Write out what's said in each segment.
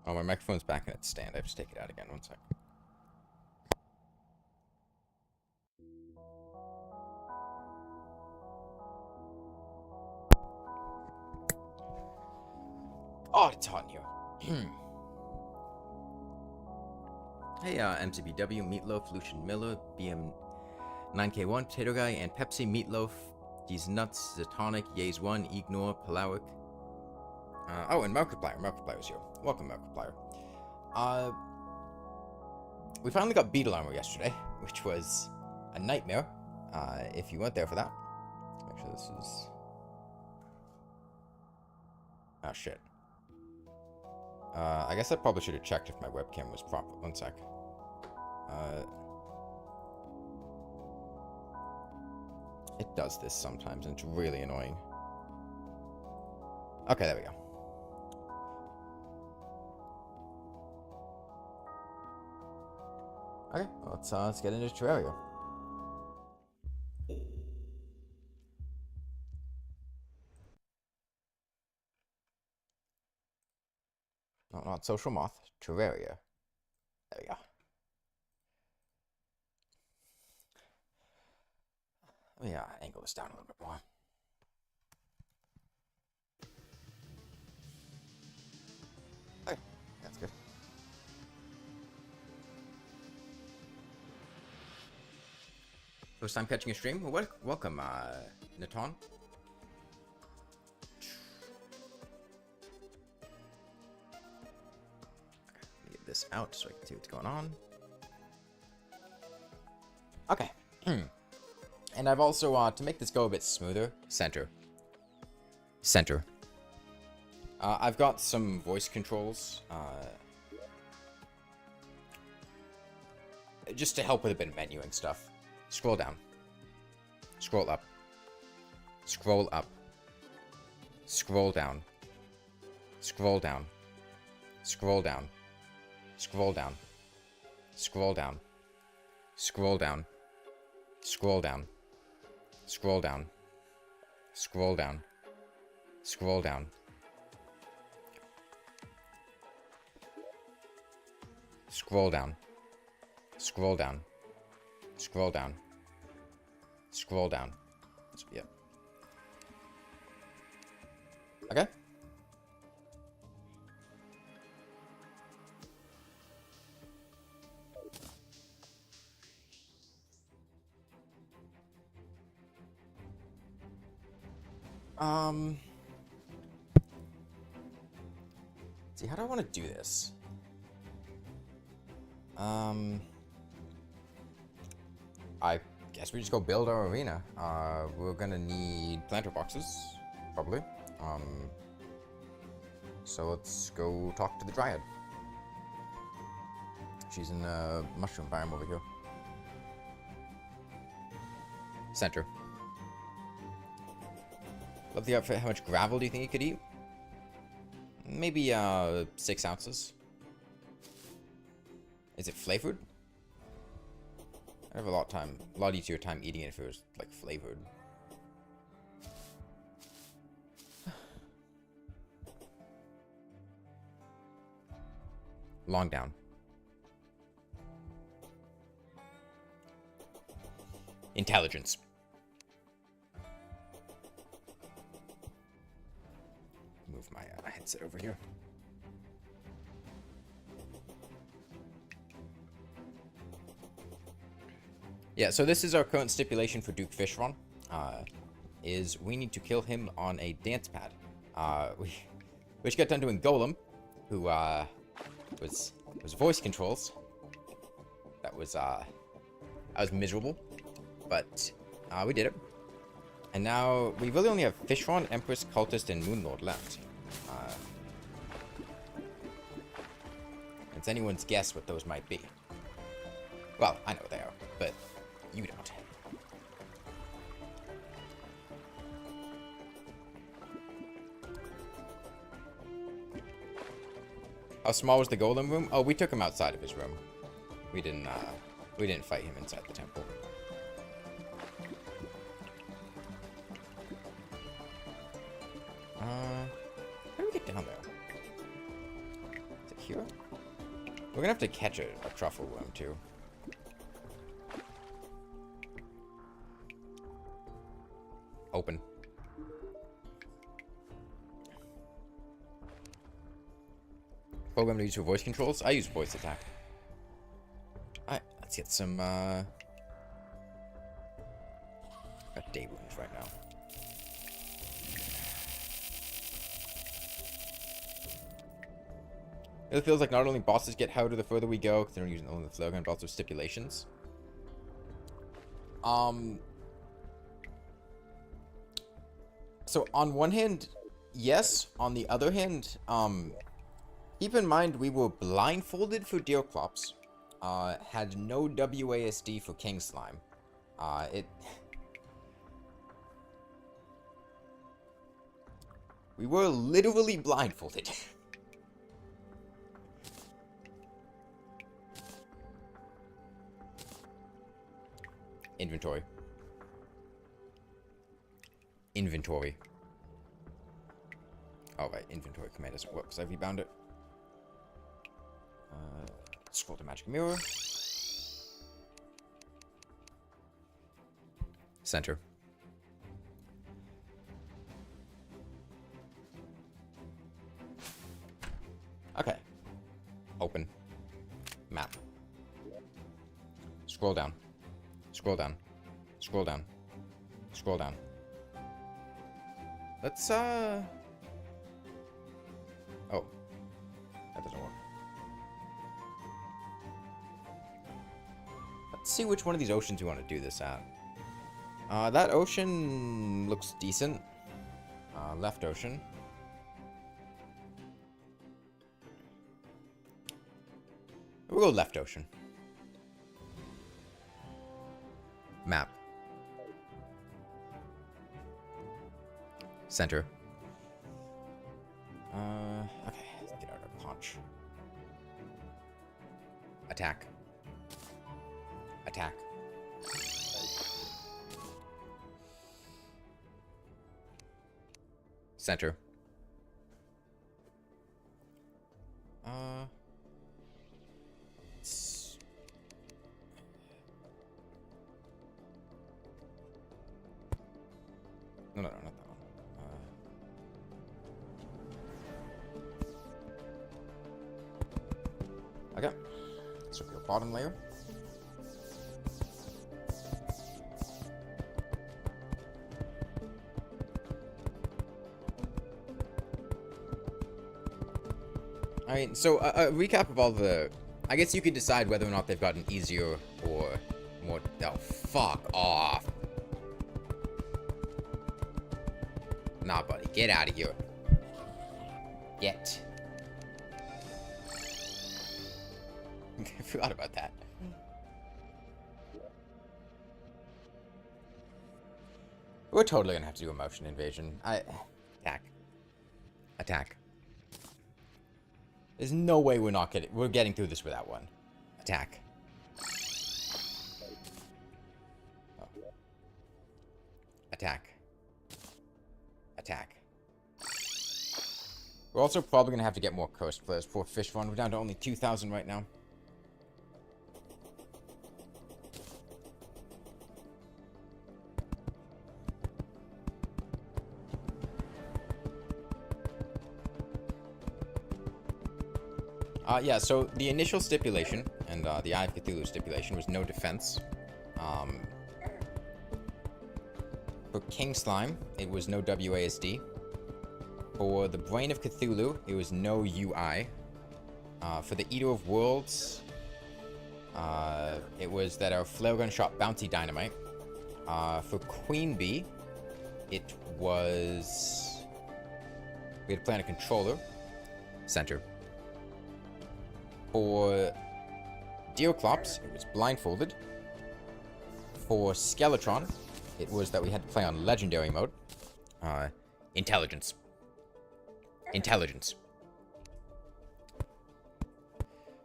Oh, my microphone's back in its stand. I have to take it out again. One sec. Oh, it's hot in here. Hey, MCBW, Meatloaf, Lucian Miller, BM9K1, Potato Guy, and Pepsi, Meatloaf, These Nuts, Zetonic, Yays1, Ignore, Palawic. Oh, and Markiplier. Markiplier's here. Welcome, Markiplier. We finally got Beetle Armor yesterday, which was a nightmare, if you weren't there for that. Let's make sure this is... Oh, shit. I guess I probably should have checked if my webcam was proper. One sec. It does this sometimes, and it's really annoying. Okay, there we go. Okay, well, let's get into Terraria. No, not Social Moth. Terraria. There we go. Let me angle this down a little bit more. Okay, that's good. First time catching a stream? Well, welcome, Natan. Get this out so I can see what's going on. Okay. And I've also, to make this go a bit smoother, center. I've got some voice controls, just to help with a bit of menuing stuff. Scroll down. Scroll up. Scroll up. Scroll down. Scroll down. Scroll down. Scroll down. Scroll down. Scroll down. Scroll down. Scroll down. Scroll down. Scroll down. Scroll down. Scroll down. Scroll down. Scroll down. Yep. Okay. See, how do I want to do this? I guess we just go build our arena. We're gonna need planter boxes, probably. So let's go talk to the Dryad. She's in the mushroom biome over here. Center. Love the outfit. How much gravel do you think you could eat? Maybe 6 ounces. Is it flavored? I have a lot easier time eating it if it was like flavored. Long down. Intelligence. Move my headset over here. Yeah, so this is our current stipulation for Duke Fishron. Is we need to kill him on a dance pad. We just got done doing Golem, who was voice controls. That was miserable, but we did it. And now we really only have Fishron, Empress, Cultist, and Moonlord left. It's anyone's guess what those might be. Well, I know what they are, but you don't. How small was the Golem room? Oh, we took him outside of his room. We didn't fight him inside the temple. How do we get down there? Is it here? We're gonna have to catch a truffle worm, too. Open. Program to use your voice controls? I use voice attack. Alright, let's get some, got day wounds right now. It feels like not only bosses get harder the further we go, because they're using only the flare gun, but also stipulations. So on one hand, yes. On the other hand, keep in mind we were blindfolded for Deerclops. Had no WASD for King Slime. We were literally blindfolded. Inventory. Inventory. Oh, right. Inventory command doesn't work because I rebound it. Scroll to magic mirror. Center. Okay. Open. Map. Scroll down. Scroll down. Scroll down. Scroll down. Let's, Oh. That doesn't work. Let's see which one of these oceans you want to do this at. That ocean looks decent. Left ocean. We'll go left ocean. Map. Center. Okay, let's get out our punch. Attack. Attack. Center. No, not that one. Okay. So your bottom layer. Alright, so a recap of all the... I guess you could decide whether or not they've gotten easier or more... Oh, fuck off. Nah, buddy. Get out of here. Get. I forgot about that. We're totally gonna have to do a motion invasion. Attack. Attack. There's no way we're getting through this without one. Attack. Oh. Attack. Attack. We're also probably going to have to get more coast players for Fishron. We're down to only 2,000 right now. Yeah, so the initial stipulation, and the Eye of Cthulhu stipulation, was no defense. For King Slime, it was no WASD. For the Brain of Cthulhu, it was no UI. For the Eater of Worlds, it was that our flare gun shot Bouncy Dynamite. For Queen Bee, it was... We had to plan a controller. Center. For Deerclops, it was blindfolded. For Skeletron, it was that we had to play on legendary mode. Intelligence. Intelligence.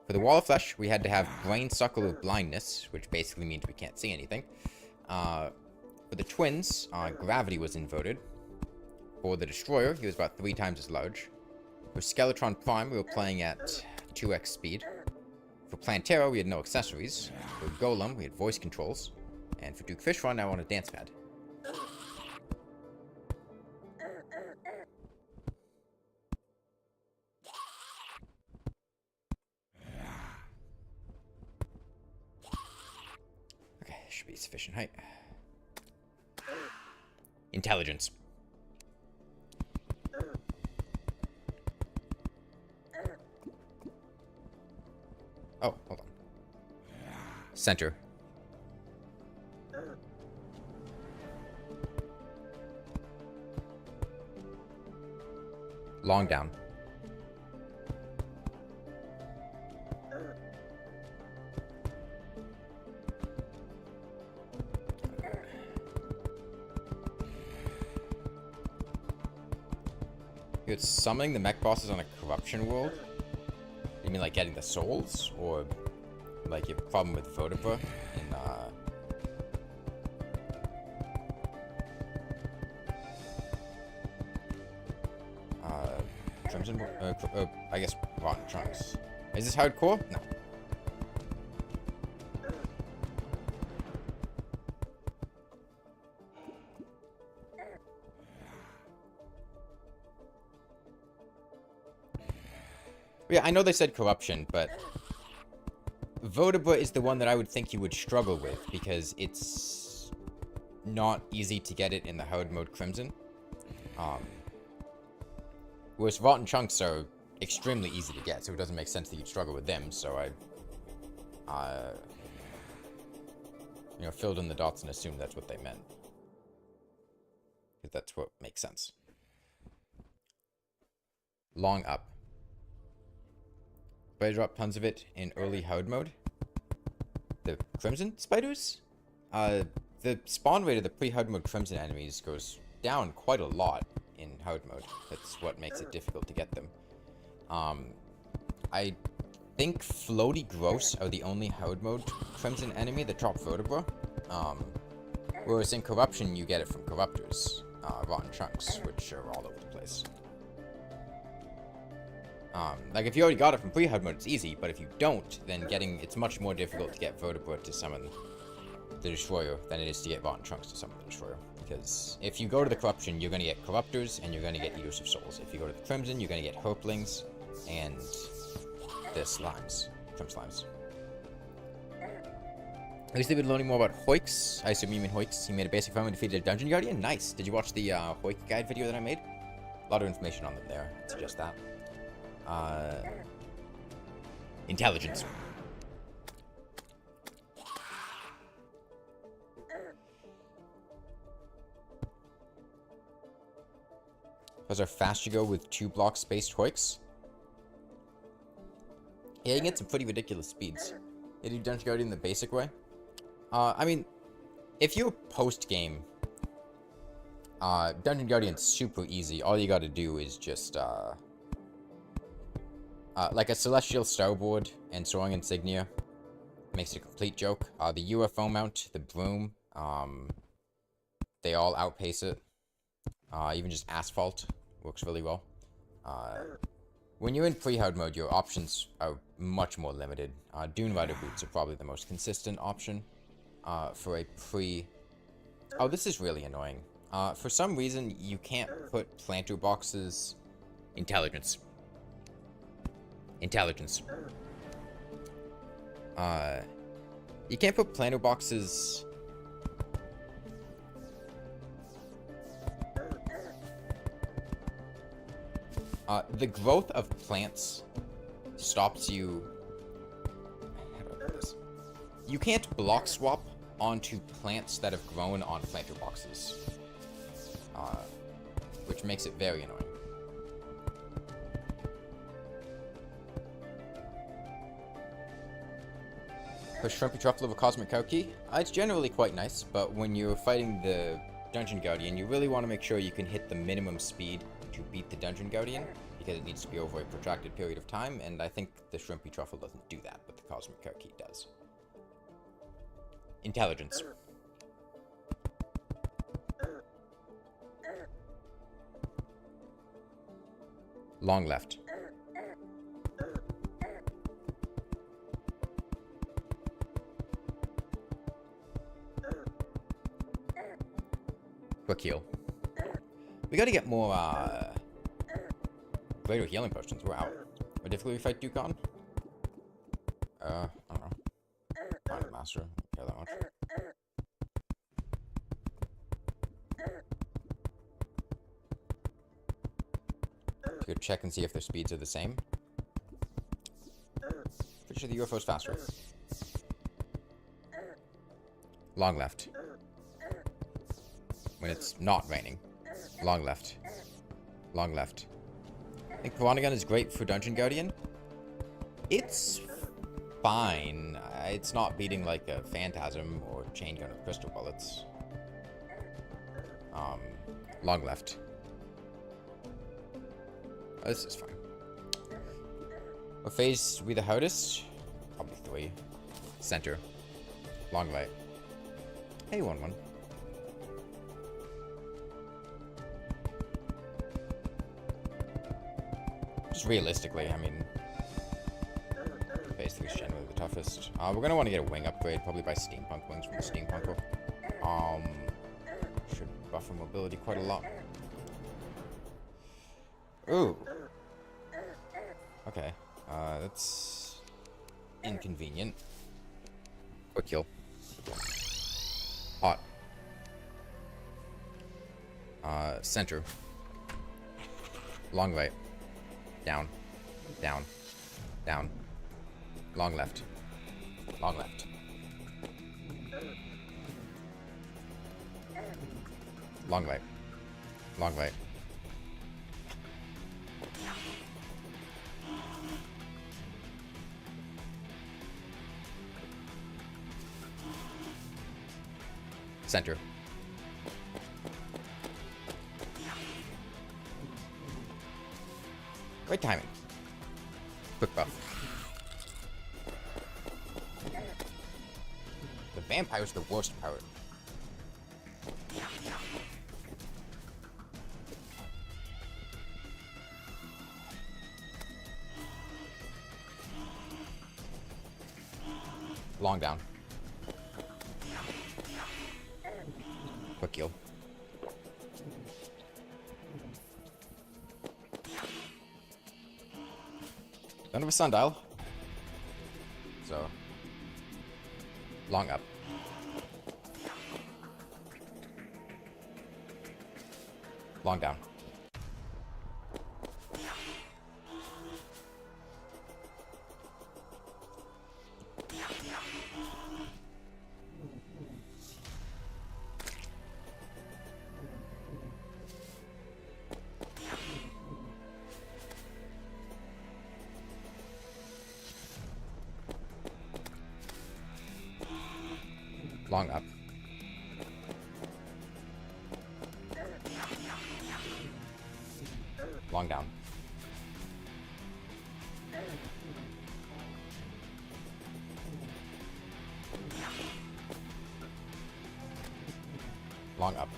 For the Wall of Flesh, we had to have Brain Suckler of Blindness, which basically means we can't see anything. For the twins, Gravity was inverted. For the Destroyer, he was about 3 times as large. For Skeletron Prime, we were playing at 2x speed. For Plantera, we had no accessories. For Golem, we had voice controls. And for Duke Fishron, I want a Dancepad. Okay, should be sufficient height. Intelligence. Oh, hold on. Center. Long down. You're summoning the mech bosses on a corruption world? You mean like getting the souls? Or like you have a problem with Vodabra in Crimson? I guess Rotten Trunks. Is this hardcore? No. Yeah, I know they said corruption, but Vodabra is the one that I would think you would struggle with, because it's not easy to get it in the hard mode Crimson. Whereas Rotten Chunks are extremely easy to get, so it doesn't make sense that you'd struggle with them, so I you know, filled in the dots and assumed that's what they meant. Because that's what makes sense. Long up. But I drop tons of it in early hard mode. The Crimson spiders? The spawn rate of the pre-hard mode Crimson enemies goes down quite a lot in hard mode. That's what makes it difficult to get them. I think Floaty Gross are the only hard mode Crimson enemy that drop Vertebra. Whereas in Corruption, you get it from Corruptors, Rotten Chunks, which are all over the place. Like, if you already got it from pre-hard mode, it's easy, but if you don't, then it's much more difficult to get Vertebra to summon the Destroyer than it is to get Rotten Chunks to summon the Destroyer. Because if you go to the Corruption, you're going to get Corruptors, and you're going to get Eaters of Souls. If you go to the Crimson, you're going to get Herplings, and the Slimes. Crim Slimes. At least they've been learning more about Hoiks. I assume you mean Hoiks. He made a basic farm and defeated a Dungeon Guardian. Nice. Did you watch the Hoik guide video that I made? A lot of information on them there. It's just that. Intelligence. Those are fast you go with 2 block spaced Hoiks. Yeah, you can get some pretty ridiculous speeds. You do Dungeon Guardian the basic way. I mean, if you're post-game, Dungeon Guardian's super easy. All you gotta do is just, like a Celestial Starboard and Soaring Insignia makes it a complete joke. The UFO mount, the Broom, they all outpace it. Even just Asphalt works really well. When you're in pre-hard mode, your options are much more limited. Dune Rider Boots are probably the most consistent option for a pre... Oh, this is really annoying. For some reason, you can't put planter boxes... Intelligence. Intelligence. You can't put planter boxes... the growth of plants stops you... How do I put this? You can't block swap onto plants that have grown on planter boxes. Which makes it very annoying. Push Shrimpy Truffle of a Cosmic Cow Key. It's generally quite nice, but when you're fighting the Dungeon Guardian, you really want to make sure you can hit the minimum speed to beat the Dungeon Guardian, because it needs to be over a protracted period of time, and I think the Shrimpy Truffle doesn't do that, but the Cosmic Cow Key does. Intelligence. Long left. Quick heal. We gotta get more, greater healing potions. Wow. What difficulty we fight Dukon? I don't know. Final Master. Don't care that much. Go check and see if their speeds are the same. Pretty sure the UFO's faster. Long left. When it's not raining. Long left. Long left. I think Piranha Gun is great for Dungeon Guardian. It's fine. It's not beating like a Phantasm or Chain Gun with Crystal Bullets. Long left. Oh, this is fine. What phase we the hardest? Probably 3. Center. Long right. Hey, 1-1. Just realistically, I mean, phase 3 is generally the toughest. We're gonna want to get a wing upgrade, probably by Steampunk wings from the Steampunker. Should buffer mobility quite a lot. Ooh. Okay. That's inconvenient. Quick kill. Hot. Center. Long right. Down. Down. Down. Long left. Long left. Long right. Long right. Center. Great timing. Quick buff. The vampire's the worst part. Long down. Quick heal. Don't have a sundial. So, long up. Long down. Long up. Long down. Long up.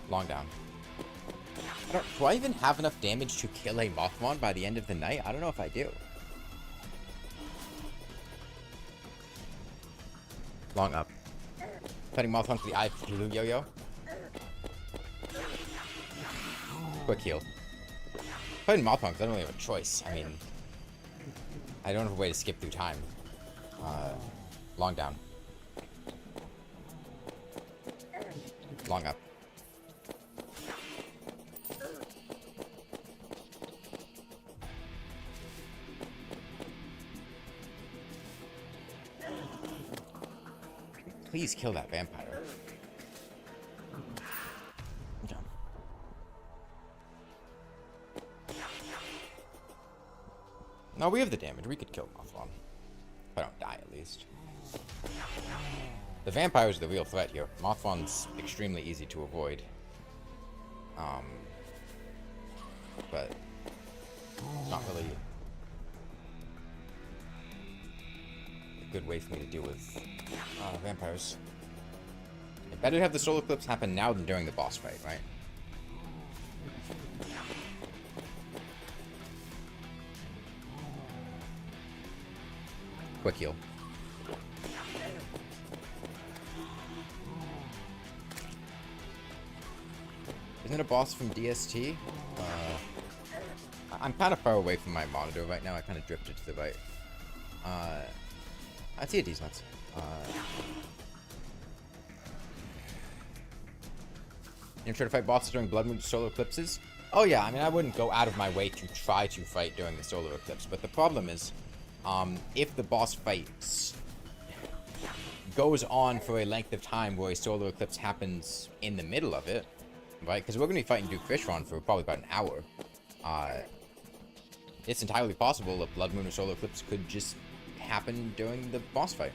Long down. Do I even have enough damage to kill a Mothron by the end of the night? I don't know if I do. Long up. Putting Mothron to the eye of Cthulhu Yo-Yo. Quick heal. Putting Mothron because I don't really have a choice. I mean, I don't have a way to skip through time. Long down. Long up. Please kill that vampire. Okay. No, we have the damage. We could kill Mothron. If I don't die, at least. The vampire is the real threat here. Mothron's extremely easy to avoid. But not really a good way for me to deal with vampires. It better have the solar eclipse happen now than during the boss fight, right? Quick heal. Isn't it a boss from DST? I'm kind of far away from my monitor right now. I kind of drifted to the right. I see a decent. You ever try to fight bosses during blood moon solar eclipses? Oh yeah, I mean, I wouldn't go out of my way to try to fight during the solar eclipse, but the problem is, if the boss fight goes on for a length of time where a solar eclipse happens in the middle of it, right? Because we're going to be fighting Duke Fishron for probably about an hour. It's entirely possible a blood moon or solar eclipse could just happen during the boss fight.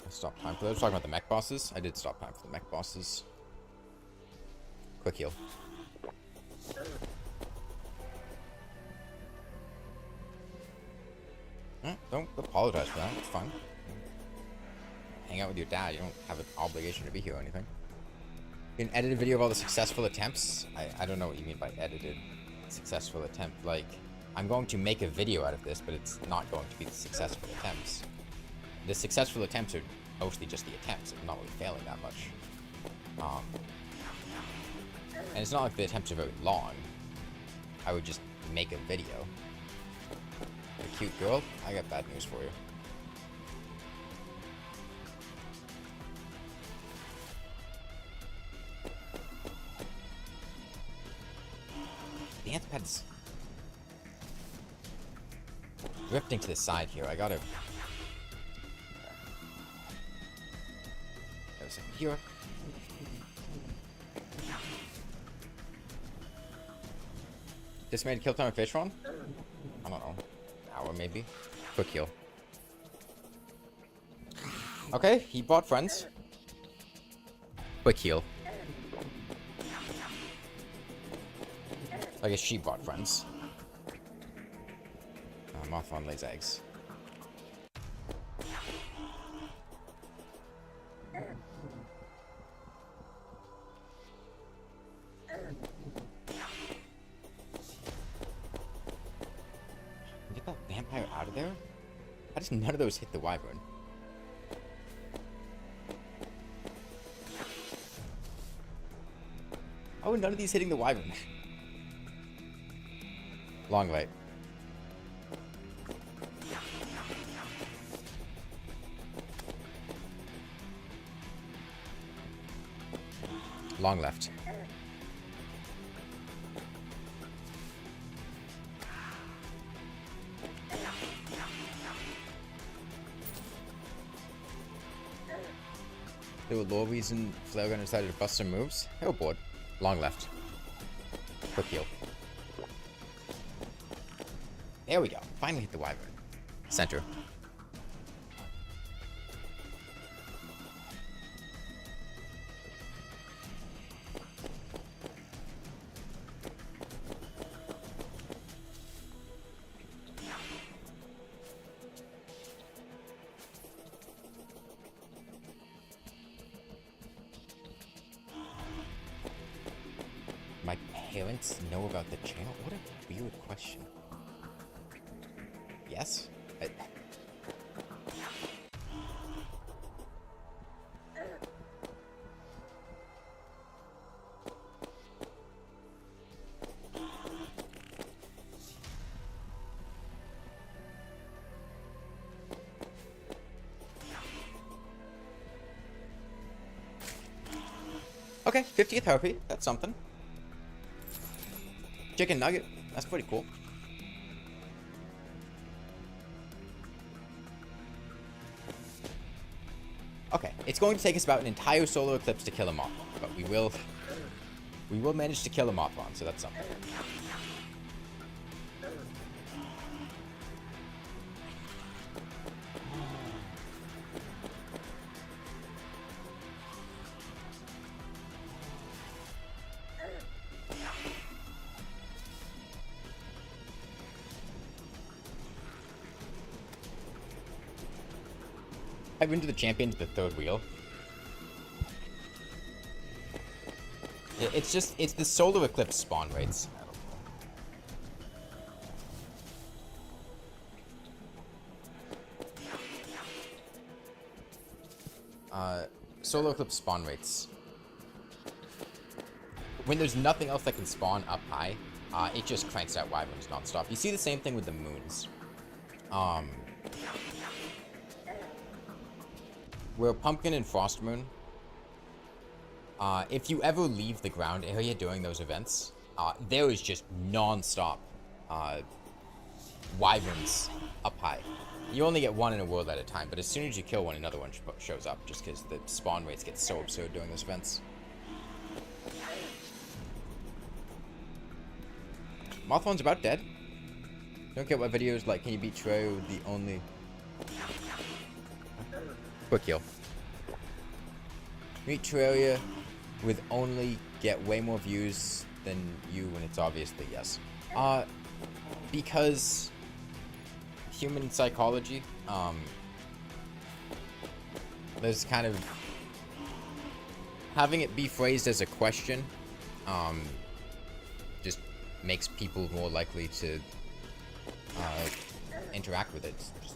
Stop time for those. Talking about the mech bosses. I did stop time for the mech bosses. Quick heal. Don't apologize for that. It's fine. Hang out with your dad. You don't have an obligation to be here or anything. You can edit a video of all the successful attempts. I don't know what you mean by edited successful attempt. Like, I'm going to make a video out of this, but it's not going to be the successful attempts. The successful attempts are mostly just the attempts. I'm not really failing that much. And it's not like the attempts are very long. I would just make a video. A cute girl? I got bad news for you. Dancepad's drifting to the side here. I gotta... Here. This made kill time of Fishron? I don't know. Hour maybe. Quick heal. Okay, he bought friends. Quick heal. I guess she bought friends. Mothron lays eggs. Get that vampire out of there? How does none of those hit the wyvern? Oh, none of these hitting the wyvern. Long light. Long left. There were low reason Flare Gunner decided to bust some moves. Oh board. Long left. Quick heal. There we go. Finally hit the wyvern. Center. My parents know about the channel? What a weird question. Yes? Okay, 50th harpy. That's something. Chicken nugget. That's pretty cool. Okay, it's going to take us about an entire solar eclipse to kill a Mothron, but we will manage to kill a Mothron, so that's something. I've been to the champion to the third wheel. It's the solar eclipse spawn rates. Solar eclipse spawn rates. When there's nothing else that can spawn up high, it just cranks out wyverns nonstop. You see the same thing with the moons. Where Pumpkin and Frost Moon, if you ever leave the ground area during those events, there is just non-stop wyverns up high. You only get one in a world at a time, but as soon as you kill one, another one shows up, just because the spawn rates get so absurd during those events. Mothron's about dead. Don't get what videos like, can you beat Terraria with the only... Quick heal. Beat Terraria with only get way more views than you, and it's obviously yes. Because human psychology, there's kind of having it be phrased as a question, just makes people more likely to interact with it. Just,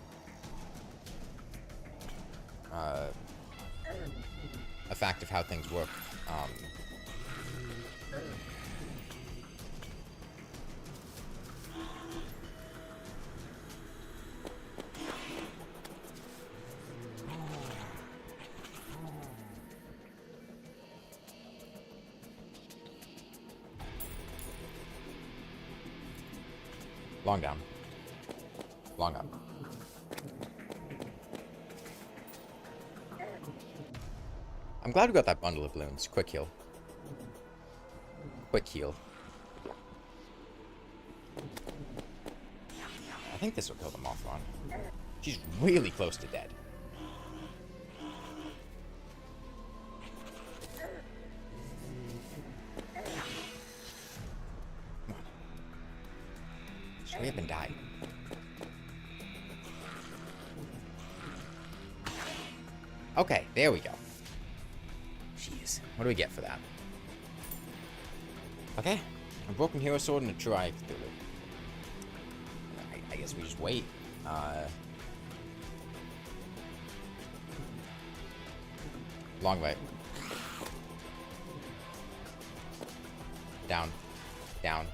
a fact of how things work. Long down. Long up. I'm glad we got that bundle of balloons. Quick heal. Quick heal. I think this will kill the Mothron. She's really close to dead. Hurry up and die. Okay, there we go. Jeez, what do we get for that? Okay, a broken hero sword and a true eye Cthulhu. I guess we just wait. Long way. Down. Down.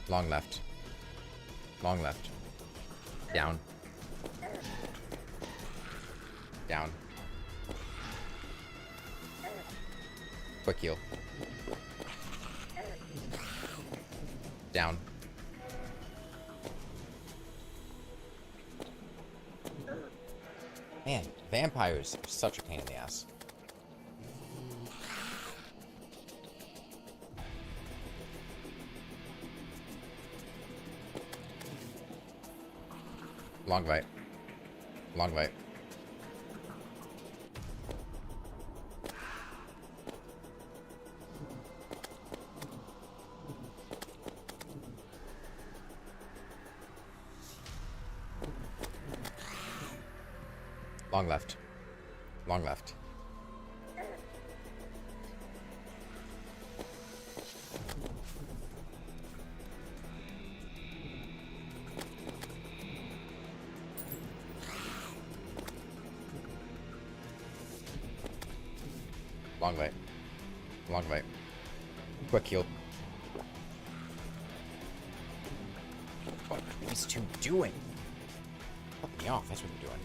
Long left. Long left. Down. Down. Quick heal. Down. Man, vampires are such a pain in the ass. Long right. Long right. Long left. Long left. Long right. Long right. Quick heal. What are these two doing? Fuck me off, that's what they're doing.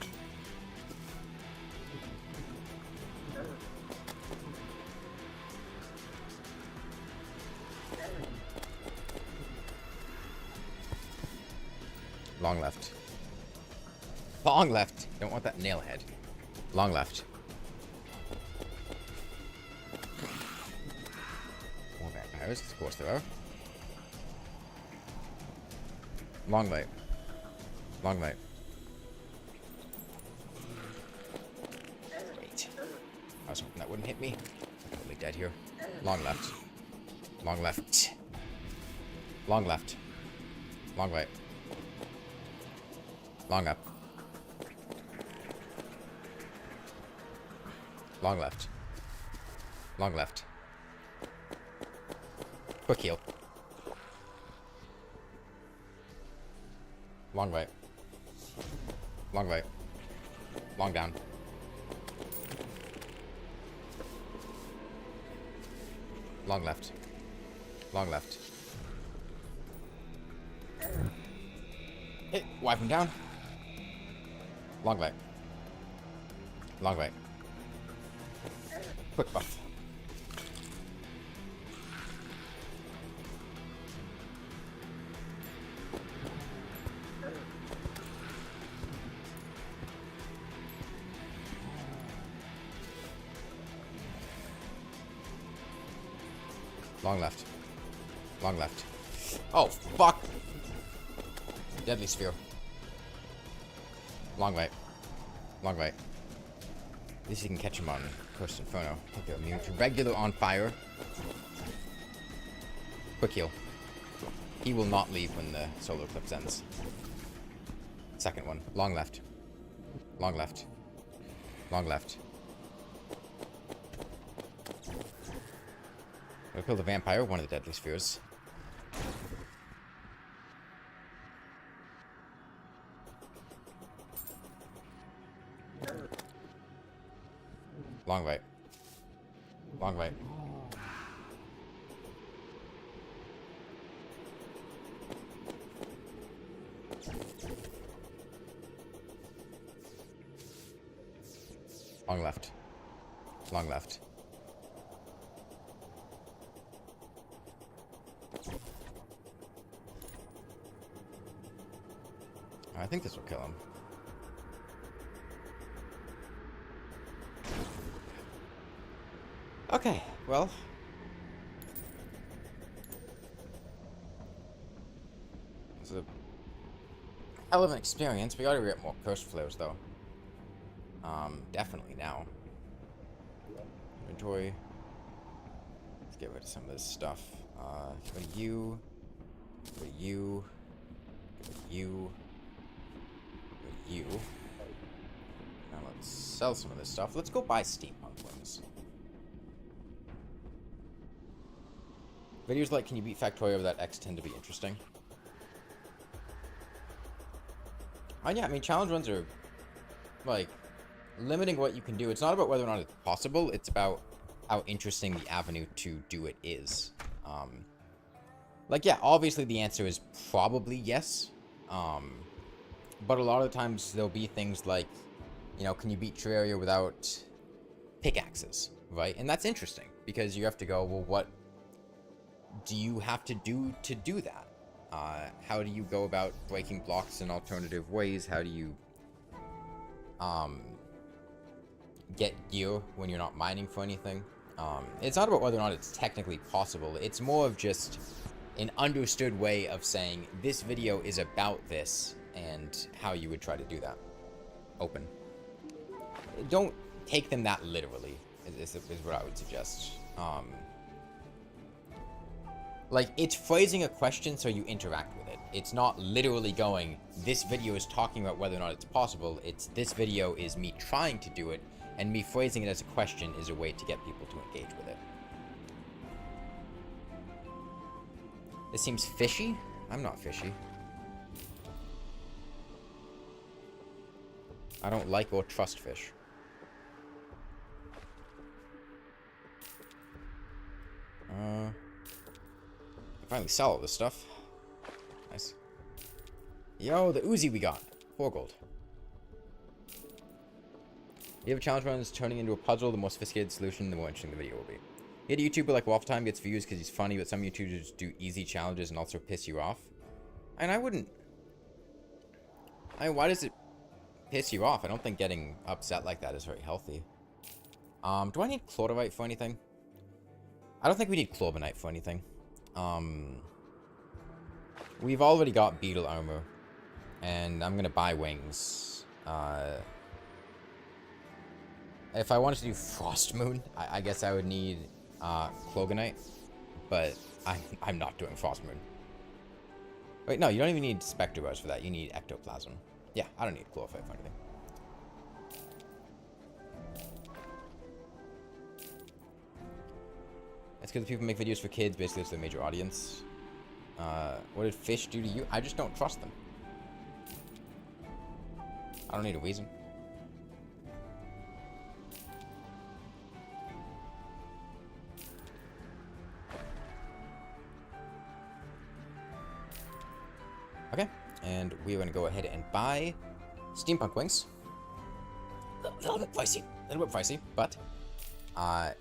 Long left. Long left. Don't want that nail head. Long left. More vampires, of course there are. Long right. Long right. Wait. I was hoping that wouldn't hit me. I'm totally dead here. Long left. Long left. Long left. Long right. Long up. Long left. Long left. Quick heal. Long right. Long right. Long down. Long left. Long left. Hit. Wipe him down. Long right. Long right. Quick buff. Long left. Long left. Oh, fuck! Deadly Sphere. Long right. Long right. At least you can catch him on Cursed Inferno. He'll go immune to regular on fire. Quick heal. He will not leave when the solar eclipse ends. Second one. Long left. Long left. Long left. We'll kill the vampire, one of the deadly spheres. Long right. Long right. Long left. Long left. I think this will kill him. Okay, well. It's a hell of an experience. We gotta get more curse flares though. Definitely now. Inventory. Let's get rid of some of this stuff. Get rid of you. Get rid of you. Get rid of you. You. Now let's sell some of this stuff. Let's go buy steampunk wings. Videos like "Can you beat Factorio with that X" tend to be interesting. And yeah, I mean, challenge runs are like limiting what you can do. It's not about whether or not it's possible. It's about how interesting the avenue to do it is. Like, yeah, obviously the answer is probably yes. But a lot of the times there'll be things like, you know, can you beat Terraria without pickaxes, right? And that's interesting because you have to go, well, what do you have to do that? How do you go about breaking blocks in alternative ways? How do you get gear when you're not mining for anything? It's not about whether or not it's technically possible. It's more of just an understood way of saying this video is about this and how you would try to do that. Open. Don't take them that literally, is what I would suggest. Like, it's phrasing a question so you interact with it. It's not literally going, this video is talking about whether or not it's possible. It's, this video is me trying to do it, and me phrasing it as a question is a way to get people to engage with it. This seems fishy? I'm not fishy. I don't like or trust fish. Finally sell all this stuff. Nice. Yo, the Uzi we got. 4 gold. You have a challenge run is turning into a puzzle. The more sophisticated solution, the more interesting the video will be. You had a YouTuber like Waffle Time gets views because he's funny, but some YouTubers do easy challenges and also piss you off. And I wouldn't... I mean, why does it piss you off? I don't think getting upset like that is very healthy. Do I need Chlorite for anything? I don't think we need Clorbonite for anything. We've already got beetle armor, and I'm gonna buy wings. If I wanted to do Frost Moon, I guess I would need Clogonite, but I'm not doing Frost Moon. Wait, no, you don't even need Spectre Bars for that. You need Ectoplasm. Yeah, I don't need Chlorophyte for anything. It's because people make videos for kids, basically it's their major audience. What did fish do to you? I just don't trust them. I don't need a reason. and we're going to go ahead and buy Steampunk Wings. A little bit pricey, but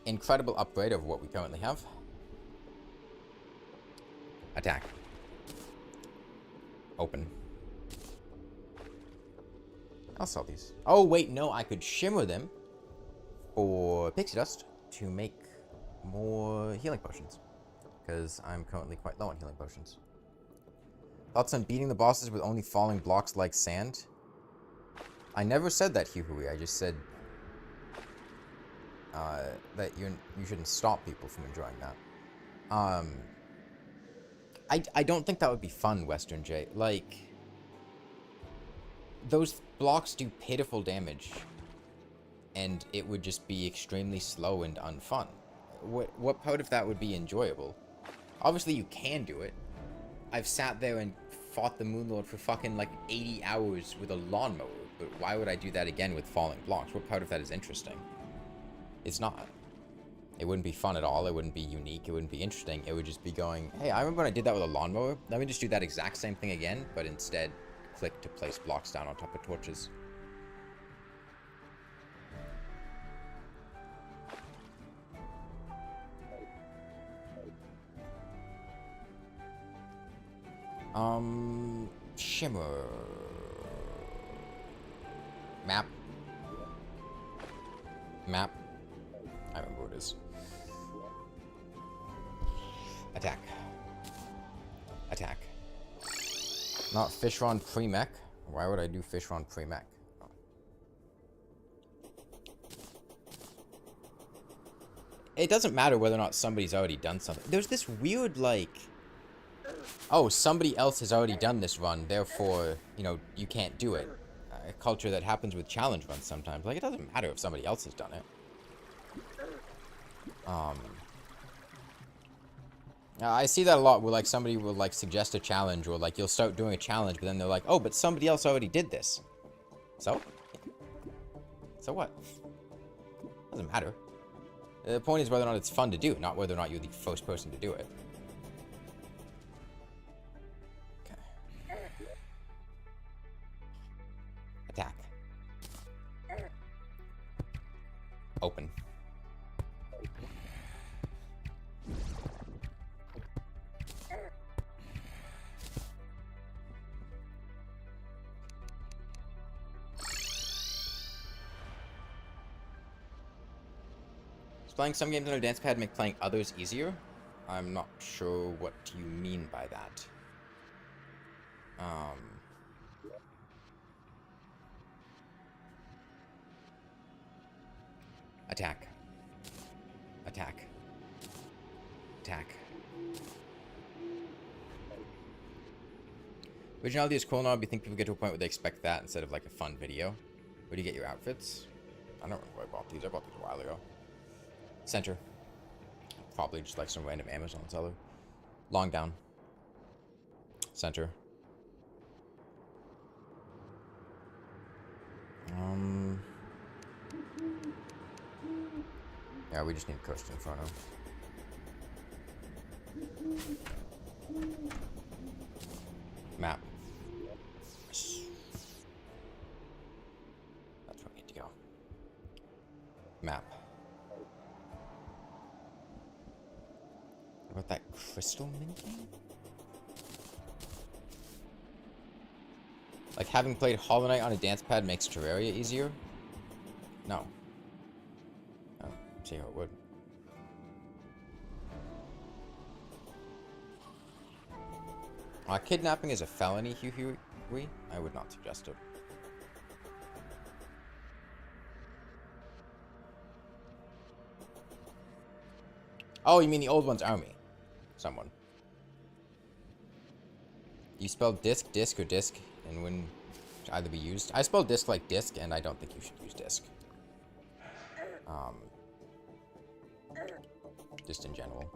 incredible upgrade over what we currently have. Attack. Open. I'll sell these. Oh, wait, no, I could shimmer them for pixie dust to make more healing potions, because I'm currently quite low on healing potions. Thoughts on beating the bosses with only falling blocks like sand? I never said that, Huhui. I just said that you shouldn't stop people from enjoying that. I don't think that would be fun, Western J. Like, those blocks do pitiful damage, and it would just be extremely slow and unfun. What part of that would be enjoyable? Obviously, you can do it. I've sat there and fought the Moonlord for fucking like 80 hours with a lawnmower, but why would I do that again with falling blocks? What part of that is interesting? It's not. It wouldn't be fun at all. It wouldn't be unique. It wouldn't be interesting. It would just be going, hey, I remember when I did that with a lawnmower. Let me just do that exact same thing again, but instead click to place blocks down on top of torches. Shimmer. Map. Map. I remember what it is. Attack. Attack. Not Fishron pre-mech. Why would I do Fishron pre-mech? Oh. It doesn't matter whether or not somebody's already done something. There's this weird, like, oh, somebody else has already done this run, therefore, you know, you can't do it. A culture that happens with challenge runs sometimes. Like, it doesn't matter if somebody else has done it. I see that a lot where, like, somebody will, like, suggest a challenge, or, like, you'll start doing a challenge, but then they're like, oh, but somebody else already did this. So? So what? Doesn't matter. The point is whether or not it's fun to do, not whether or not you're the first person to do it. Okay. Attack. Open. Does playing some games on a dance pad make playing others easier? I'm not sure what you mean by that. Attack. Attack. Attack. Originality is cool now, but you think people get to a point where they expect that instead of like a fun video? Where do you get your outfits? I don't remember where I bought these. I bought these a while ago. Center. Probably just like some random Amazon seller. Long down. Center. Yeah, we just need Coast Inferno. Map. That's where we need to go. Map. What about that crystal minting? Like having played Hollow Knight on a dance pad makes Terraria easier? No. I don't see how it would. Kidnapping is a felony, Huhui. I would not suggest it. Oh, you mean the old one's army? Someone. You spell disc, or disc, and when should either be used. I spell disc like disc, and I don't think you should use disc. Just in general.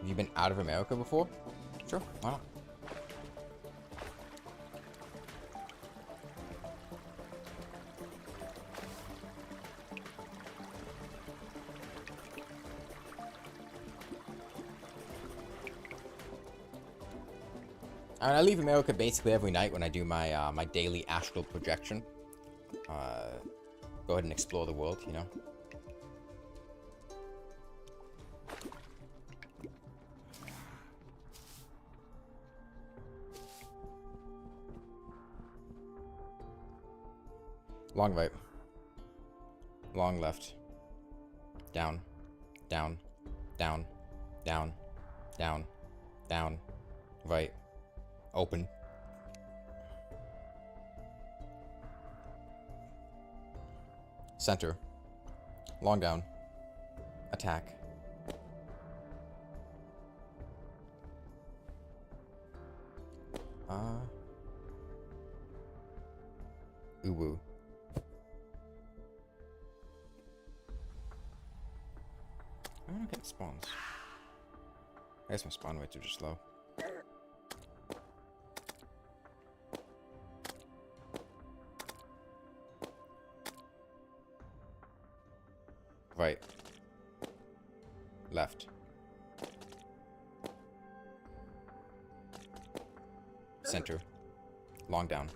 Have you been out of America before? Sure, why not? I mean, I leave America basically every night when I do my my daily astral projection. Go ahead and explore the world, you know. Long right. Long left. Down. Down. Down. Down. Down. Down. Right. Open. Center. Long down. Attack. Uwu. I don't get spawns. I guess my spawn rates are just low. Right. Left. Center. Long down.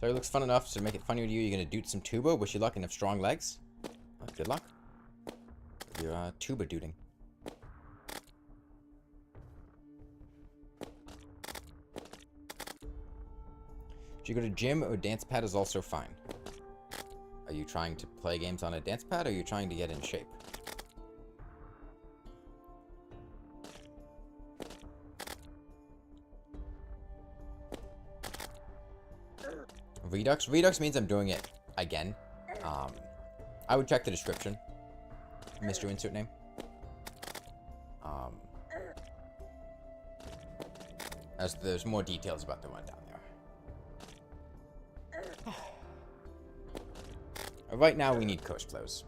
So it looks fun enough to make it funnier to you. You're gonna doot some tuba. Wish you luck and have strong legs. Good luck. You're tuba dooting. Should you go to gym or dance pad is also fine. Are you trying to play games on a dance pad or are you trying to get in shape? Redux? Redux means I'm doing it again. I would check the description. Mr. Insert Name. As there's more details about the one down there. Right now we need coast flows.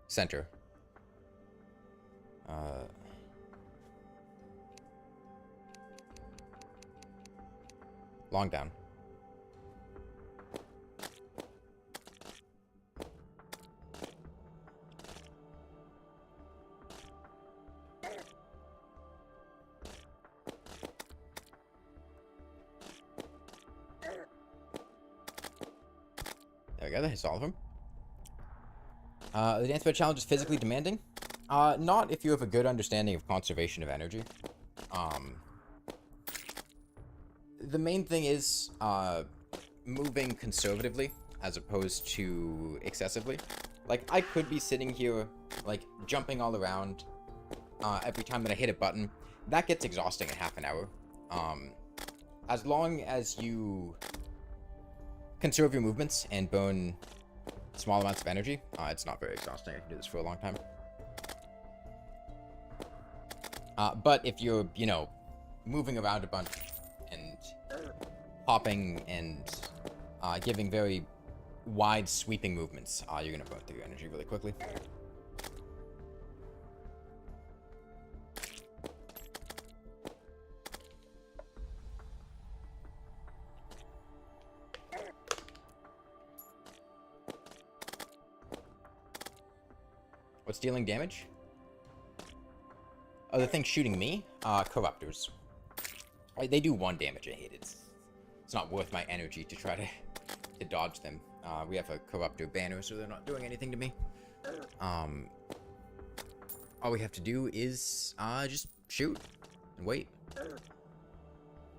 Center. Long down. There we go, that hits all of them. The dance bed challenge is physically demanding. Not if you have a good understanding of conservation of energy. The main thing is moving conservatively as opposed to excessively. Like, I could be sitting here, like, jumping all around every time that I hit a button. That gets exhausting in half an hour. As long as you conserve your movements and burn small amounts of energy, it's not very exhausting. I can do this for a long time. But if you're, you know, moving around a bunch and hopping and giving very wide sweeping movements, you're gonna burn through your energy really quickly. What's dealing damage? Oh, the thing shooting me? Corruptors. They do 1 damage. I hate it. It's not worth my energy to try to dodge them. We have a Corruptor banner, so they're not doing anything to me. All we have to do is just shoot and wait.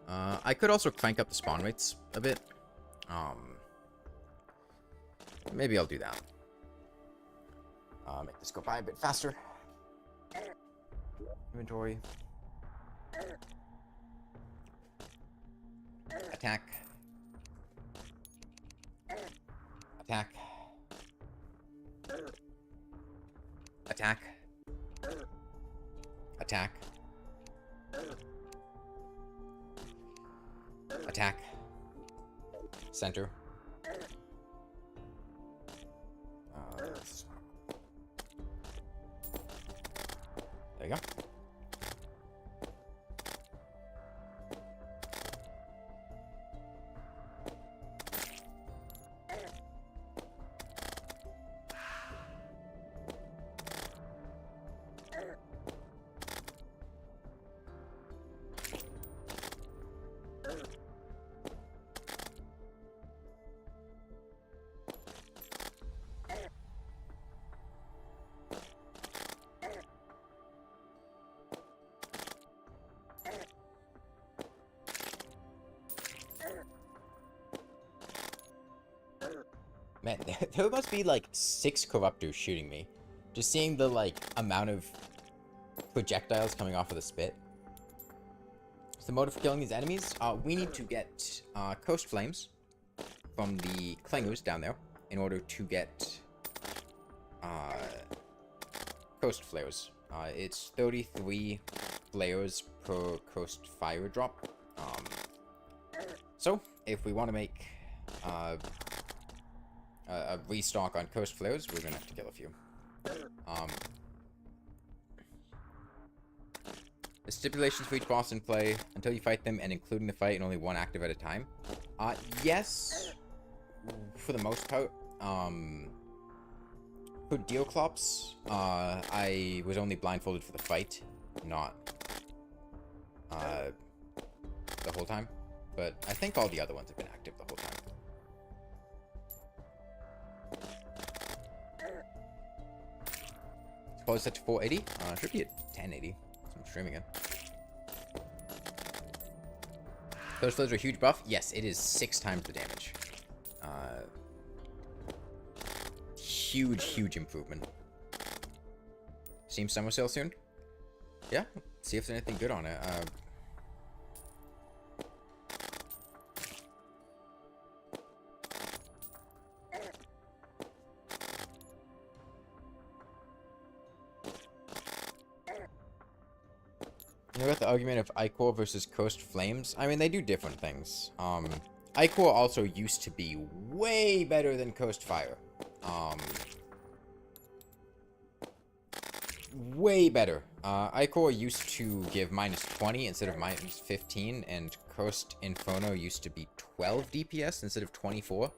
I could also crank up the spawn rates a bit. Maybe I'll do that. Make this go by a bit faster. Inventory. Attack. Attack. Attack. Attack. Attack. Center. There you go. Man, there must be like 6 corruptors shooting me. Just seeing the like amount of projectiles coming off of the spit. So the mode for killing these enemies, we need to get Coast Flames from the Klingus down there in order to get Coast Flares. It's 33 flares per Coast Fire drop. So, if we want to make a restock on Coast Flares, we're gonna have to kill a few. The stipulations for each boss in play until you fight them and including the fight and only one active at a time. Yes, for the most part. For Deerclops, I was only blindfolded for the fight, not the whole time. But I think all the other ones have been active the whole time. Suppose set to 480. Should be at 1080. So I'm streaming it. Those flares are a huge buff. Yes, it is 6 times the damage. Huge improvement. Steam summer sale soon? Yeah, see if there's anything good on it. You know about the argument of Ichor versus Coast Flames? I mean, they do different things. Ichor also used to be way better than Coast Fire. Way better. Ichor used to give -20 instead of -15, and Coast Inferno used to be 12 DPS instead of 24.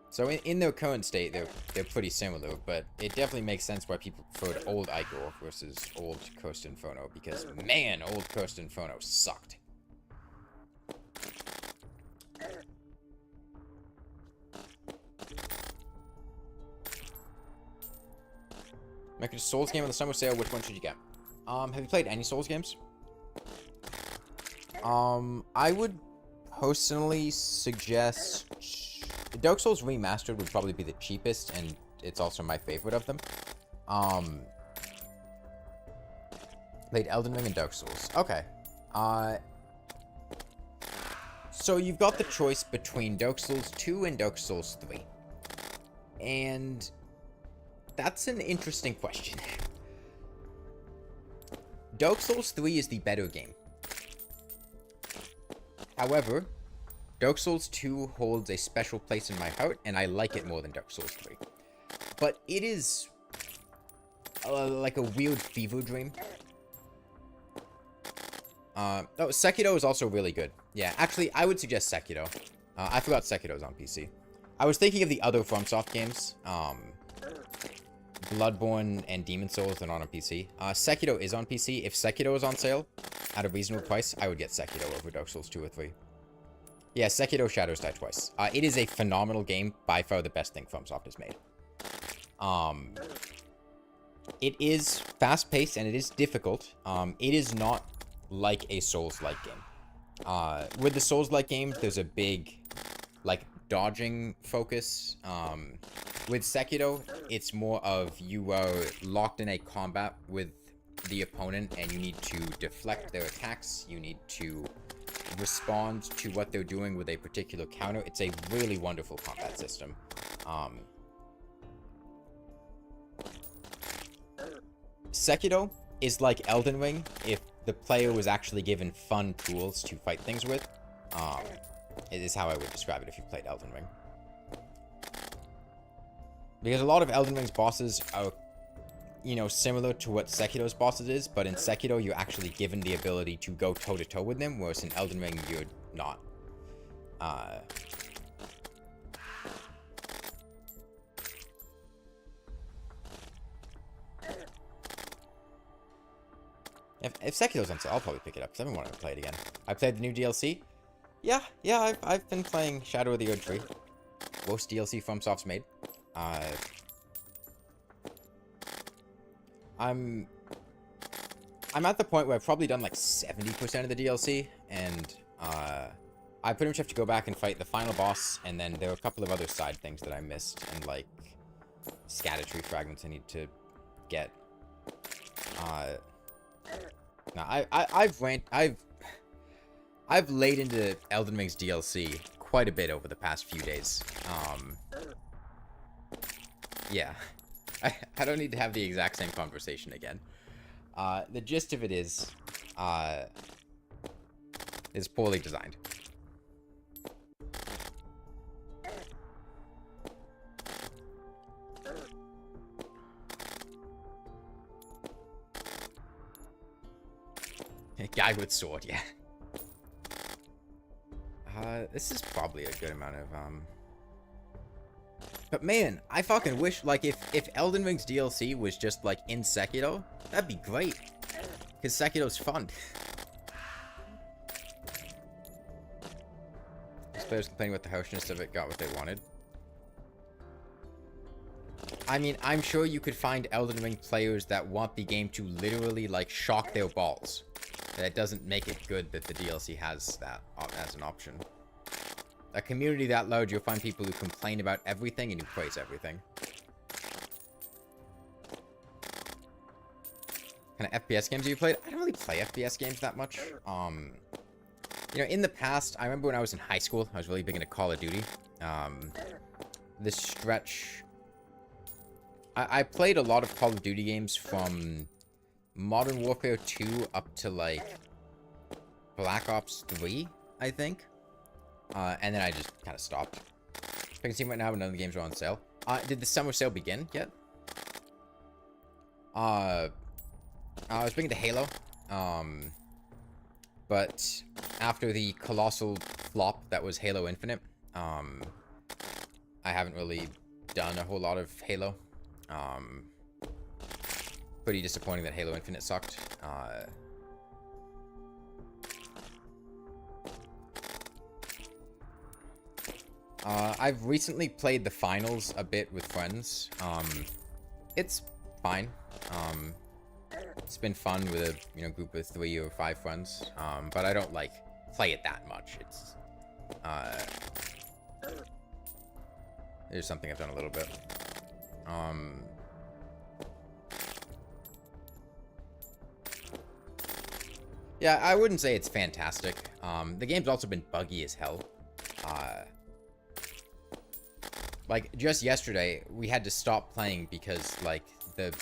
So in their current state, they're pretty similar, but it definitely makes sense why people preferred old Ichor versus old Coast Inferno, because man, old Coast Inferno sucked. Make a Souls game on the summer sale. Which one should you get? Have you played any Souls games? I would personally suggest Dark Souls Remastered would probably be the cheapest, and it's also my favorite of them. Played Elden Ring and Dark Souls. Okay. So you've got the choice between Dark Souls 2 and Dark Souls 3. And that's an interesting question. Dark Souls 3 is the better game. However, Dark Souls 2 holds a special place in my heart, and I like it more than Dark Souls 3. But it is like a weird fever dream. Oh, Sekiro is also really good. Yeah, actually, I would suggest Sekiro. I forgot Sekiro's on PC. I was thinking of the other FromSoft games. Bloodborne and Demon Souls are not on PC. Sekiro is on PC. If Sekiro is on sale at a reasonable price, I would get Sekiro over Dark Souls 2 or 3. Yeah, Sekiro Shadows Die Twice. It is a phenomenal game. By far the best thing FromSoft has made. It is fast-paced and it is difficult. It is not like a Souls-like game. With the Souls-like games, there's a big, like, dodging focus. With Sekiro, it's more of you are locked in a combat with the opponent and you need to deflect their attacks. You need to respond to what they're doing with a particular counter. It's a really wonderful combat system. Sekiro is like Elden Ring if the player was actually given fun tools to fight things with. It is how I would describe it if you played Elden Ring. Because a lot of Elden Ring's bosses are, you know, similar to what Sekiro's bosses is, but in Sekiro you're actually given the ability to go toe-to-toe with them, whereas in Elden Ring you're not. If Sekiro's on sale, I'll probably pick it up, because I've been wanting to play it again. I played the new DLC. Yeah, I've been playing Shadow of the Erdtree. Worst DLC FromSoft's made. I'm at the point where I've probably done like 70% of the DLC, and I pretty much have to go back and fight the final boss, and then there are a couple of other side things that I missed, and like Scatter-tree fragments I need to get. Now I've laid into Elden Ring's DLC quite a bit over the past few days. Yeah. I don't need to have the exact same conversation again. The gist of it is poorly designed. A guy with sword, yeah. This is probably a good amount of, But man, I fucking wish, like, if Elden Ring's DLC was just, like, in Sekiro, that'd be great. Because Sekiro's fun. These players complaining about the harshness of it got what they wanted. I mean, I'm sure you could find Elden Ring players that want the game to literally, like, shock their balls. That doesn't make it good that the DLC has that as an option. A community that large, you'll find people who complain about everything and who praise everything. Kind of FPS games have you played? I don't really play FPS games that much. You know, in the past, I remember when I was in high school, I was really big into Call of Duty. This stretch... I played a lot of Call of Duty games from Modern Warfare 2 up to, like, Black Ops 3, I think. And then I just kind of stopped. I can see right now, none of the games are on sale. Did the summer sale begin yet? I was big into Halo. But after the colossal flop that was Halo Infinite, I haven't really done a whole lot of Halo. Pretty disappointing that Halo Infinite sucked. I've recently played the finals a bit with friends. It's fine. It's been fun with a, you know, group of 3 or 5 friends. But I don't, like, play it that much. It's, there's something I've done a little bit. Yeah, I wouldn't say it's fantastic. The game's also been buggy as hell. Like, just yesterday, we had to stop playing because, like, the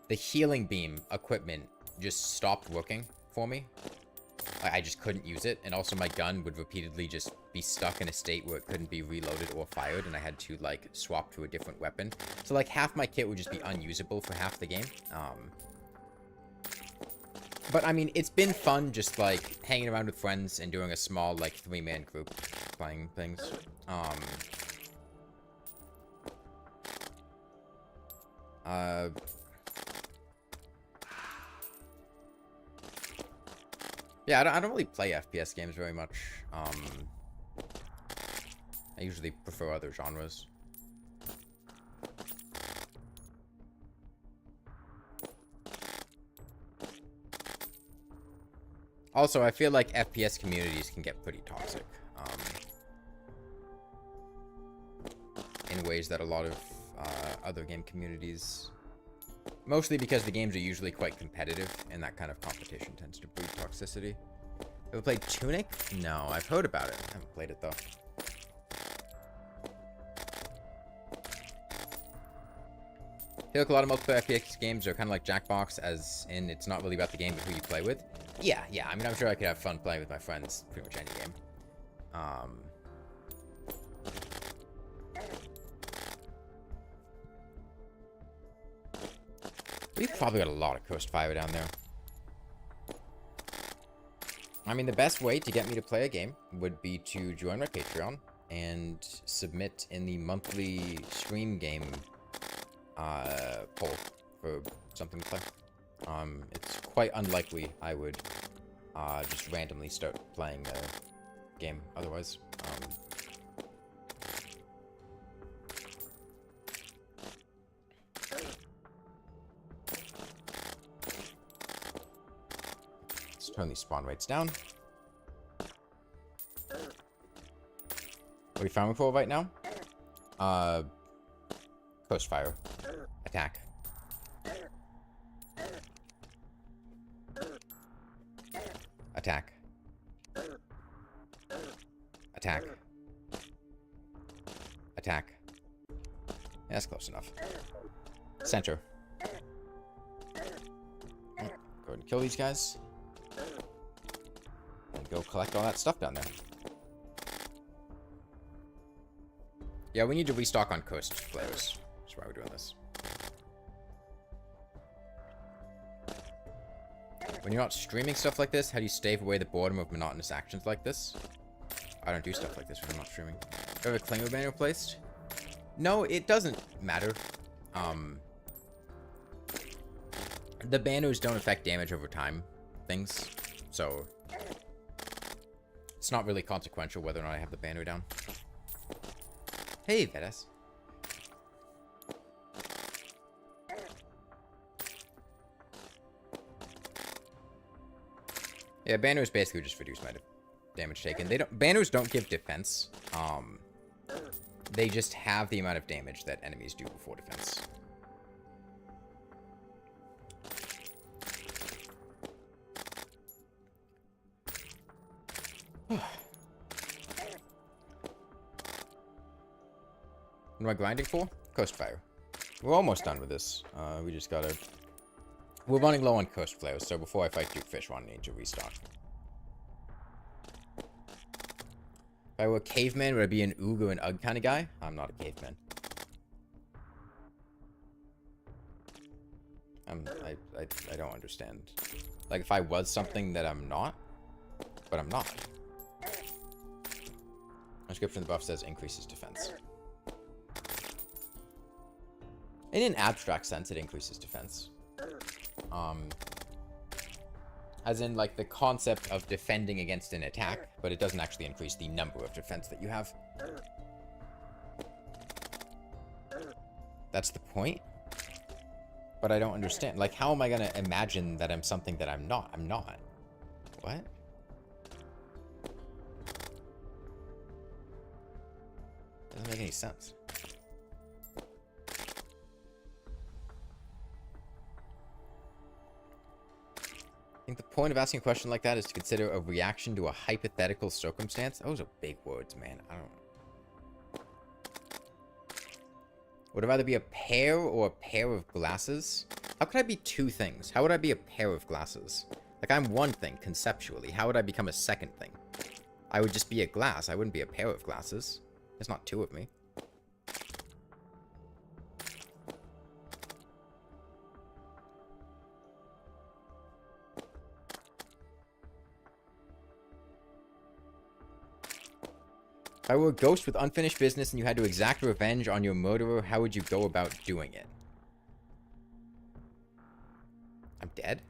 healing beam equipment just stopped working for me. I just couldn't use it, and also my gun would repeatedly just be stuck in a state where it couldn't be reloaded or fired, and I had to, like, swap to a different weapon. So, like, half my kit would just be unusable for half the game. But, I mean, it's been fun just, like, hanging around with friends and doing a small, like, 3-man group playing things. Yeah, I don't really play FPS games very much. I usually prefer other genres. Also, I feel like FPS communities can get pretty toxic. ways that a lot of other game communities... Mostly because the games are usually quite competitive, and that kind of competition tends to breed toxicity. Ever played Tunic? No, I've heard about it. I haven't played it, though. I feel like a lot of multiplayer FPS games are kind of like Jackbox, as in it's not really about the game, but who you play with. Yeah. I mean, I'm sure I could have fun playing with my friends pretty much any game. We've probably got a lot of Coast Fire down there. I mean, the best way to get me to play a game would be to join my Patreon and submit in the monthly stream game poll for something to play. It's quite unlikely I would just randomly start playing a game otherwise. Let's turn these spawn rates down. What are you farming for right now? Coast Fire. Attack. Attack. Attack. Attack. Yeah, that's close enough. Center. Go ahead and kill these guys. And go collect all that stuff down there. Yeah, we need to restock on coast flares. That's why we're doing this. When you're not streaming stuff like this, how do you stave away the boredom of monotonous actions like this? I don't do stuff like this when I'm not streaming. Do I have a clanger banner placed? No, it doesn't matter. The banners don't affect damage over time things, so it's not really consequential whether or not I have the banner down. Hey, Vedas. Yeah, banners basically just reduce my damage taken. Banners don't give defense. They just have the amount of damage that enemies do before defense. What am I grinding for? Coast Fire. We're almost done with this. We just gotta... We're running low on Coast Flares, so before I fight Duke Fishron, I need to restock. If I were a caveman, would I be an Oog or an Ugg kind of guy? I'm not a caveman. I don't understand. Like, if I was something that I'm not, but I'm not. Description of the buff says increases defense. In an abstract sense, it increases defense. As in, like, the concept of defending against an attack, but it doesn't actually increase the number of defense that you have. That's the point? But I don't understand. Like, how am I gonna imagine that I'm something that I'm not? I'm not. What? Doesn't make any sense. I think the point of asking a question like that is to consider a reaction to a hypothetical circumstance. Those are big words, man. I don't... Would I rather be a pear or a pair of glasses? How could I be two things? How would I be a pair of glasses? Like, I'm one thing, conceptually. How would I become a second thing? I would just be a glass. I wouldn't be a pair of glasses. There's not two of me. If I were a ghost with unfinished business and you had to exact revenge on your murderer, how would you go about doing it? I'm dead?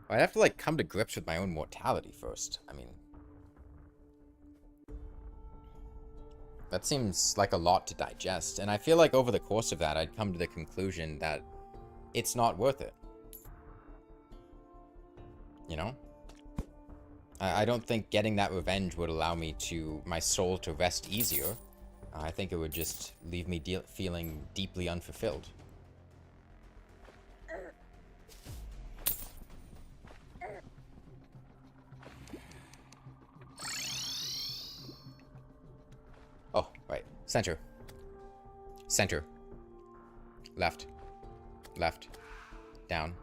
I'd have to, like, come to grips with my own mortality first. I mean... That seems like a lot to digest, and I feel like over the course of that, I'd come to the conclusion that it's not worth it. You know? I don't think getting that revenge would allow me to, my soul to rest easier. I think it would just leave me feeling deeply unfulfilled. Oh, right. Center. Center. Left. Left. Down.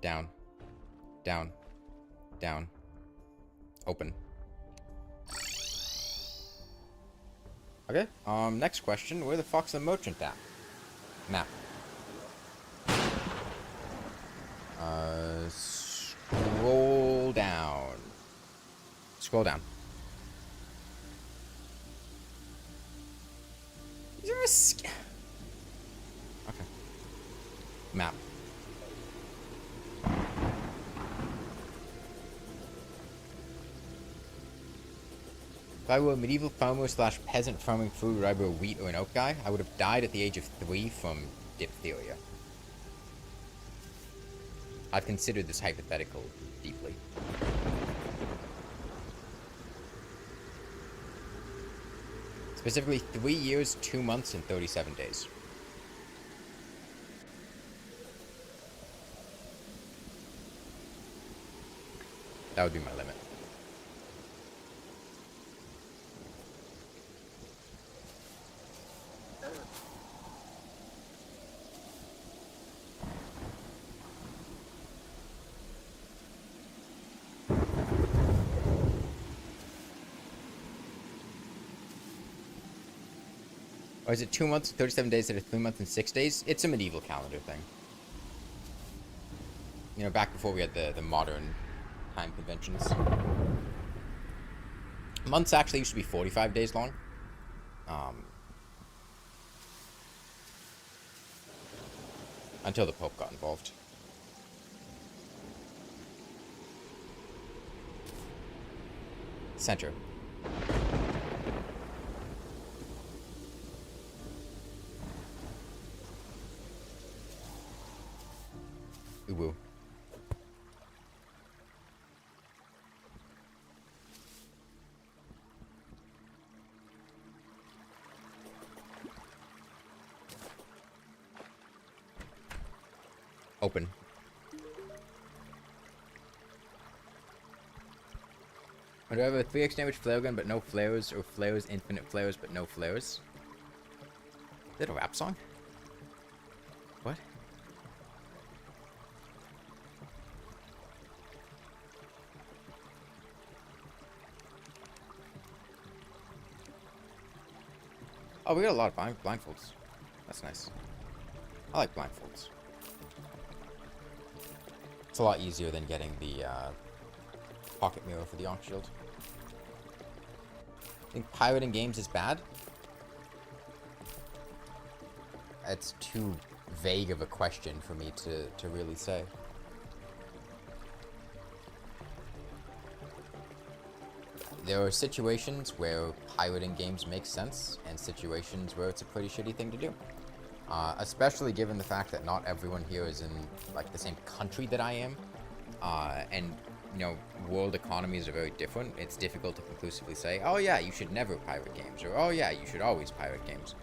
Down. Down. Down. Open. Okay, next question. Where the fuck's the merchant at? Map. Scroll down. Scroll down. Is there a okay. Map. If I were a medieval farmer / peasant farming food, or I were a wheat or an oat guy, I would have died at the age of 3 from diphtheria. I've considered this hypothetical deeply. Specifically, 3 years, 2 months, and 37 days. That would be my limit. Or is it 2 months and 37 days instead of 3 months and 6 days? It's a medieval calendar thing. You know, back before we had the modern time conventions. Months actually used to be 45 days long. Until the Pope got involved. Center. Uwu. Open. Would I have a 3x damage flare gun but no flares, or flares, infinite flares but no flares? Is that a rap song? What? Oh, we got a lot of blindfolds. That's nice. I like blindfolds. It's a lot easier than getting the pocket mirror for the Arc Shield. I think pirating games is bad. It's too vague of a question for me to really say. There are situations where pirating games make sense, and situations where it's a pretty shitty thing to do. Especially given the fact that not everyone here is in, like, the same country that I am. And, you know, world economies are very different. It's difficult to conclusively say, oh yeah, you should never pirate games, or oh yeah, you should always pirate games.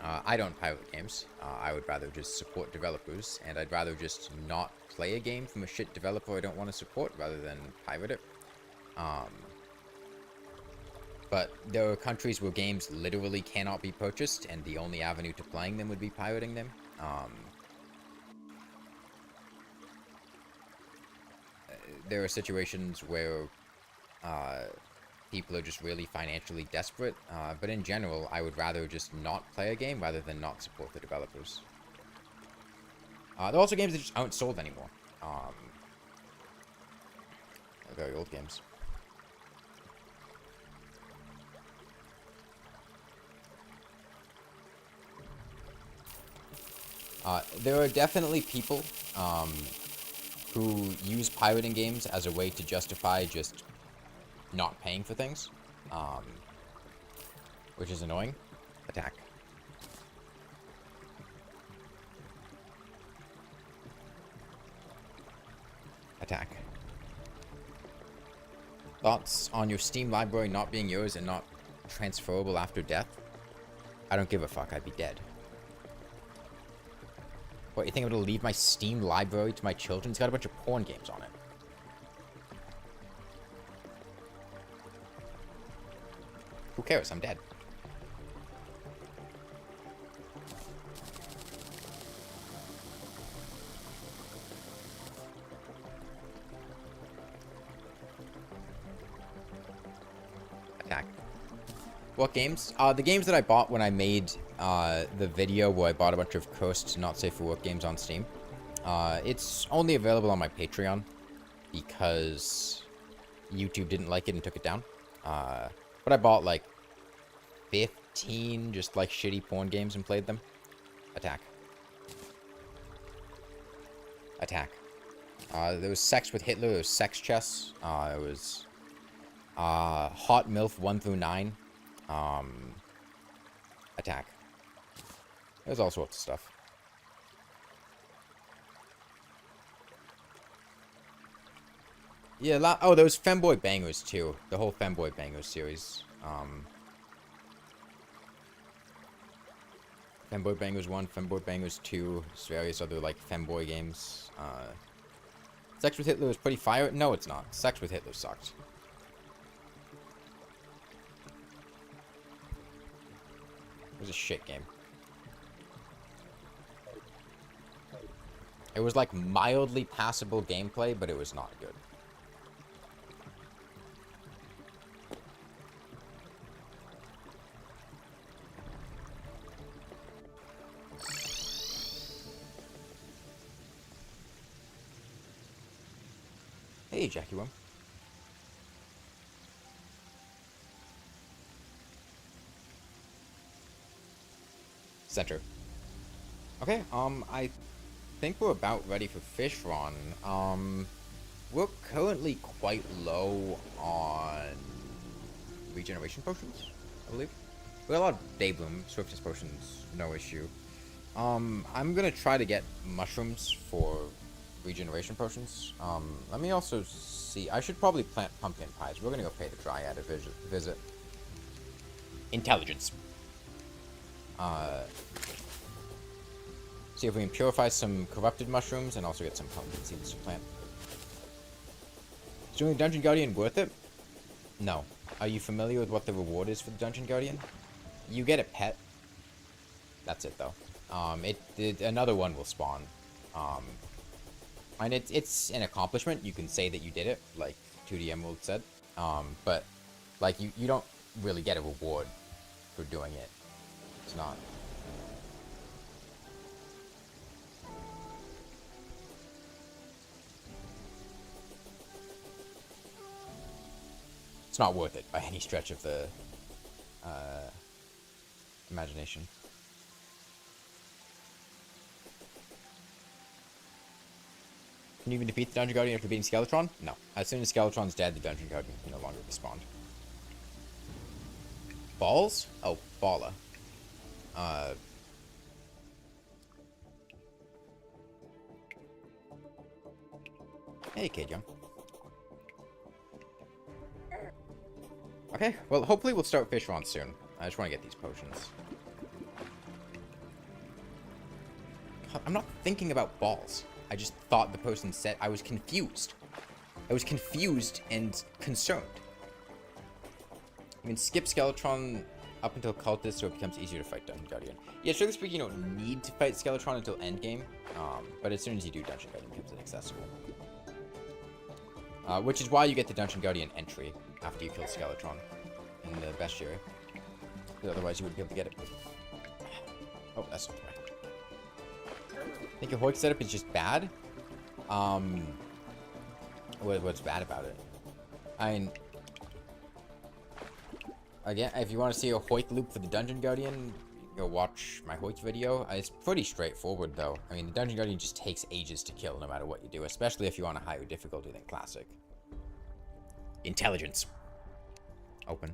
I don't pirate games. I would rather just support developers, and I'd rather just not play a game from a shit developer I don't want to support rather than pirate it. But there are countries where games literally cannot be purchased, and the only avenue to playing them would be pirating them. There are situations where people are just really financially desperate, but in general, I would rather just not play a game rather than not support the developers. There are also games that just aren't sold anymore. Very old games. There are definitely people who use pirating games as a way to justify just not paying for things, which is annoying. Attack. Attack. Thoughts on your Steam library not being yours and not transferable after death, I don't give a fuck. I'd be dead. What, you think I'm gonna leave my Steam library to my children? It's got a bunch of porn games on it. Who cares? I'm dead. Attack. What games? The games that I bought when I made the video where I bought a bunch of cursed not safe for work games on Steam. It's only available on my Patreon because YouTube didn't like it and took it down. But I bought like 15 just like shitty porn games and played them. Attack. Attack. There was Sex with Hitler, there was Sex Chess, there was Hot MILF 1 through 9. Attack. There's all sorts of stuff. Yeah, oh, there was Femboy Bangers too. The whole Femboy Bangers series. Femboy Bangers 1, Femboy Bangers 2, various other, like, Femboy games. Sex with Hitler was pretty fire. No, it's not. Sex with Hitler sucked. It was a shit game. It was, like, mildly passable gameplay, but it was not good. Hey, Jackie Worm. Center. Okay, I think we're about ready for Fishron. We're currently quite low on regeneration potions, I believe. We got a lot of Daybloom, Swiftness potions, no issue. I'm gonna try to get mushrooms for regeneration potions. Let me also see. I should probably plant pumpkin pies. We're gonna go pay the Dryad a visit. Intelligence. See if we can purify some corrupted mushrooms and also get some pumpkin seeds to plant. Is doing the Dungeon Guardian worth it? No. Are you familiar with what the reward is for the Dungeon Guardian? You get a pet. That's it though. Another one will spawn. And it's an accomplishment. You can say that you did it, like 2D Emerald said. But like you don't really get a reward for doing it. It's not. It's not worth it by any stretch of the imagination. Can you even defeat the Dungeon Guardian after beating Skeletron? No. As soon as Skeletron's dead, the Dungeon Guardian can no longer be spawned. Balls? Oh, Balla. Hey, Kid Young. Okay, well, hopefully we'll start Fishron soon. I just want to get these potions. God, I'm not thinking about balls. I just thought the person said I was confused. I was confused and concerned. I mean, skip Skeletron up until Cultist so it becomes easier to fight Dungeon Guardian. Yeah, strictly speaking, you don't need to fight Skeletron until endgame. But as soon as you do, Dungeon Guardian becomes inaccessible. Which is why you get the Dungeon Guardian entry after you kill Skeletron in the bestiary. Because otherwise you wouldn't be able to get it. Oh, that's not the way. I think your Hoik setup is just bad. What's bad about it? I mean, again, if you want to see a Hoik loop for the Dungeon Guardian, go watch my Hoik video. It's pretty straightforward, though. I mean, the Dungeon Guardian just takes ages to kill no matter what you do, especially if you're on a higher difficulty than Classic. Intelligence. Open.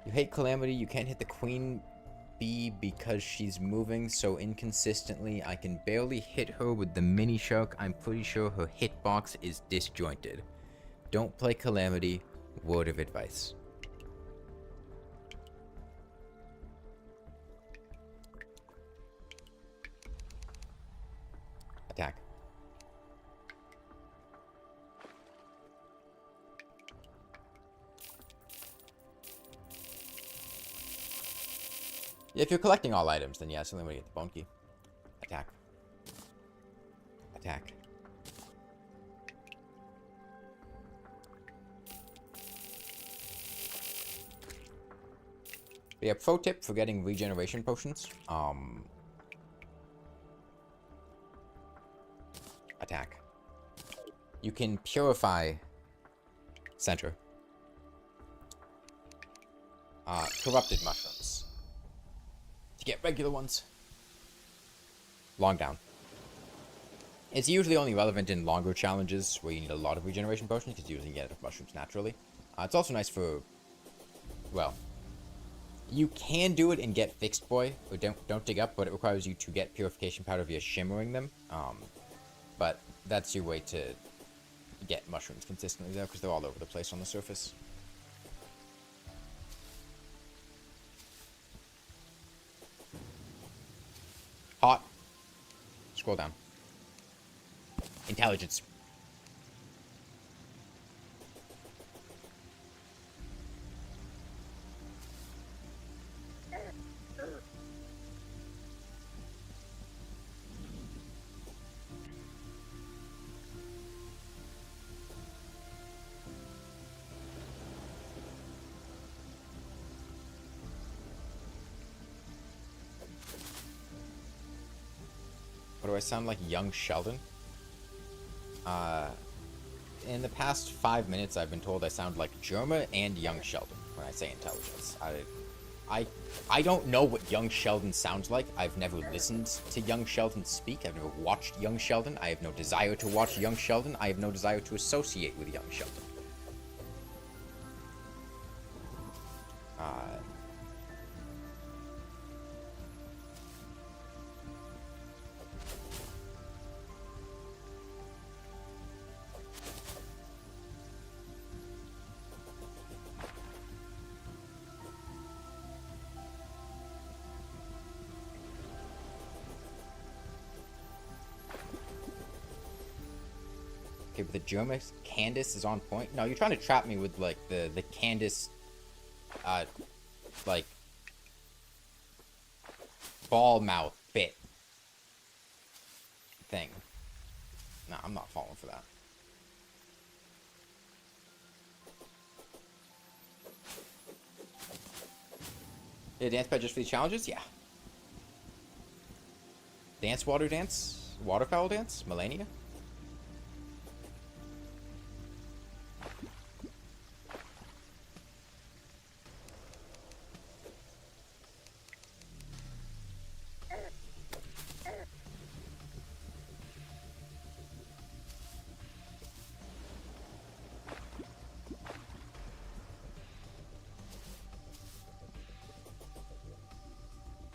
You hate Calamity, you can't hit the Queen Bee because she's moving so inconsistently. I can barely hit her with the mini shark. I'm pretty sure her hitbox is disjointed. Don't play Calamity. Word of advice. Attack. Yeah, if you're collecting all items, then yeah, it's the only way to get the bone key. Attack. Attack. But yeah, pro tip for getting regeneration potions. Attack. You can purify center. Corrupted mushrooms. To get regular ones. Long down. It's usually only relevant in longer challenges where you need a lot of regeneration potions because you usually get enough mushrooms naturally. It's also nice for, well, you can do it and get Fixed Boy, or don't dig up, but it requires you to get purification powder via shimmering them. But that's your way to get mushrooms consistently though, because they're all over the place on the surface. Hot. Scroll down. Intelligence. What do I sound like, young Sheldon? In the past 5 minutes, I've been told I sound like Germa and young Sheldon when I say intelligence. I don't know what young Sheldon sounds like. I've never listened to young Sheldon speak. I've never watched young Sheldon. I have no desire to watch young Sheldon. I have no desire to associate with young Sheldon. Okay, but the Germa Candace is on point. No, you're trying to trap me with, like, the Candace, like, ball mouth bit thing. No, I'm not falling for that. Yeah, dance pad just for the challenges? Yeah. Dance, water dance? Waterfowl dance? Melania?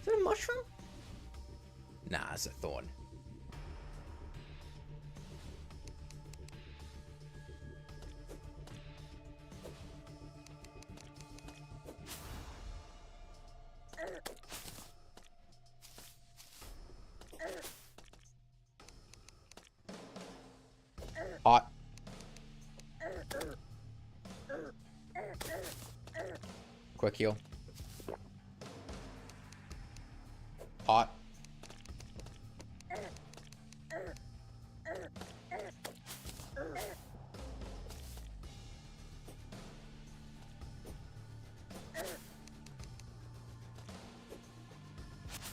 Is that a mushroom? Nah, it's a thorn. Hot. Quick heal. Hot.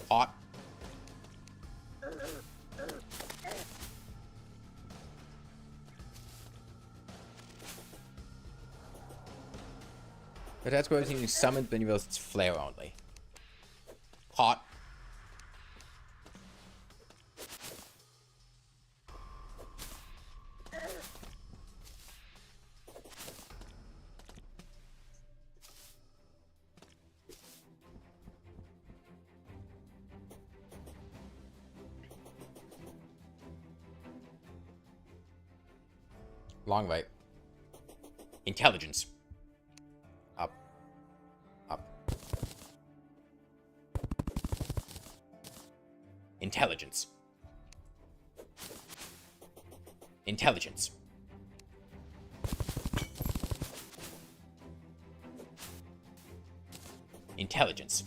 Hot. But that's going to be summoned, then you realize it's flare only. Hot. Long right. Intelligence. Up. Up. Intelligence. Intelligence. Intelligence.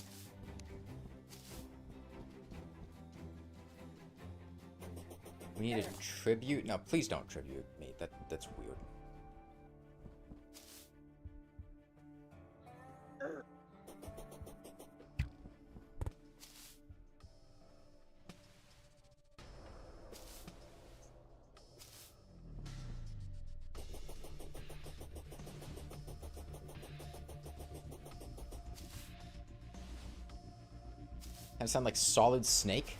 We need a tribute? No, please don't tribute me. That's weird. Kind of sound like Solid Snake.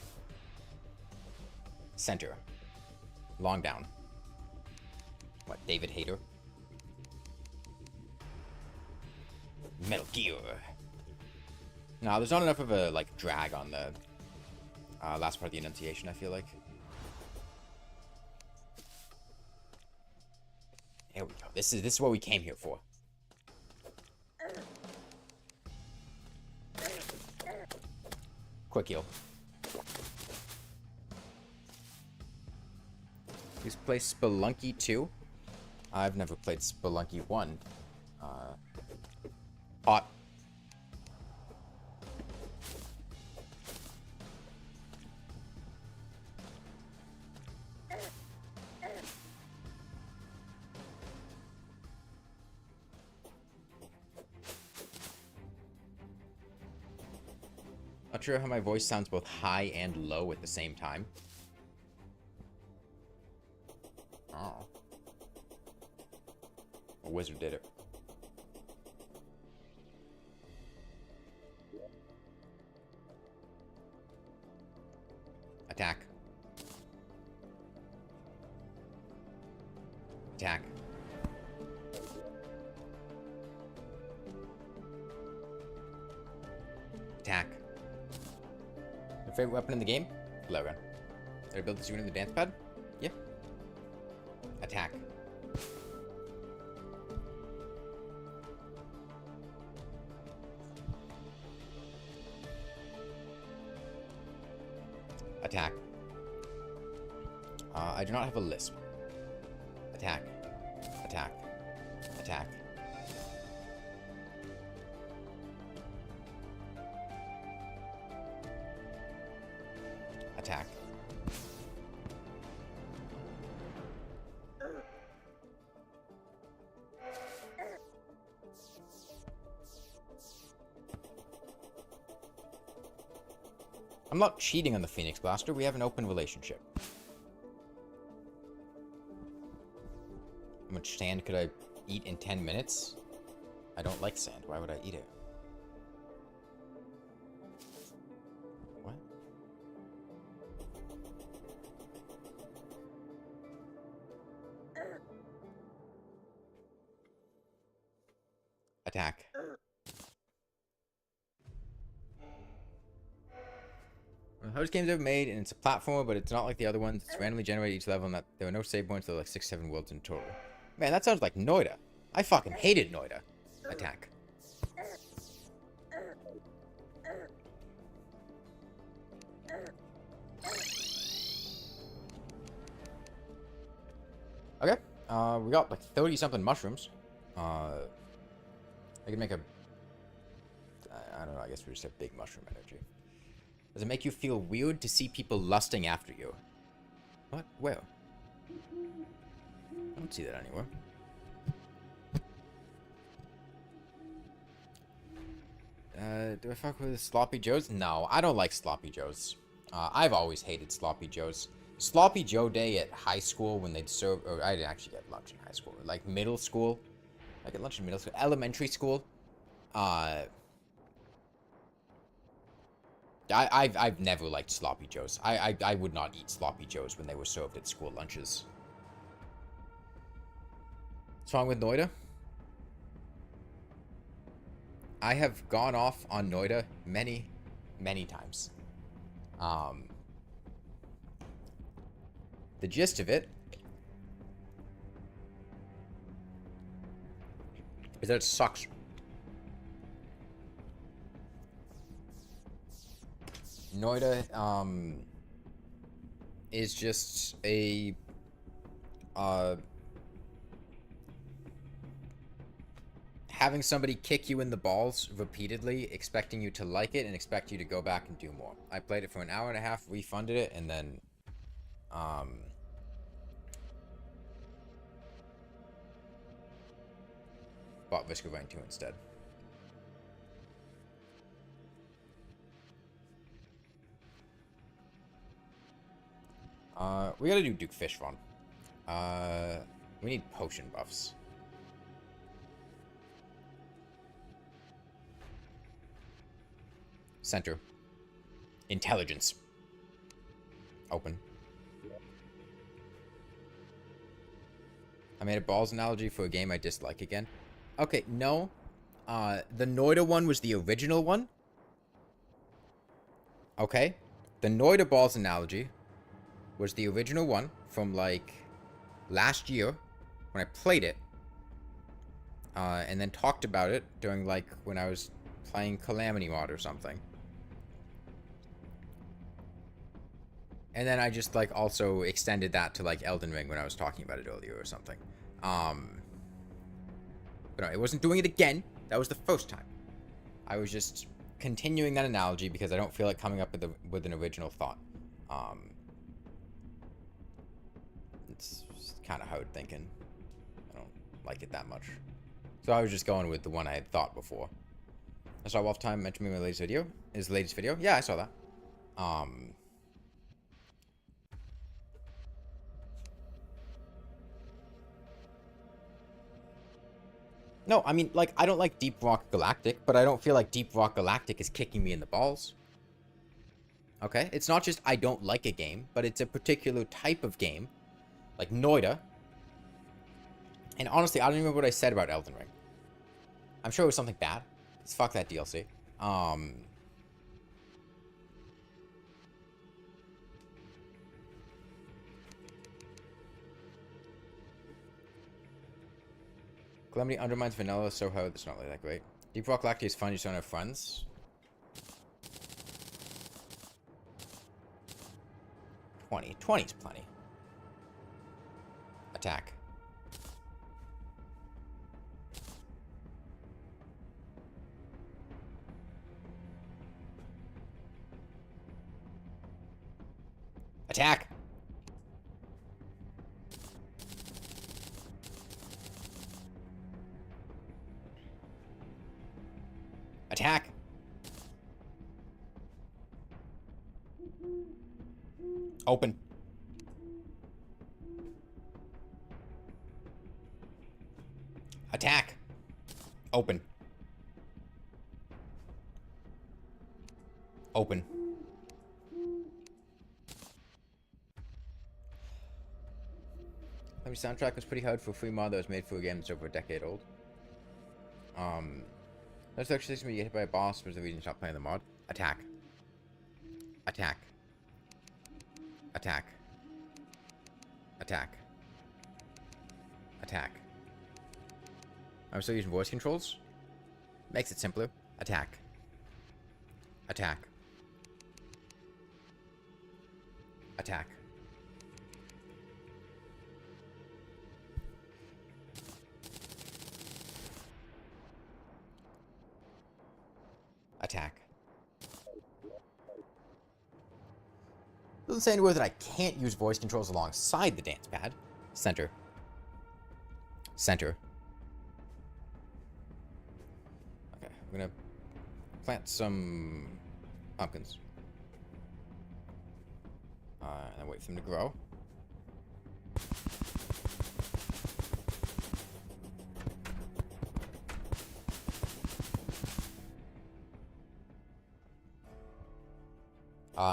Center. Long down. What, David Hayter? Metal Gear. No, there's not enough of a, like, drag on the last part of the enunciation, I feel like. There we go. This is what we came here for. Quick heal. Please play Spelunky 2. I've never played Spelunky 1. Hot. Not sure how my voice sounds both high and low at the same time. Oh. A wizard did it. Attack. Attack. Attack. Your favorite weapon in the game? Blowgun. Did I build this unit in the dance pad? Yeah. Attack. Attack. I do not have a lisp. Attack. Attack. Attack. Attack. I'm not cheating on the Phoenix Blaster. We have an open relationship. How much sand could I eat in 10 minutes? I don't like sand. Why would I eat it? What? Attack. Hardest games ever made, and it's a platformer, but it's not like the other ones. It's randomly generated each level, and that there were no save points. There were like 6-7 worlds in total. Man, that sounds like Noida. I fucking hated Noida. Attack. Okay, we got like 30-something mushrooms. I can make a... I don't know, I guess we just have big mushroom energy. Does it make you feel weird to see people lusting after you? What? Where? I don't see that anywhere. Do I fuck with Sloppy Joes? No, I don't like Sloppy Joes. I've always hated Sloppy Joes. Sloppy Joe Day at high school when they'd serve... Or I didn't actually get lunch in high school. Like middle school. I get lunch in middle school. Elementary school. I've never liked Sloppy Joes. I would not eat Sloppy Joes when they were served at school lunches. What's wrong with Noida? I have gone off on Noida many, many times. The gist of it is that it sucks. Noida, is just a, having somebody kick you in the balls repeatedly, expecting you to like it and expect you to go back and do more. I played it for an hour and a half, refunded it, and then, bought Risk of Rain 2 instead. We gotta do Duke Fishron. We need potion buffs. Center. Intelligence. Open. I made a balls analogy for a game I dislike again. Okay, no. The Noida one was the original one. Okay. The Noida balls analogy was the original one from, like, last year when I played it. And then talked about it during, like, when I was playing Calamity mod or something. And then I just, like, also extended that to, like, Elden Ring when I was talking about it earlier or something. But no, it wasn't doing it again. That was the first time. I was just continuing that analogy because I don't feel like coming up with an original thought. It's kind of hard thinking. I don't like it that much. So I was just going with the one I had thought before. I saw Wolf Time mention me in my latest video. His latest video? Yeah, I saw that. No, I mean, like, I don't like Deep Rock Galactic, but I don't feel like Deep Rock Galactic is kicking me in the balls. Okay? It's not just I don't like a game, but it's a particular type of game. Like Noida. And honestly, I don't even remember what I said about Elden Ring. I'm sure it was something bad. It's fuck that DLC. Calamity undermines vanilla so hard it's not really that great. Deep Rock Galactic is fun, you just don't have friends. 20. 20 is plenty. Attack. Attack! Attack! Open. Attack! Open. Open. The soundtrack was pretty hard for a free mod that was made for a game that's over a decade old. That's actually when you get hit by a boss was the reason to stop playing the mod. Attack. Attack. Attack. Attack. Attack. I'm still using voice controls. Makes it simpler. Attack. Attack. Attack. Attack. Doesn't say anywhere that I can't use voice controls alongside the dance pad. Center. Center. Okay, we're gonna plant some pumpkins. And wait for them to grow.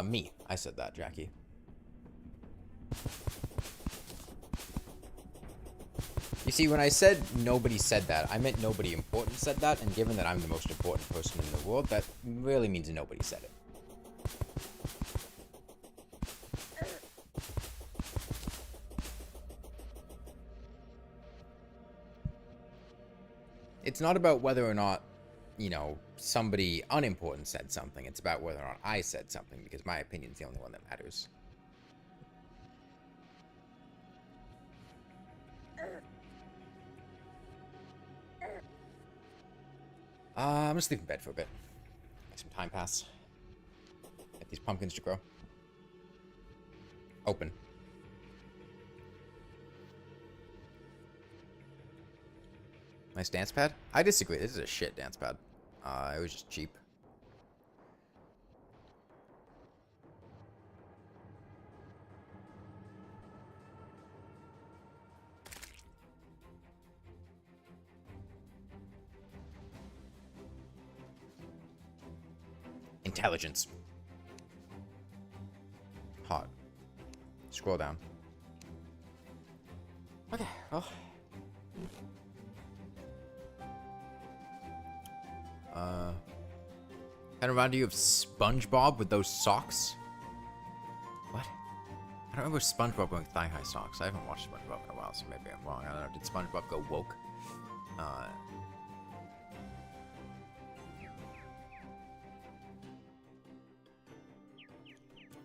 Me. I said that, Jackie. You see, when I said nobody said that, I meant nobody important said that, and given that I'm the most important person in the world, that really means nobody said it. It's not about whether or not, you know, somebody unimportant said something. It's about whether or not I said something, because my opinion's the only one that matters. I'm gonna sleep in bed for a bit. Let some time pass. Get these pumpkins to grow. Open. Nice dance pad? I disagree. This is a shit dance pad. It was just cheap. Intelligence. Hot. Scroll down. Okay, well. Kind of remind you of SpongeBob with those socks? What? I don't remember SpongeBob going thigh-high socks. I haven't watched SpongeBob in a while, so maybe I'm wrong. I don't know. Did SpongeBob go woke?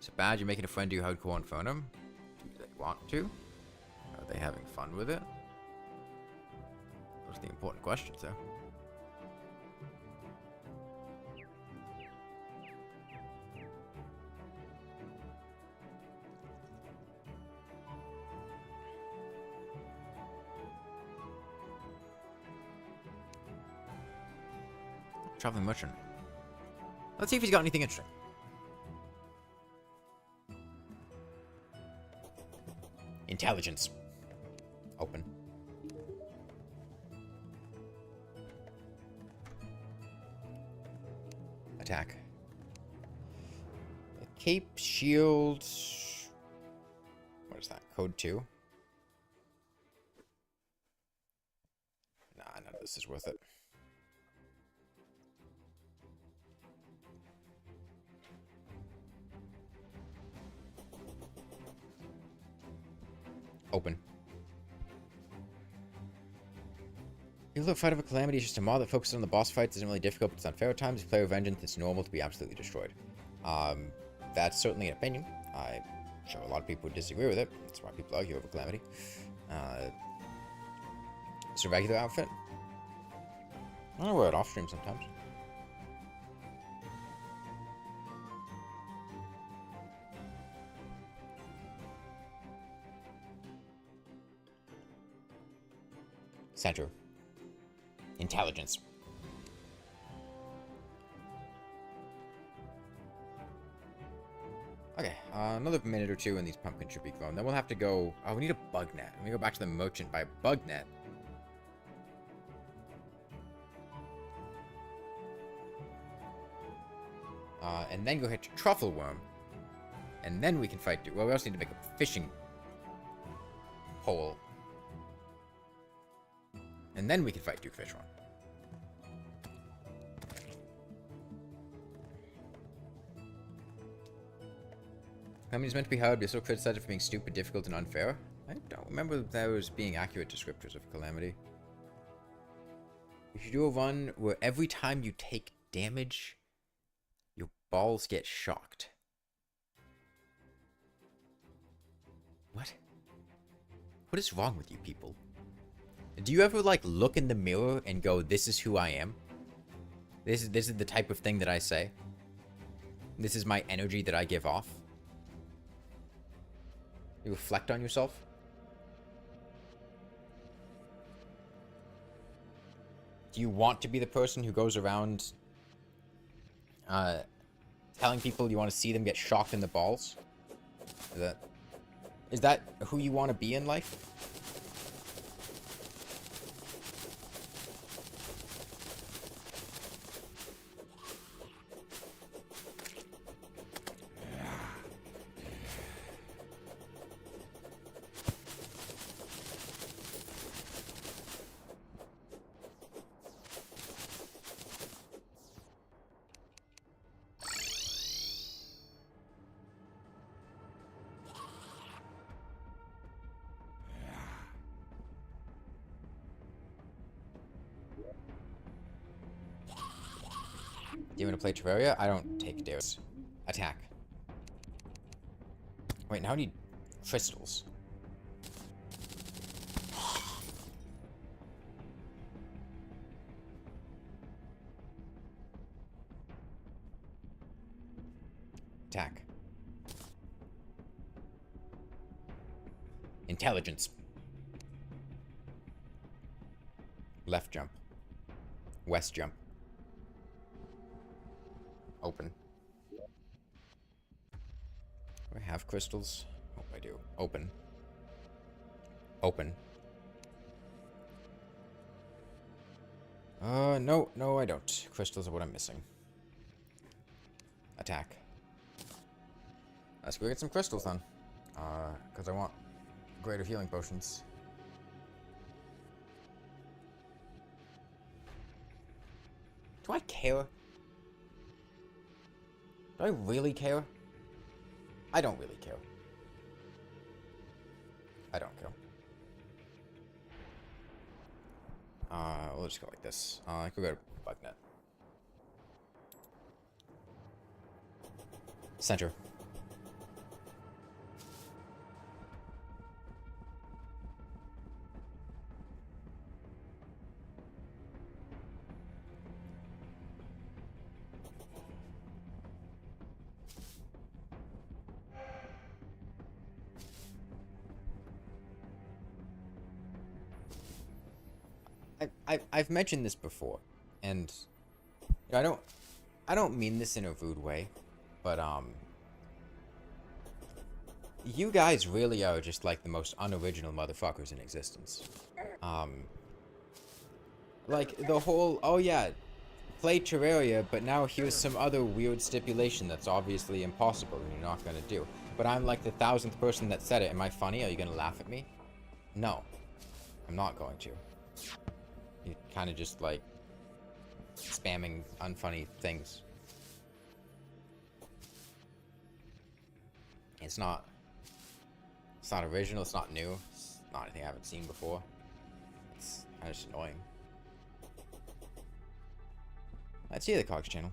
Is it bad you're making a friend do hardcore on phonum? Do they want to? Are they having fun with it? Those are the important questions, though. Traveling merchant. Let's see if he's got anything interesting. Intelligence. Open. Attack. Cape, shield. What is that? Code 2? Nah, none of this is worth it. Open. You look fight of a Calamity is just a mod that focuses on the boss fights. Isn't really difficult, but it's unfair at times. If you play with Vengeance, it's normal to be absolutely destroyed. That's certainly an opinion. I'm sure a lot of people would disagree with it. That's why people argue over Calamity. It's a regular outfit. I wear it off stream sometimes. Center. Intelligence. Okay, another minute or two and these pumpkins should be grown. Then we'll have to go... Oh, we need a bug net. Let me go back to the merchant, buy a bug net. And then go hit truffle worm. And then we can fight... Well, we also need to make a fishing pole. And then we can fight Duke Fishron. Calamity's meant to be hard, but you're so criticized for being stupid, difficult, and unfair. I don't remember those being accurate descriptors of Calamity. You should do a run where every time you take damage, your balls get shocked. What? What is wrong with you people? Do you ever, like, look in the mirror and go, this is who I am? This is the type of thing that I say? This is my energy that I give off? You reflect on yourself? Do you want to be the person who goes around telling people you want to see them get shocked in the balls? Is that who you want to be in life? you want to play Terraria? I don't take dares. Attack. Wait, now I need crystals. Attack. Intelligence. Left jump. West jump. Open. Do I have crystals? Hope I do. Open. Open. No, I don't. Crystals are what I'm missing. Attack. Let's go get some crystals then. Because I want greater healing potions. Do I care? Do I really care? I don't really care. I don't care. We'll just go like this. I could go to Bugnet. Center. I've mentioned this before, and you know, I don't mean this in a rude way, but you guys really are just like the most unoriginal motherfuckers in existence. Like the whole, oh yeah, play Terraria, but now here's some other weird stipulation that's obviously impossible and you're not gonna do. But I'm like the 1000th person that said it. Am I funny? Are you gonna laugh at me? No, I'm not going to. You're kind of just like spamming unfunny things. It's not original, it's not new, it's not anything I haven't seen before. It's kind of just annoying. Let's see the Cogs channel.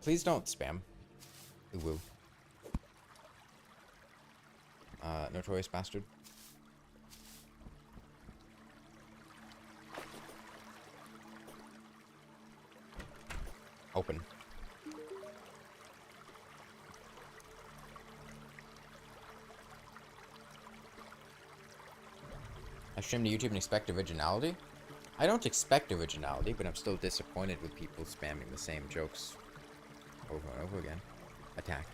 Please don't spam. Woo. Notorious bastard. Open. I stream to YouTube and expect originality? I don't expect originality, but I'm still disappointed with people spamming the same jokes over and over again. Attack.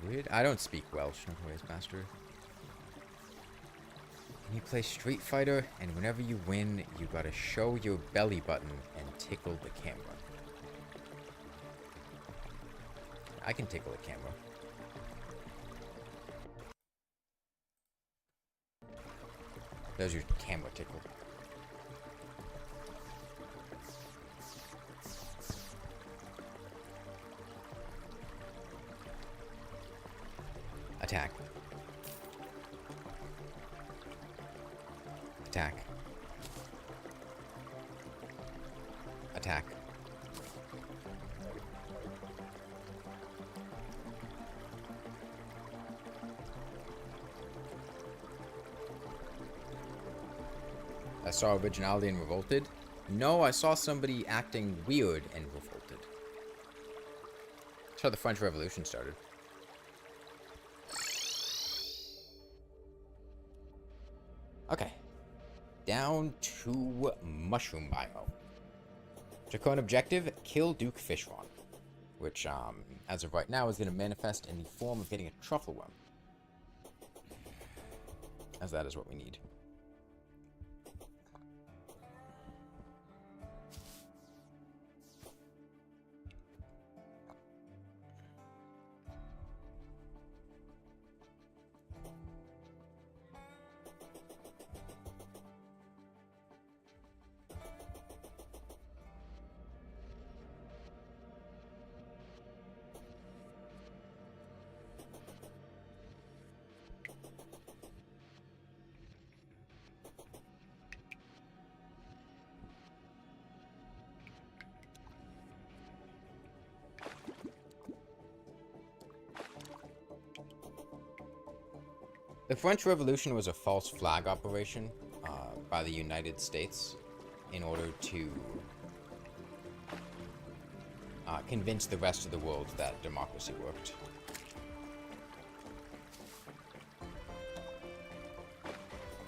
Weird. I don't speak Welsh, notorious bastard. You play Street Fighter, and whenever you win, you gotta show your belly button and tickle the camera. I can tickle a camera. There's your camera tickle. Attack. Attack. Attack. I saw originality and revolted. No, I saw somebody acting weird and revolted. That's how the French Revolution started. Okay. Down to Mushroom Biome. Draconian objective, kill Duke Fishron. Which, as of right now, is going to manifest in the form of getting a truffle worm. As that is what we need. The French Revolution was a false flag operation by the United States in order to convince the rest of the world that democracy worked.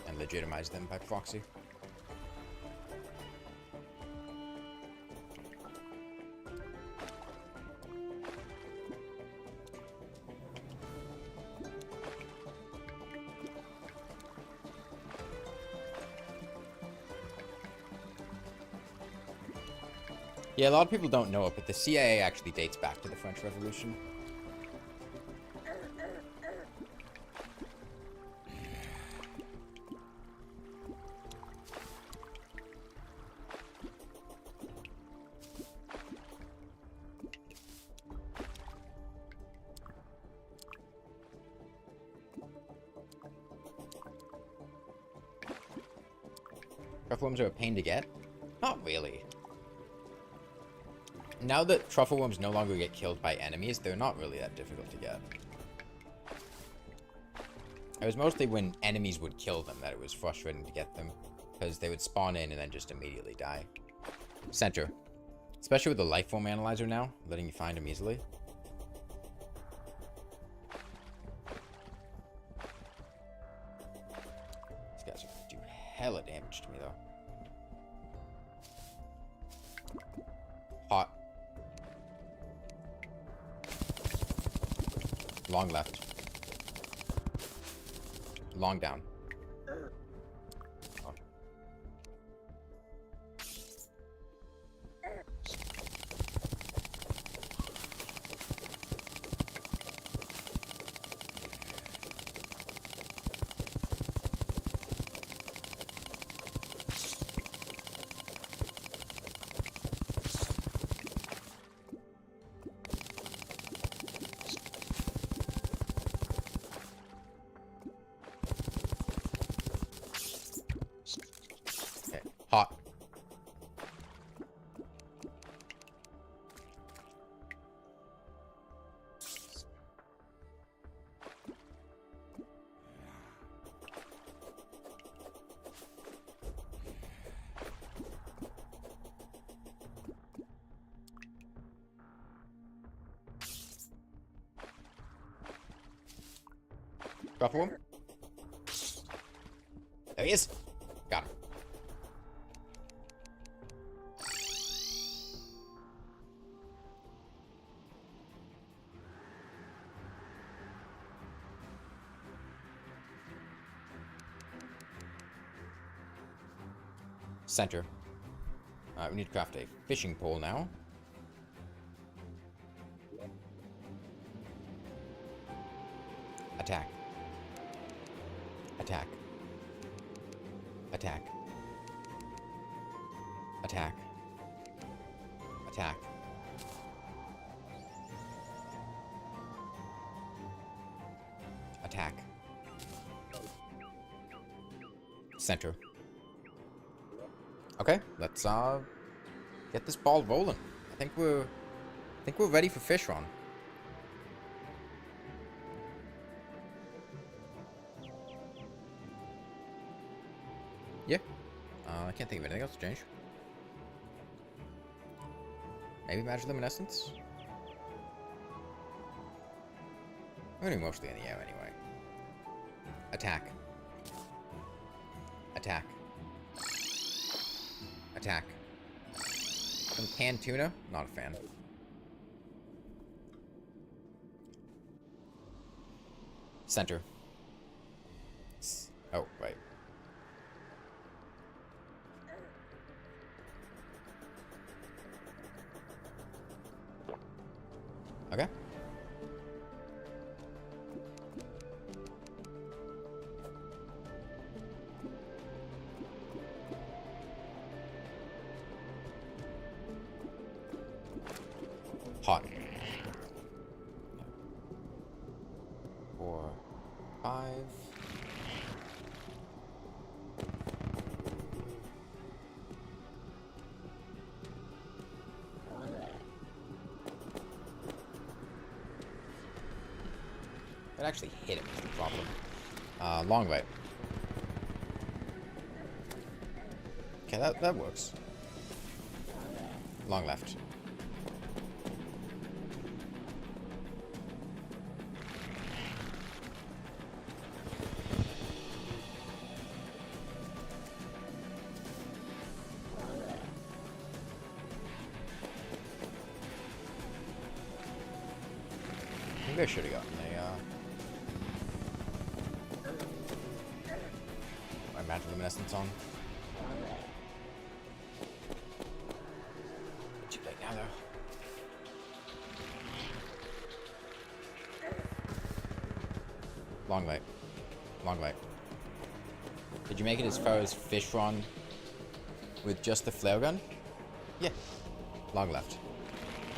And legitimize them by proxy. Yeah, a lot of people don't know it, but the CIA actually dates back to the French Revolution. Truffle worms are a pain to get? Not really. Now that truffle worms no longer get killed by enemies, they're not really that difficult to get. It was mostly when enemies would kill them that it was frustrating to get them, because they would spawn in and then just immediately die. Center. Especially with the life form analyzer now, letting you find them easily. These guys are gonna do hella damage to me though. Hot. Long left. Long down. Oh. Hot. Drop one. There he is. Got him. Center. We need to craft a fishing pole now. Attack. Attack. Attack. Attack. Attack. Attack. Center. Okay, let's get this ball rolling. I think we're ready for Fishron. Yeah. I can't think of anything else to change. Maybe Magic Luminescence? We're doing mostly in the air anyway. Attack. Attack. Attack. Some canned tuna? Not a fan. Center. Oh, right. Okay. Hot. 4, 5. It actually hit him is the problem. Long way. Okay, that works. Long left. Maybe I should have gotten my magic luminescence on. Too late now, though. Long way. Long way. Did you make it as far as Fishron with just the flare gun? Yeah. Long left.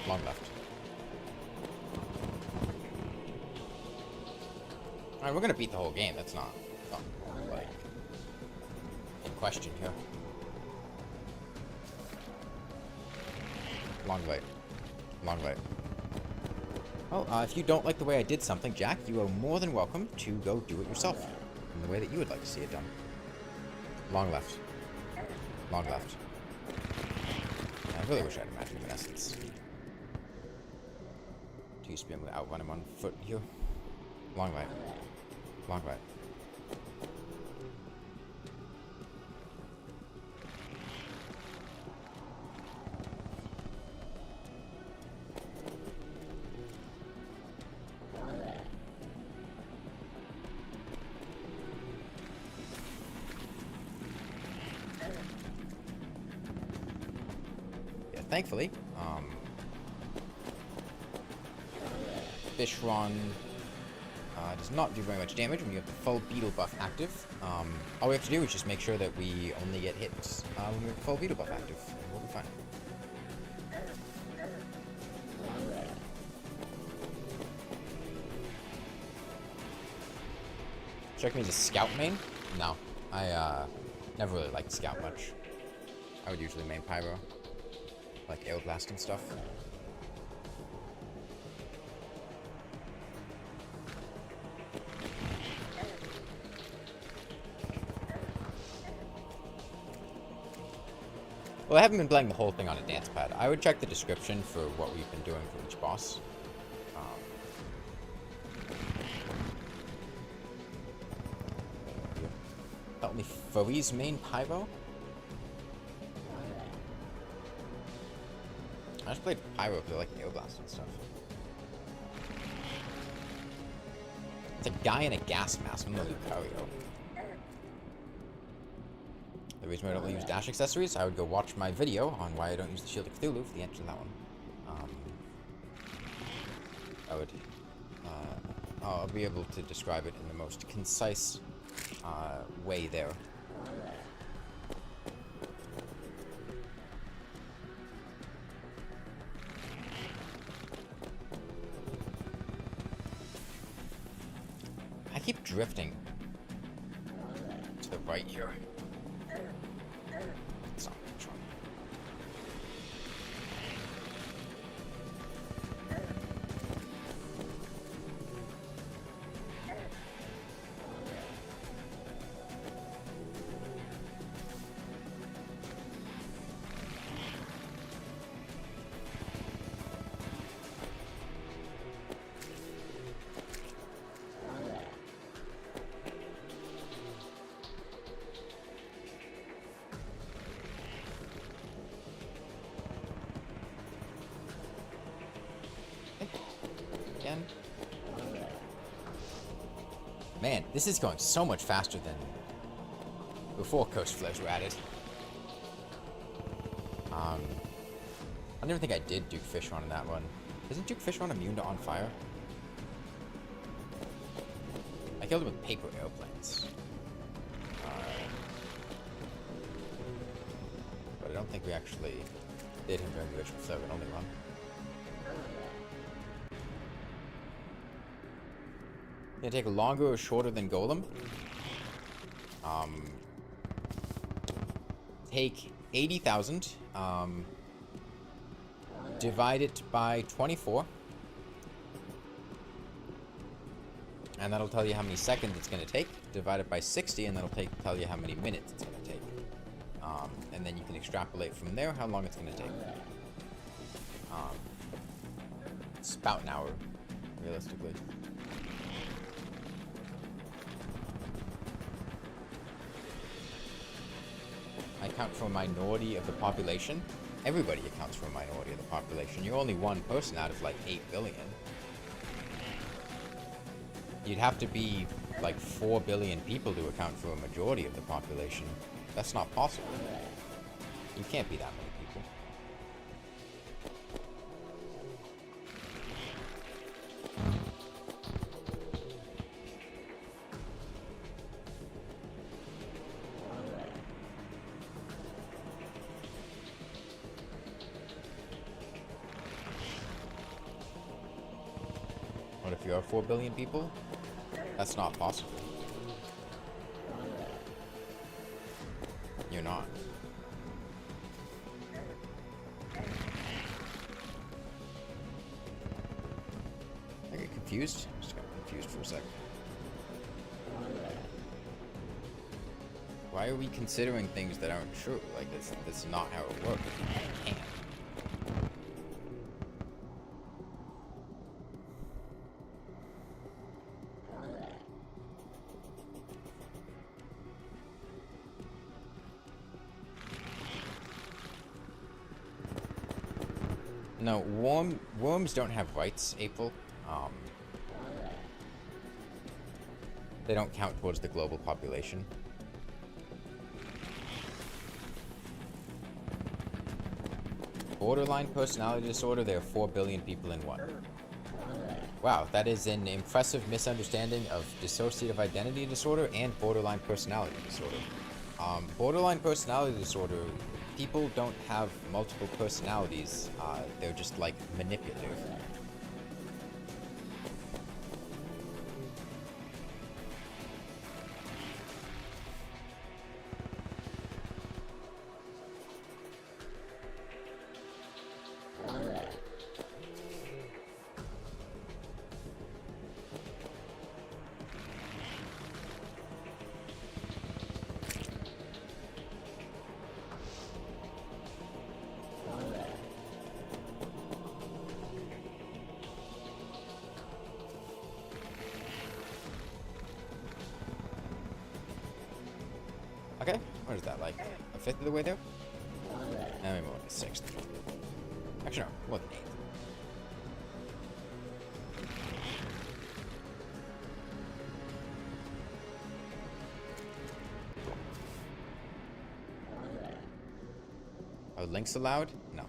Long left. Alright, we're gonna beat the whole game. That's not like in question here. Long way. Long way. Well, if you don't like the way I did something, Jack, you are more than welcome to go do it yourself in the way that you would like to see it done. Long left. Long left. I really wish I had a magic luminescence. To use to be able to outrun him on foot here. Long way. Long way. Yeah, thankfully, Fishron does not do very much damage when you have the full beetle buff active. All we have to do is just make sure that we only get hits when we have the full beetle buff active, and we'll be fine. Check me as a scout main? No, I never really liked scout much. I would usually main pyro, like air blast and stuff. Well, I haven't been playing the whole thing on a dance pad. I would check the description for what we've been doing for each boss. Help me freeze main pyro? I just played pyro because I like air blast and stuff. It's a guy in a gas mask. I'm gonna Lucario. The reason why I don't use dash accessories, I would go watch my video on why I don't use the Shield of Cthulhu for the answer to that one. I'll be able to describe it in the most concise way there. I keep drifting to the right here. Man, this is going so much faster than before Coast Flares were added. I don't even think I did Duke Fishron in that one. Isn't Duke Fishron immune to on fire? I killed him with paper airplanes. But I don't think we actually did him during the original flare, but only one. Gonna take longer or shorter than Golem. Take 80,000. Divide it by 24. And that'll tell you how many seconds it's going to take, divided by 60, and that'll tell you how many minutes it's going to take. And then you can extrapolate from there how long it's going to take. It's about an hour, realistically. I count for a minority of the population. Everybody accounts for a minority of the population. You're only one person out of like 8 billion. You'd have to be like 4 billion people to account for a majority of the population. That's not possible. You can't be that many people. What if you are 4 billion people? That's not possible. You're not. I get confused. Just got confused for a sec. Why are we considering things that aren't true? Like, that's not how it works. I can't. No, worms don't have rights, April. They don't count towards the global population. Borderline personality disorder, there are 4 billion people in one. Wow, that is an impressive misunderstanding of dissociative identity disorder and borderline personality disorder. Borderline personality disorder, people don't have multiple personalities, they're just like manipulative. Okay, what is that, like a fifth of the way there? Maybe more like a sixth. Actually, no, more than 8th. Are links allowed? No.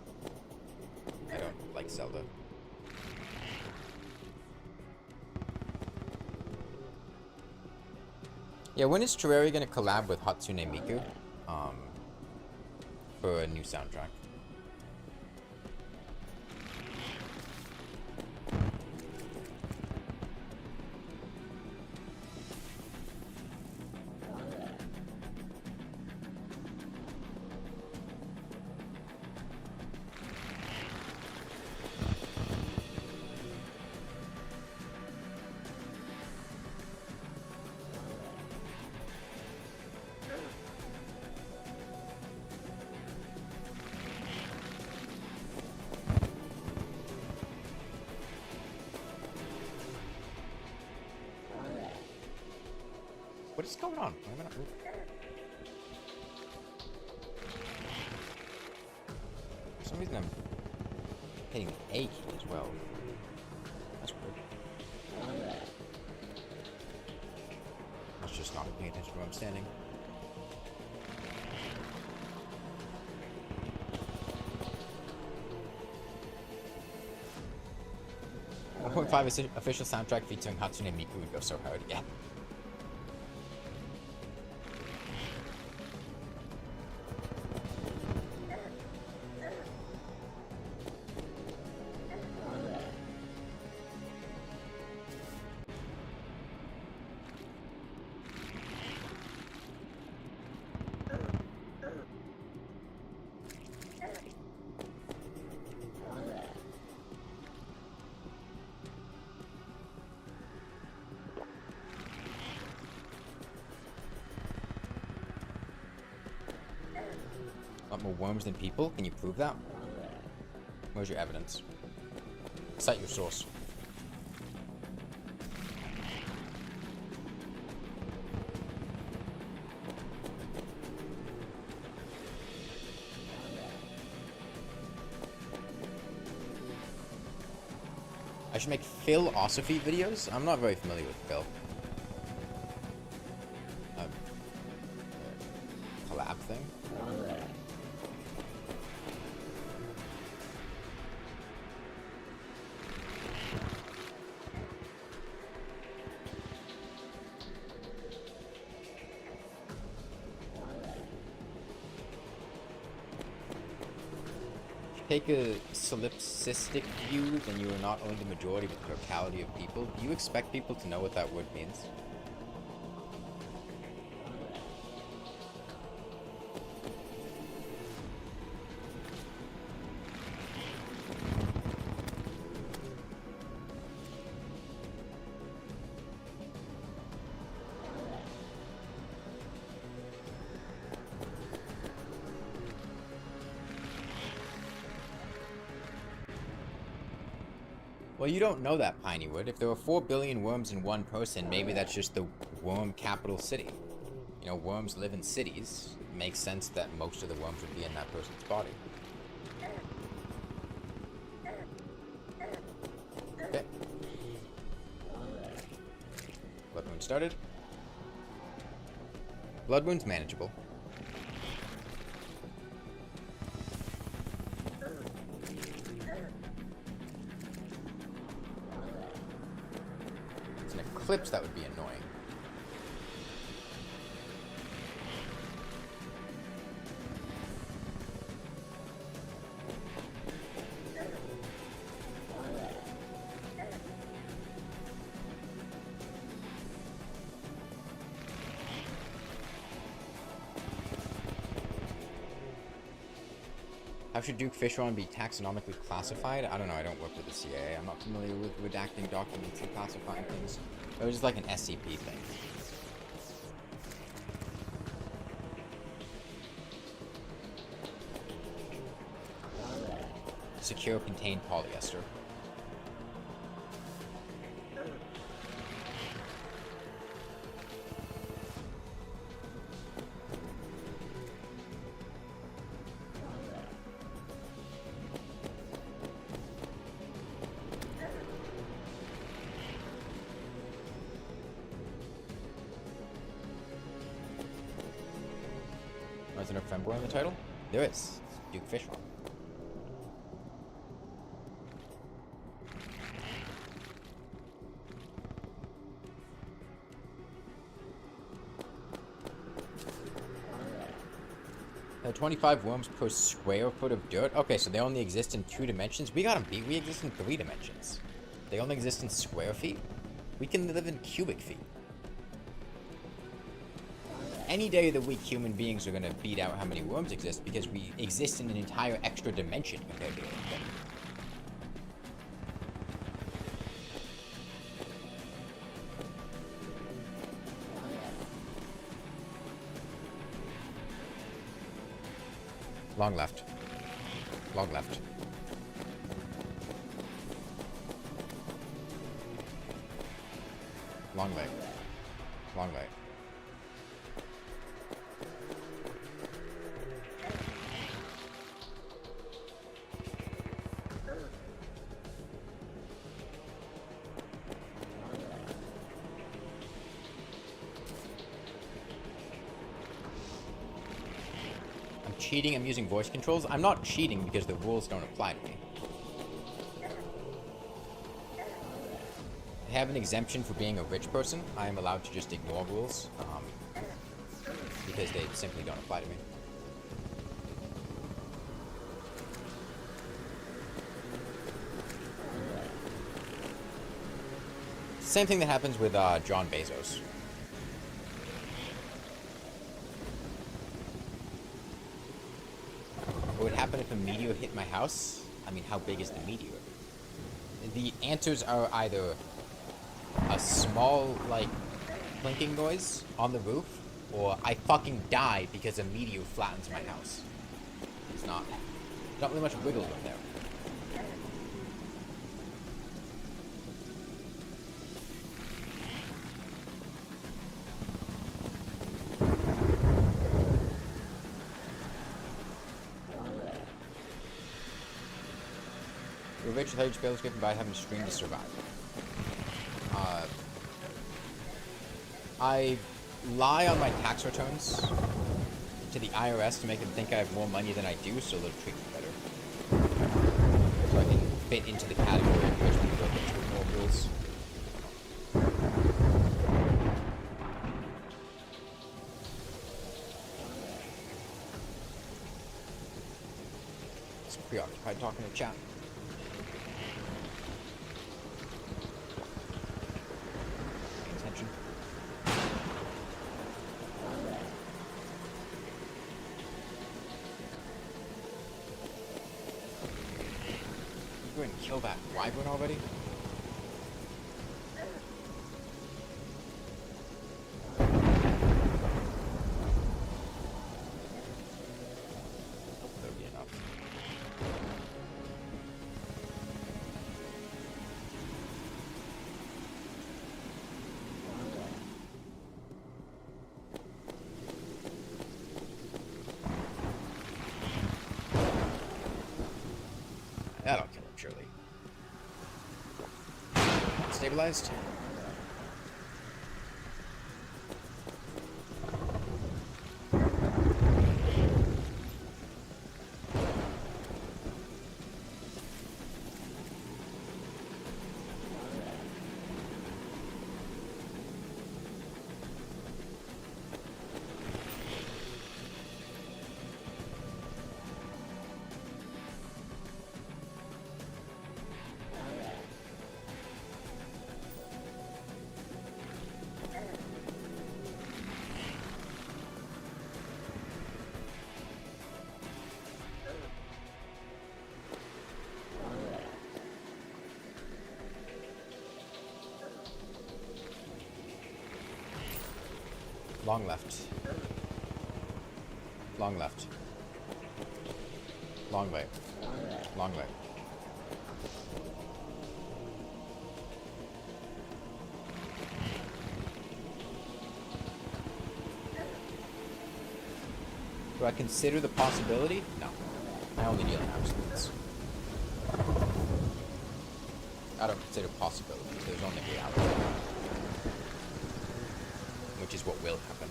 I don't like Zelda. Yeah, when is Terraria gonna collab with Hatsune Miku? For a new soundtrack? What is going on? Why am I not moving? For some reason I'm hitting A key as well. That's weird. That's just not paying attention to where I'm standing. 1.5 official soundtrack featuring Hatsune Miku would go so hard. Yeah. Want more worms than people? Can you prove that? Where's your evidence? Cite your source. I should make philosophy videos? I'm not very familiar with Phil. Collab thing? Take a solipsistic view, then you are not only the majority but the totality of people. Do you expect people to know what that word means? Well, you don't know that, Pinywood. If there were 4 billion worms in one person, maybe that's just the worm capital city. You know, worms live in cities. It makes sense that most of the worms would be in that person's body. Okay. Blood wound started. Blood wound's manageable. Eclipse, that would be annoying. How should Duke Fishron be taxonomically classified? I don't know, I don't work with the CIA. I'm not familiar with redacting documents and classifying things. It was just like an SCP thing. Secure contained polyester. Is there no femboy in the title? There is. It's Duke Fishron. There are 25 worms per square foot of dirt? Okay, so they only exist in 2 dimensions? We got them beat. We exist in 3 dimensions. They only exist in square feet? We can live in cubic feet. Any day of the week, human beings are going to beat out how many worms exist because we exist in an entire extra dimension compared to anything. Long left. Long left. Long leg. Long leg. Cheating, I'm using voice controls. I'm not cheating because the rules don't apply to me. I have an exemption for being a rich person. I am allowed to just ignore rules because they simply don't apply to me. Same thing that happens with John Bezos. What would happen if a meteor hit my house? I mean, how big is the meteor? The answers are either a small, like, clinking noise on the roof, or I fucking die because a meteor flattens my house. It's not really much wiggle room there. You're rich with HP skip by having to stream to survive. I lie on my tax returns to the IRS to make them think I have more money than I do, so they'll treat me better. So I can fit into the category of rich people that get more rules. It's preoccupied talking to chat. Kill that wyvern already? That'll be enough. That'll kill him, surely. Stabilized. Long left. Long left. Long right. Long right. Do I consider the possibility? No. I only deal in absolutes. I don't consider possibilities. There's only reality. Which is what will happen.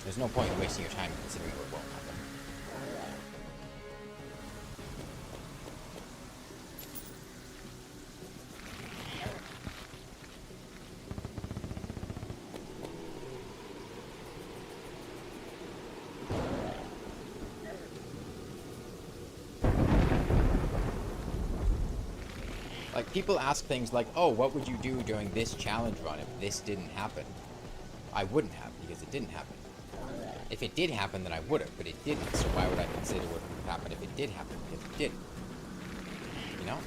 There's no point in wasting your time considering what won't happen. Like, people ask things like, oh, what would you do during this challenge run if this didn't happen? I wouldn't have, because it didn't happen. If it did happen, then I would have, but it didn't, so why would I consider what would have happened if it did happen? Because it didn't. You know?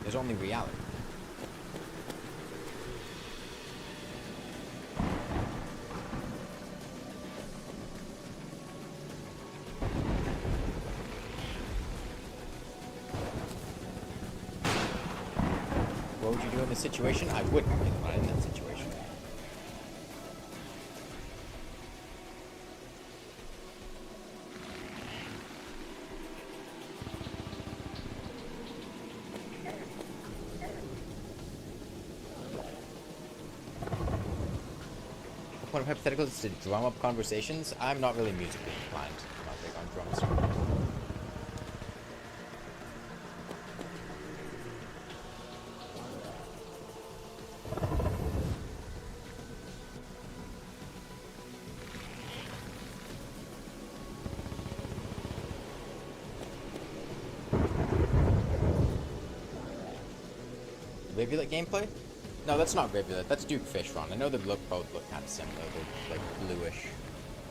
There's only reality. What would you do in this situation? I wouldn't, because I'm not in that situation. One of Hypothetical is to drum up conversations. I'm not really musically inclined. I'm not big on drums. Rivulet gameplay? No, that's not Rivulet. That's Duke Fishron. I know they both look kind of similar. They're like bluish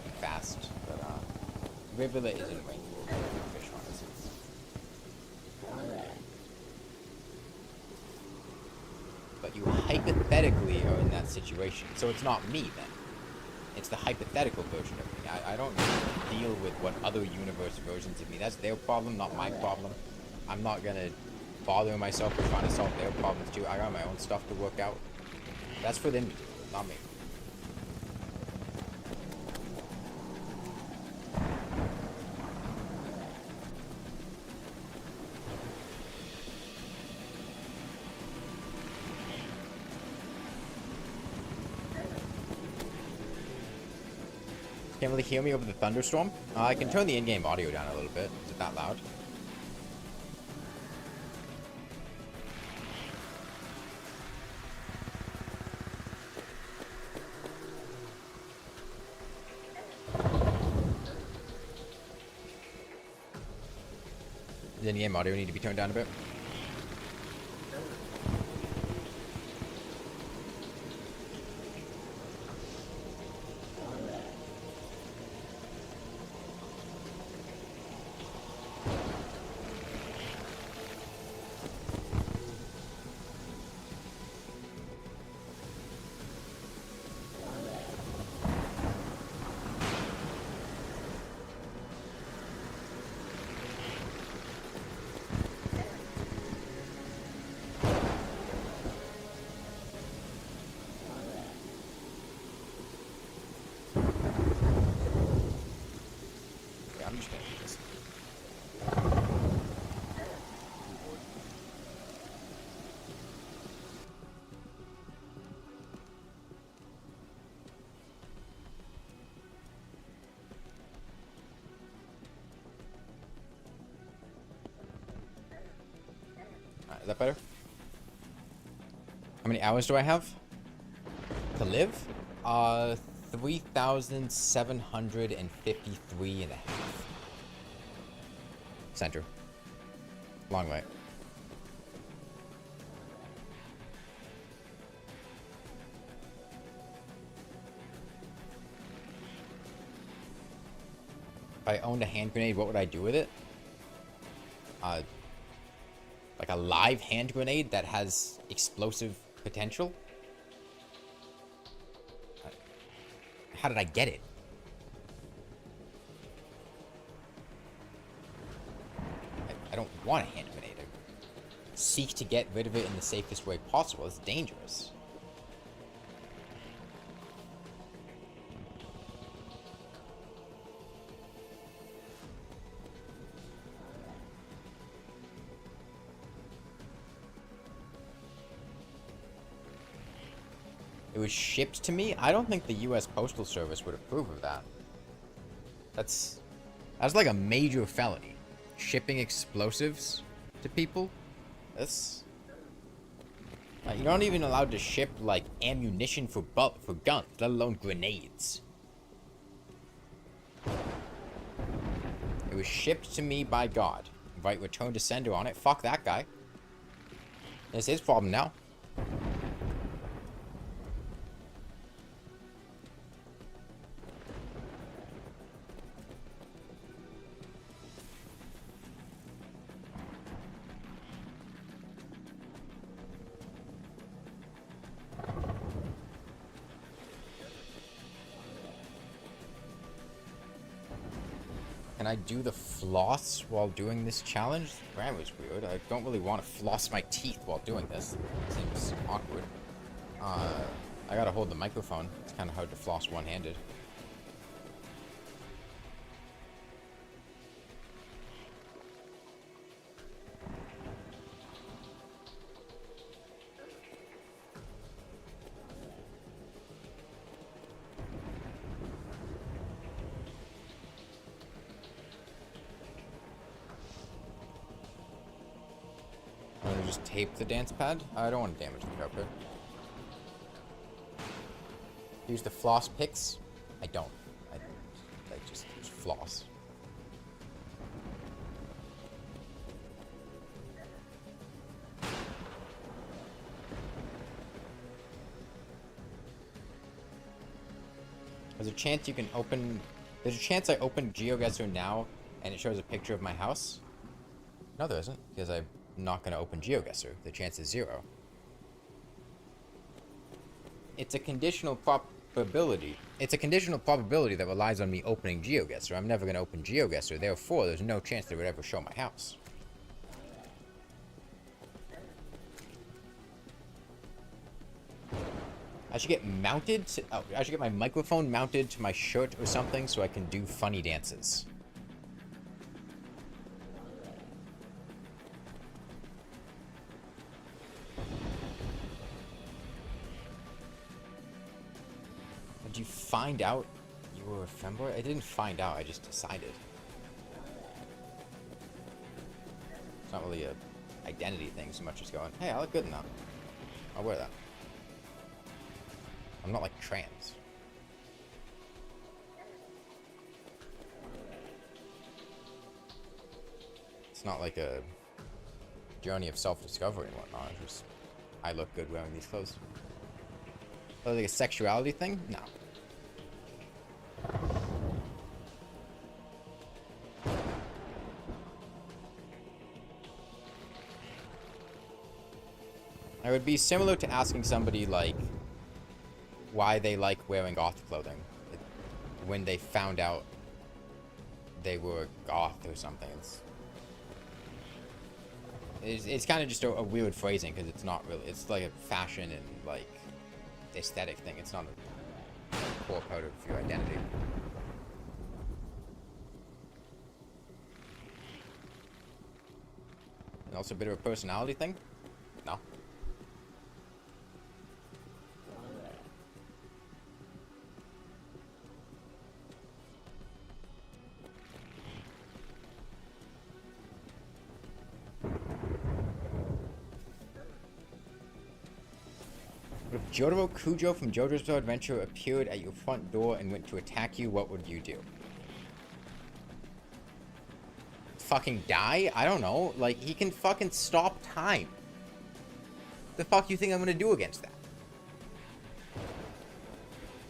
and fast, but Rivulet isn't Rainbow. Duke Fishron is. But you hypothetically are in that situation, so it's not me then. It's the hypothetical version of me. I don't deal with what other universe versions of me. That's their problem, not my problem. I'm not gonna bother myself with trying to solve their problems too. I got my own stuff to work out. That's for them to do, not me. Can't really hear me over the thunderstorm. I can turn the in-game audio down a little bit. Is it that loud? Does in-game audio need to be turned down a bit? Is that better? How many hours do I have to live? 3,753 and a half. Center. Long way. If I owned a hand grenade, what would I do with it? Like a live hand grenade that has explosive potential? How did I get it? I don't want a hand grenade. I seek to get rid of it in the safest way possible. It's dangerous. It was shipped to me? I don't think the US Postal Service would approve of that. That's like a major felony. Shipping explosives to people? That's... you're not even allowed to ship, like, ammunition for guns, let alone grenades. It was shipped to me by God. Write return to sender on it. Fuck that guy. It's his problem now. Can I do the floss while doing this challenge? The grammar's weird. I don't really want to floss my teeth while doing this. It seems awkward. I gotta hold the microphone. It's kind of hard to floss one-handed. Just tape the dance pad? I don't want to damage the carpet. Use the floss picks? I don't. I just use floss. There's a chance you can open... There's a chance I open GeoGuessr now and it shows a picture of my house? No, there isn't, because I'm not going to open GeoGuessr. The chance is 0. It's a conditional probability It's a conditional probability that relies on me opening GeoGuessr. I'm never going to open GeoGuessr, therefore there's no chance they would ever show my house. I should get mounted to, oh, I should get my microphone mounted to my shirt or something so I can do funny dances. Did you find out you were a femboy? I didn't find out, I just decided. It's not really a identity thing so much as going, hey, I look good in that. I'll wear that. I'm not like trans. It's not like a journey of self-discovery and whatnot. It's just, I look good wearing these clothes. Oh, like a sexuality thing? No. It would be similar to asking somebody, like, why they like wearing goth clothing when they found out they were goth or something. It's kind of just a weird phrasing because it's not really, it's like a fashion and like aesthetic thing. It's not a core part of your identity. And also a bit of a personality thing? No. If Jojo Kujo from JoJo's Bizarre Adventure appeared at your front door and went to attack you, what would you do? Fucking die? I don't know. Like, he can fucking stop time. The fuck you think I'm gonna do against that?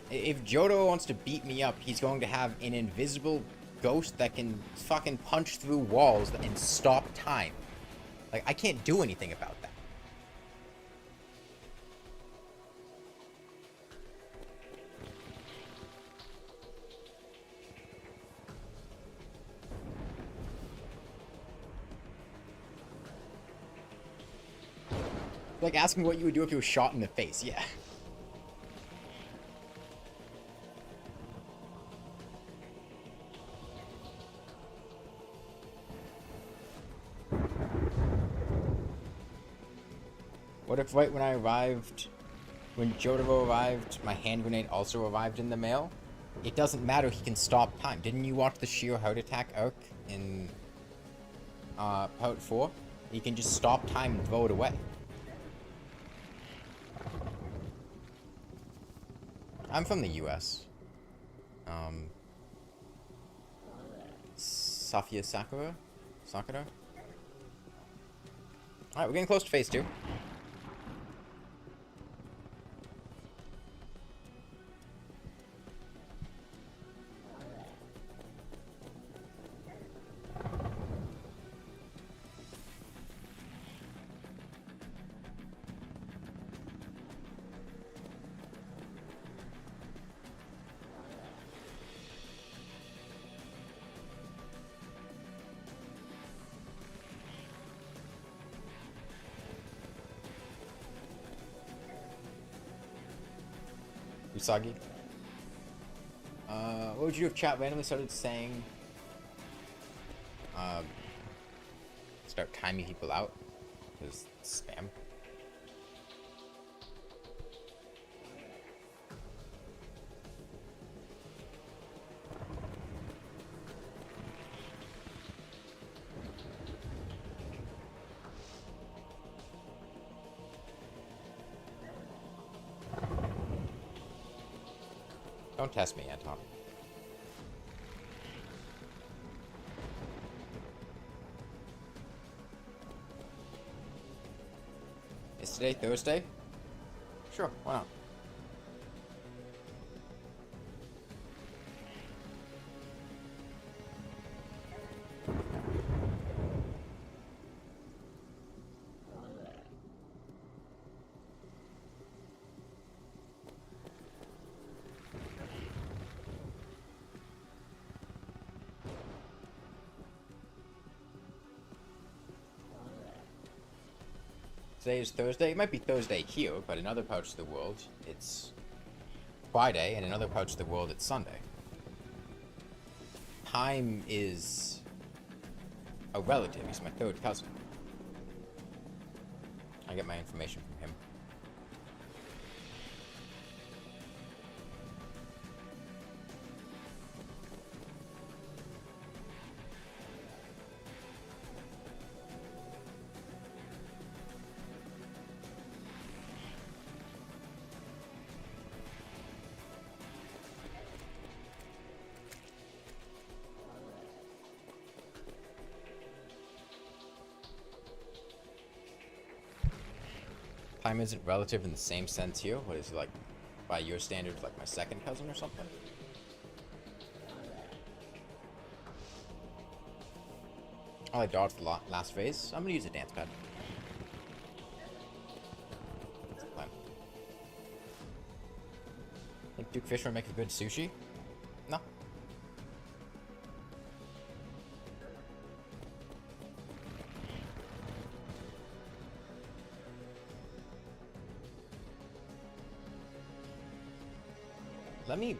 If Jojo wants to beat me up, he's going to have an invisible ghost that can fucking punch through walls and stop time. Like, I can't do anything about that. Like asking what you would do if you were shot in the face, yeah. What if right when I arrived, when Jojo arrived, my hand grenade also arrived in the mail? It doesn't matter, he can stop time. Didn't you watch the sheer heart attack arc in part 4? He can just stop time and throw it away. I'm from the US. Safia Sakura? Sakura? Alright, we're getting close to phase 2. Usagi. What would you do if chat randomly started saying, start timing people out? Because spam. Don't test me, Anton. Is today Thursday? Sure, why not? Today is Thursday. It might be Thursday here, but in other parts of the world, it's Friday, and in other parts of the world, it's Sunday. Time is a relative. He's my third cousin. I get my information from him. Time isn't relative in the same sense here. What is it, like, by your standards, like my second cousin or something? Oh, I dodged the last phase. I'm gonna use a dance pad. That's the plan. Think Duke Fish would make a good sushi? No. Let me...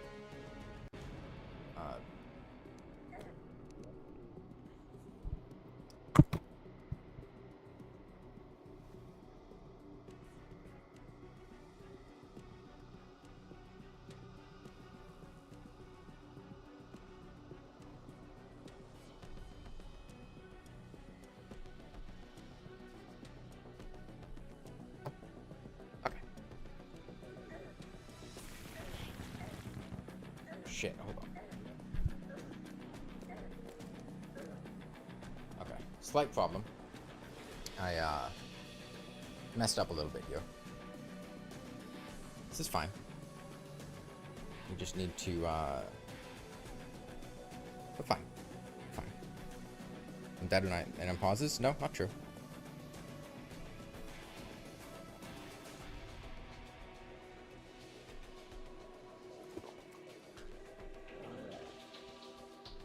Shit, hold on. Okay, slight problem. I, messed up a little bit here. This is fine. We just need to, we're fine. Fine. And that and on pauses? No, not true.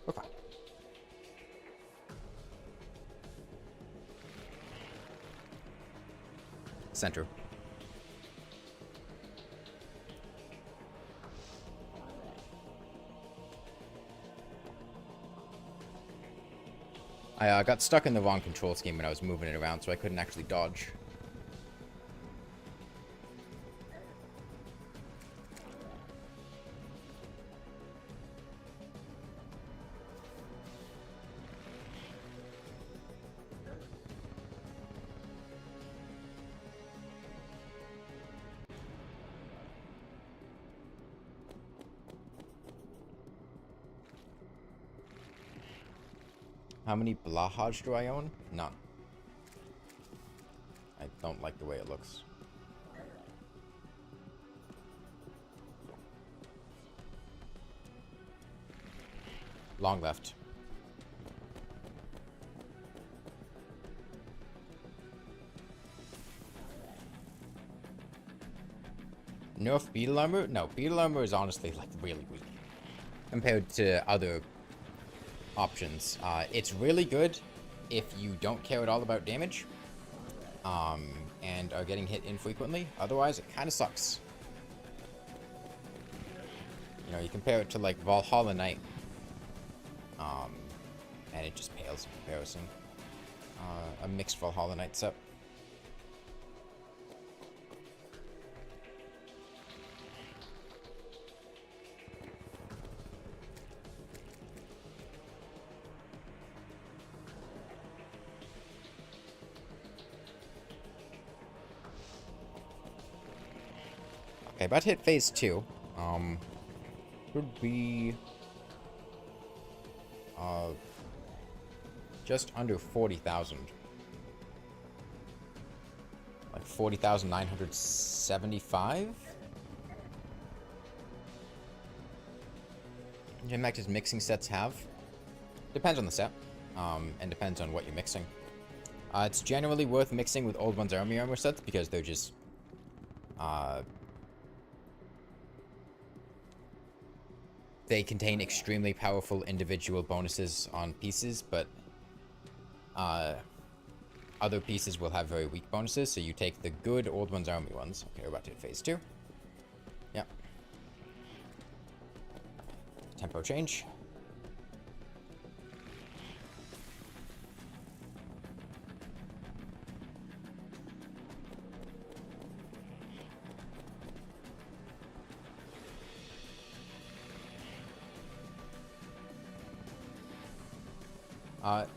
We're fine. Center. I got stuck in the wrong control scheme when I was moving it around, so I couldn't actually dodge. How many Blahaj do I own? None. I don't like the way it looks. Long left. Nerf beetle armor? No, beetle armor is honestly like really weak compared to other options. It's really good if you don't care at all about damage and are getting hit infrequently. Otherwise, it kind of sucks. You know, you compare it to like Valhalla Knight, and it just pales in comparison. A mixed Valhalla Knight set. Okay, about to hit phase 2. Would be just under 40,000. Like 40,975? How much does mixing sets have? Depends on the set, and depends on what you're mixing. It's generally worth mixing with Old One's armor sets because they're just they contain extremely powerful individual bonuses on pieces, but other pieces will have very weak bonuses, so you take the good old ones, army ones. Okay, we're about to hit phase 2. Yep. Tempo change.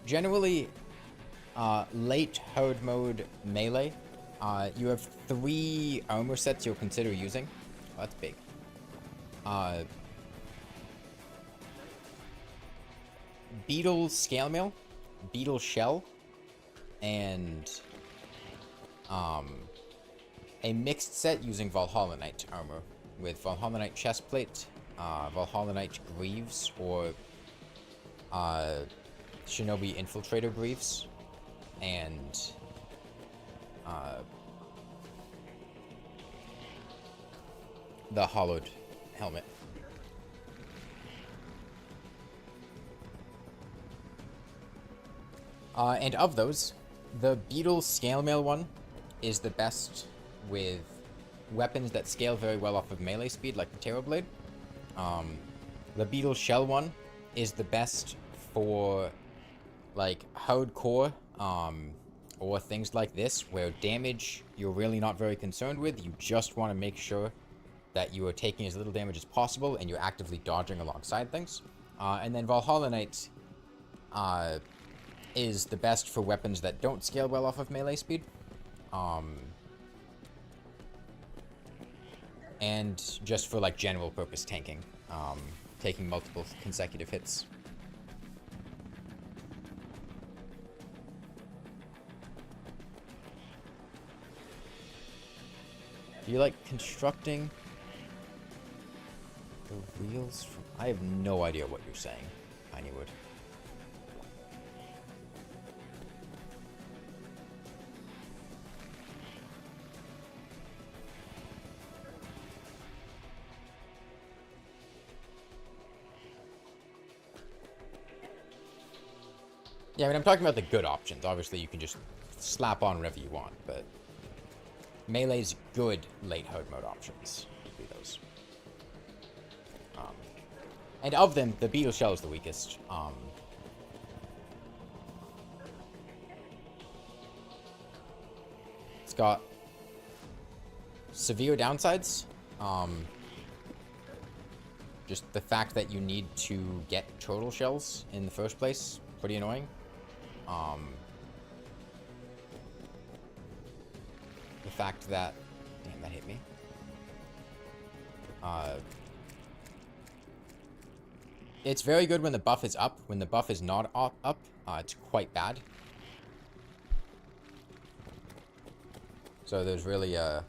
Generally, late horde mode melee, you have 3 armor sets you'll consider using. Oh, that's big. Beetle Scale Mail, Beetle Shell, and a mixed set using Valhalla Knight armor with Valhalla Knight chestplate, Valhalla Knight greaves, or Shinobi Infiltrator greaves, and the hollowed helmet. And of those, the Beetle Scale Mail one is the best with weapons that scale very well off of melee speed, like the Terror Blade. The Beetle Shell one is the best for like hardcore, or things like this, where damage you're really not very concerned with. You just want to make sure that you are taking as little damage as possible and you're actively dodging alongside things. And then Valhalla Knight is the best for weapons that don't scale well off of melee speed. And just for like general purpose tanking, taking multiple consecutive hits. Do you like constructing the wheels from... I have no idea what you're saying, Pinywood. Yeah, I mean, I'm talking about the good options. Obviously, you can just slap on whatever you want, but... Melee's good late horde mode options would be those. And of them, the Beetle Shell is the weakest. It's got severe downsides. Just the fact that you need to get turtle shells in the first place, pretty annoying. The fact that... Damn, that hit me. It's very good when the buff is up. When the buff is not up, it's quite bad. So there's really a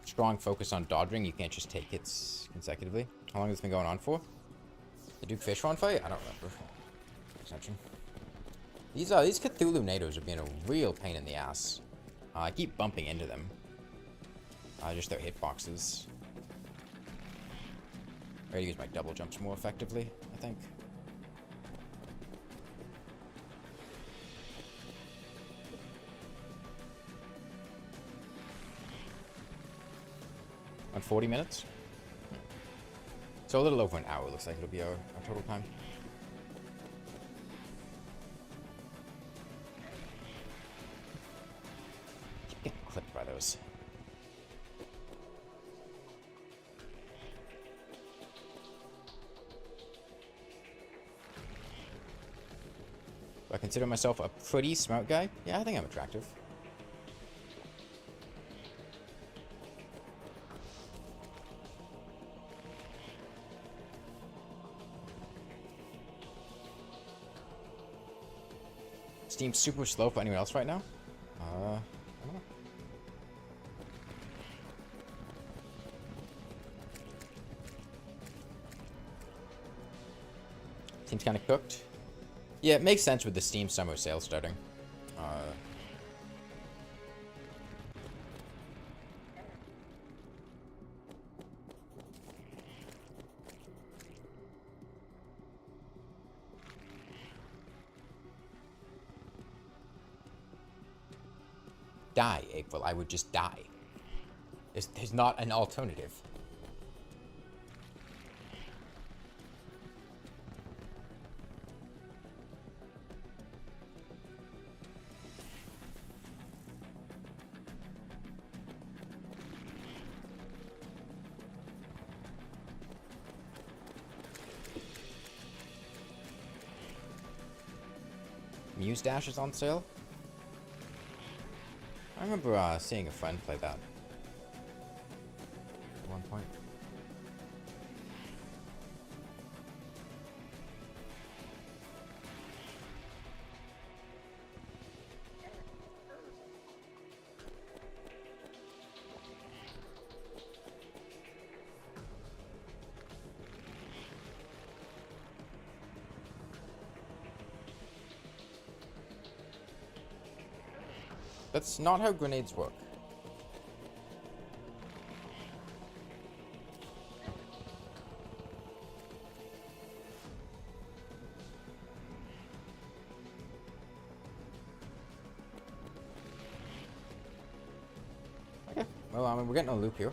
strong focus on dodging. You can't just take hits consecutively. How long has this been going on for? The Duke Fishron fight? I don't remember. Extension. These Cthulhu NATOs are being a real pain in the ass. I keep bumping into them. Just their hitboxes. I gotta use my double jumps more effectively, I think. On 40 minutes? So a little over an hour looks like it'll be our total time. Keep getting clipped by those. Do I consider myself a pretty smart guy? Yeah, I think I'm attractive. Steam's super slow for anyone else right now? I don't know. Seems kind of cooked. Yeah, it makes sense with the Steam summer sale starting. die, April. I would just die. There's not an alternative. Muse Dash is on sale? I remember seeing a friend play that at one point. That's not how grenades work. Okay, well, I mean, we're getting a loop here.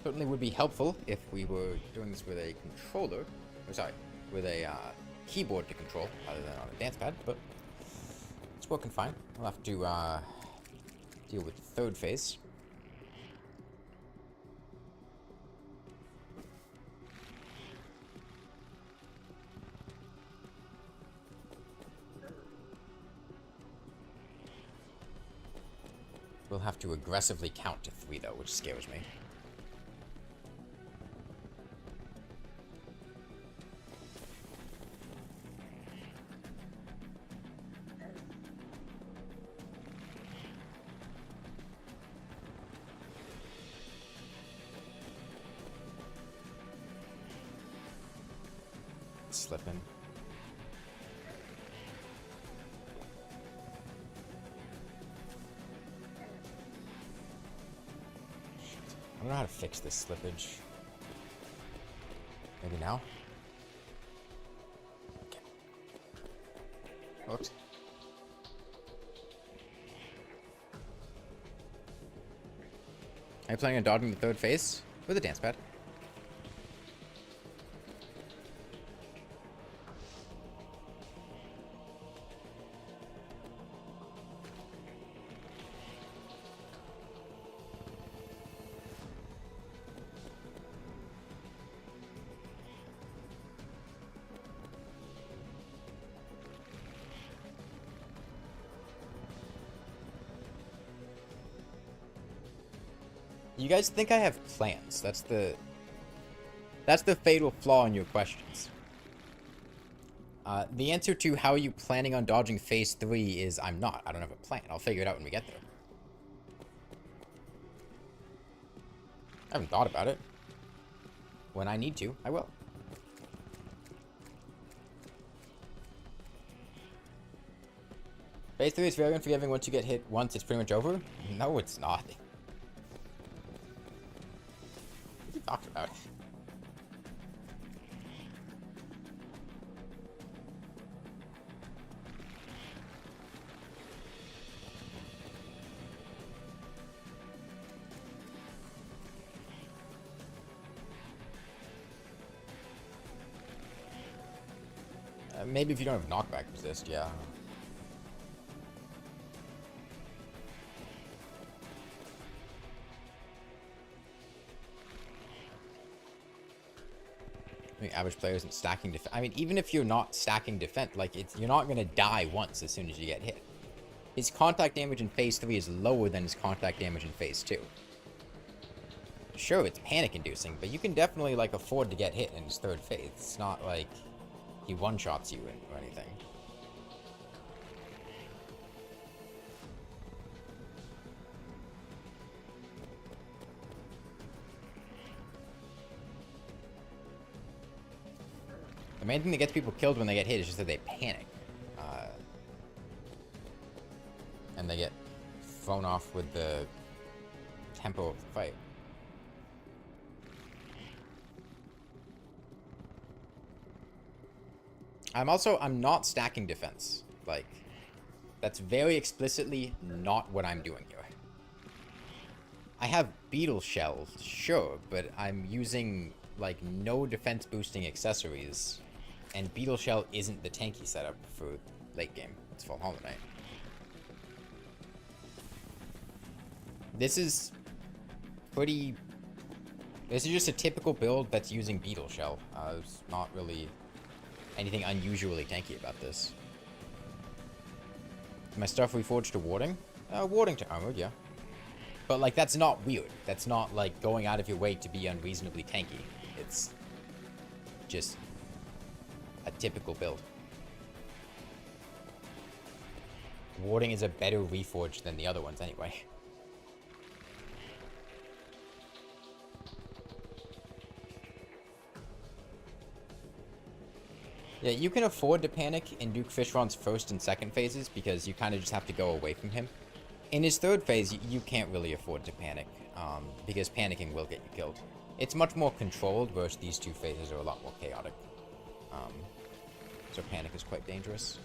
Certainly would be helpful if we were doing this with a controller, or sorry, with a keyboard to control, rather than on a dance pad, but it's working fine. We'll have to deal with the third phase. We'll have to aggressively count to 3 though, which scares me. Slipping. I don't know how to fix this slippage. Maybe now? Okay. Oops. Are you planning on dodging the third phase with a dance pad? You guys think I have plans? That's the fatal flaw in your questions. The answer to how are you planning on dodging phase 3 is I'm not. I don't have a plan. I'll figure it out when we get there. I haven't thought about it. When I need to, I will. Phase 3 is very unforgiving once you get hit once, it's pretty much over? No, it's not. Talked about it. Maybe if you don't have knockback resist, yeah. Average player isn't stacking defense. I mean, even if you're not stacking defense, like, you're not gonna die once as soon as you get hit. His contact damage in phase 3 is lower than his contact damage in phase 2. Sure, it's panic-inducing, but you can definitely, like, afford to get hit in his third phase. It's not like he one-shots you or anything. The main thing that gets people killed when they get hit is just that they panic. And they get thrown off with the tempo of the fight. I'm not stacking defense. Like, That's very explicitly not what I'm doing here. I have beetle shells, sure, but I'm using, like, no defense boosting accessories. And beetle shell isn't the tanky setup for late game. It's Fall Hollow Knight. This is pretty... This is just a typical build that's using beetle shell. There's not really anything unusually tanky about this. My stuff reforged to warding? Warding to armored, yeah. But, like, that's not weird. That's not, like, going out of your way to be unreasonably tanky. It's just a typical build. Warding is a better reforge than the other ones anyway. Yeah, you can afford to panic in Duke Fishron's first and second phases because you kind of just have to go away from him. In his third phase, you can't really afford to panic, because panicking will get you killed. It's much more controlled, whereas these two phases are a lot more chaotic. So panic is quite dangerous.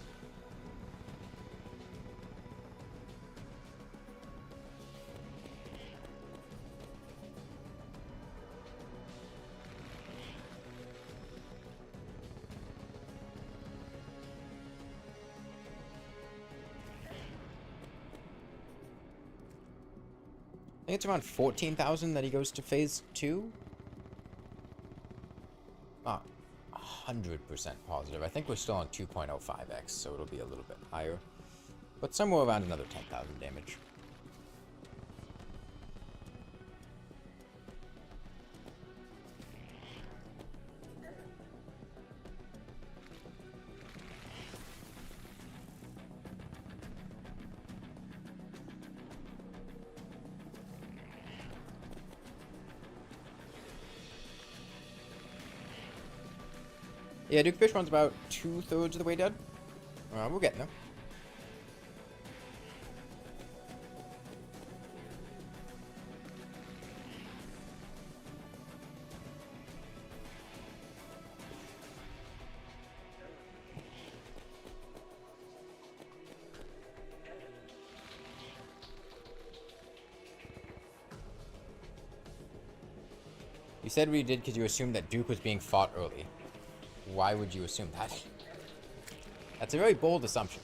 I think it's around 14,000 that he goes to phase 2. 100% positive. I think we're still on 2.05x, so it'll be a little bit higher. But somewhere around another 10,000 damage. Yeah, Duke Fishron's about 2/3 of the way dead. We're getting there. You said what you did because you assumed that Duke was being fought early. Why would you assume that? That's a very bold assumption.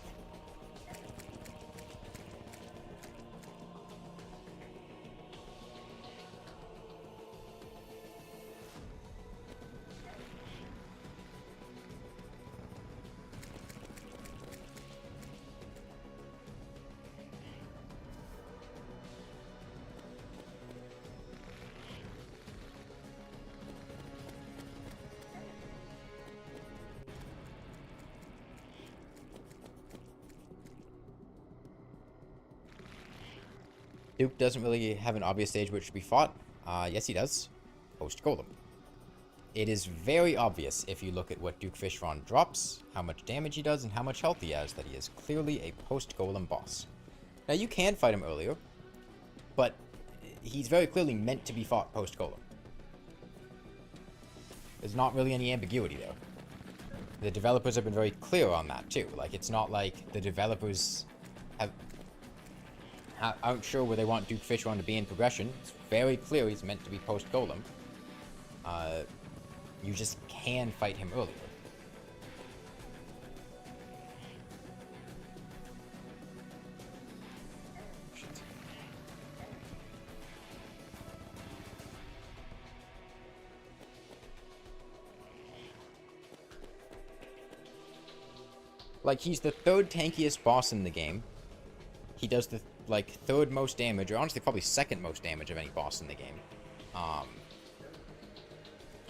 Duke doesn't really have an obvious stage which should be fought. Yes, he does. Post-Golem. It is very obvious if you look at what Duke Fishron drops, how much damage he does, and how much health he has, that he is clearly a post-Golem boss. Now, you can fight him earlier, but he's very clearly meant to be fought post-Golem. There's not really any ambiguity there. The developers have been very clear on that, too. Like, it's not like the developers aren't sure where they want Duke Fishron to be in progression. It's very clear he's meant to be post-Golem. You just can fight him earlier. Shit. Like, he's the third tankiest boss in the game. He does the, like, third most damage, or honestly probably second most damage of any boss in the game.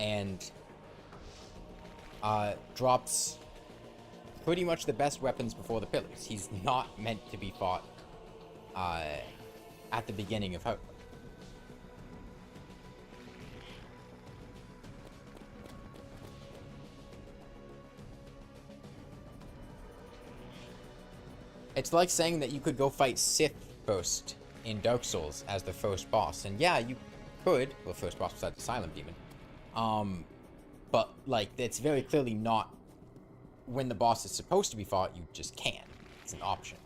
And drops pretty much the best weapons before the pillars. He's not meant to be fought at the beginning of Hoik. It's like saying that you could go fight Sith first in Dark Souls as the first boss. And yeah, you could. Well, first boss besides the Silent Demon. But, like, it's very clearly not when the boss is supposed to be fought, you just can. It's an option.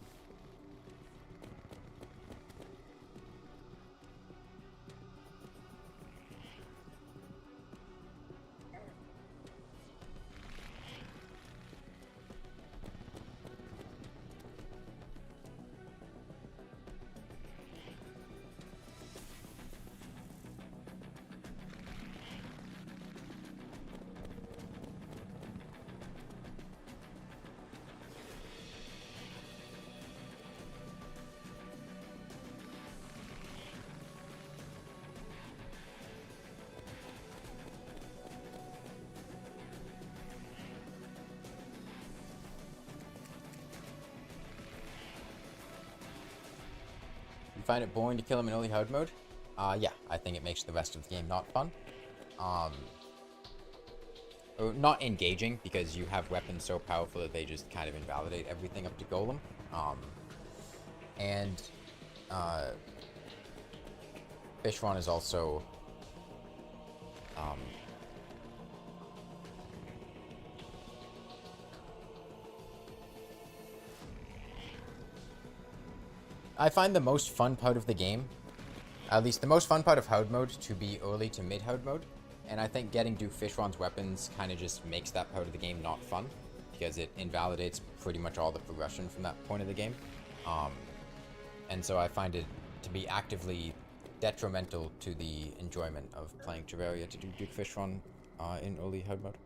find it boring to kill him in early hard mode? Yeah, I think it makes the rest of the game not fun. Or not engaging, because you have weapons so powerful that they just kind of invalidate everything up to Golem. Fishron is also... I find the most fun part of the game, at least the most fun part of hard mode, to be early to mid hard mode, and I think getting Duke Fishron's weapons kind of just makes that part of the game not fun, because it invalidates pretty much all the progression from that point of the game, and so I find it to be actively detrimental to the enjoyment of playing Terraria to do Duke Fishron in early hard mode.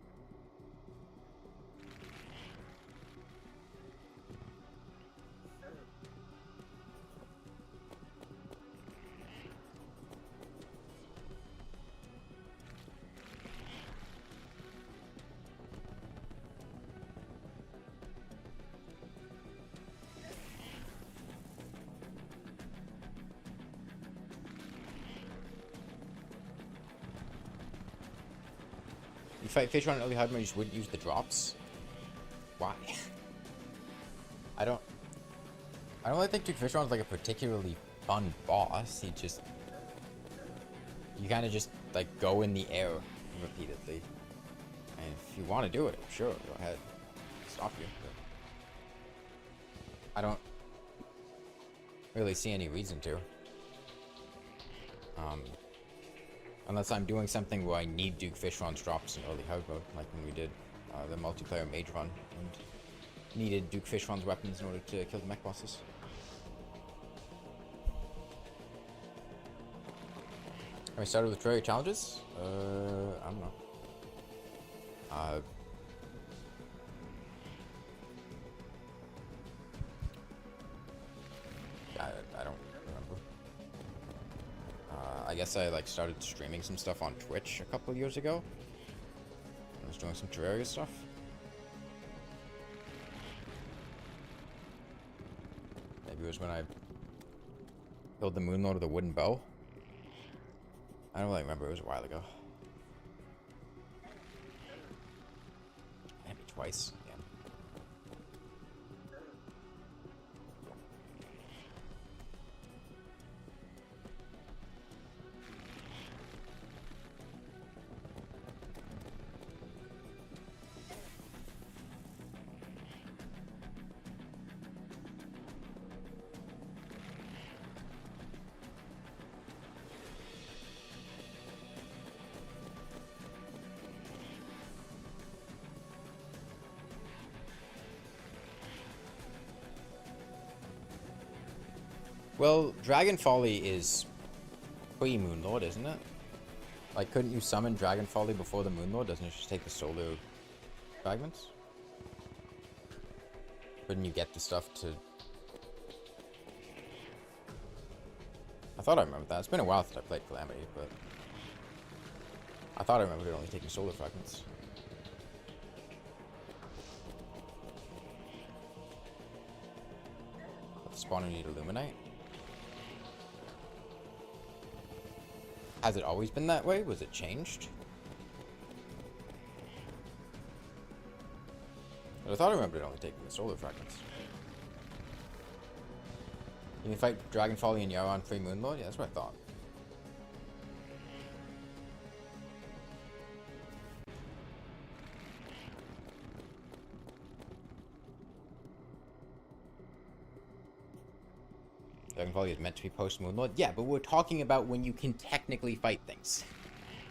You fight Fishron in early hard mode, you just wouldn't use the drops? Why? I don't really think Duke Fishron's like a particularly fun boss. He just... You kind of just, like, go in the air repeatedly. And if you want to do it, sure, go ahead. Stop you. But I don't really see any reason to. Unless I'm doing something where I need Duke Fishron's drops in early hard mode, like when we did the multiplayer mage run, and needed Duke Fishron's weapons in order to kill the mech bosses. Have we started with Terraria challenges? I don't know. I don't remember. I guess I like started streaming some stuff on Twitch a couple years ago. I was doing some Terraria stuff. Maybe it was when I killed the Moonlord with a wooden bow. I don't really remember, it was a while ago. Maybe twice. Yeah. Well, Dragon Folly is pre-Moonlord, isn't it? Like, couldn't you summon Dragon Folly before the Moonlord? Doesn't it just take the solar fragments? Couldn't you get the stuff to... I thought I remembered that. It's been a while since I played Calamity, but... I thought I remembered it only taking solar fragments. Spawner need Illuminate. Has it always been that way? Was it changed? But I thought I remembered it only taking the solar fragments. You can fight Dragon Folly and Yaron free Moonlord? Yeah, that's what I thought. Dragon Folly is meant to be post-Moonlord? Yeah, but we're talking about when you can technically fight things.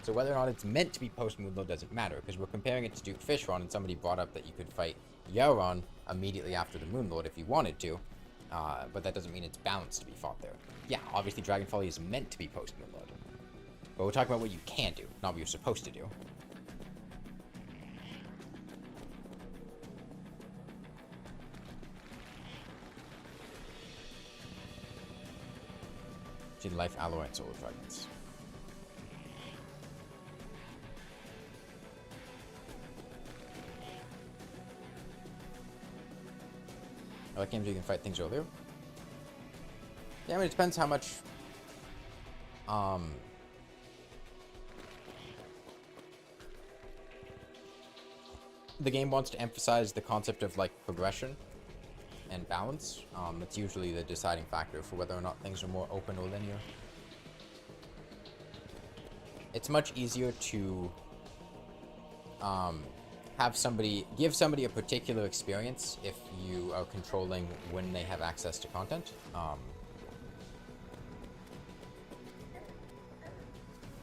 So whether or not it's meant to be post-Moonlord doesn't matter, because we're comparing it to Duke Fishron, and somebody brought up that you could fight Yaron immediately after the Moonlord if you wanted to, but that doesn't mean it's balanced to be fought there. Yeah, obviously Dragon Folly is meant to be post-Moonlord. But we're talking about what you can do, not what you're supposed to do. Gene Life, Alloy, and Solar Fragments. I like games where you can fight things earlier. Yeah, I mean, it depends how much, the game wants to emphasize the concept of, like, progression and balance. That's usually the deciding factor for whether or not things are more open or linear. It's much easier to, give somebody a particular experience if you are controlling when they have access to content.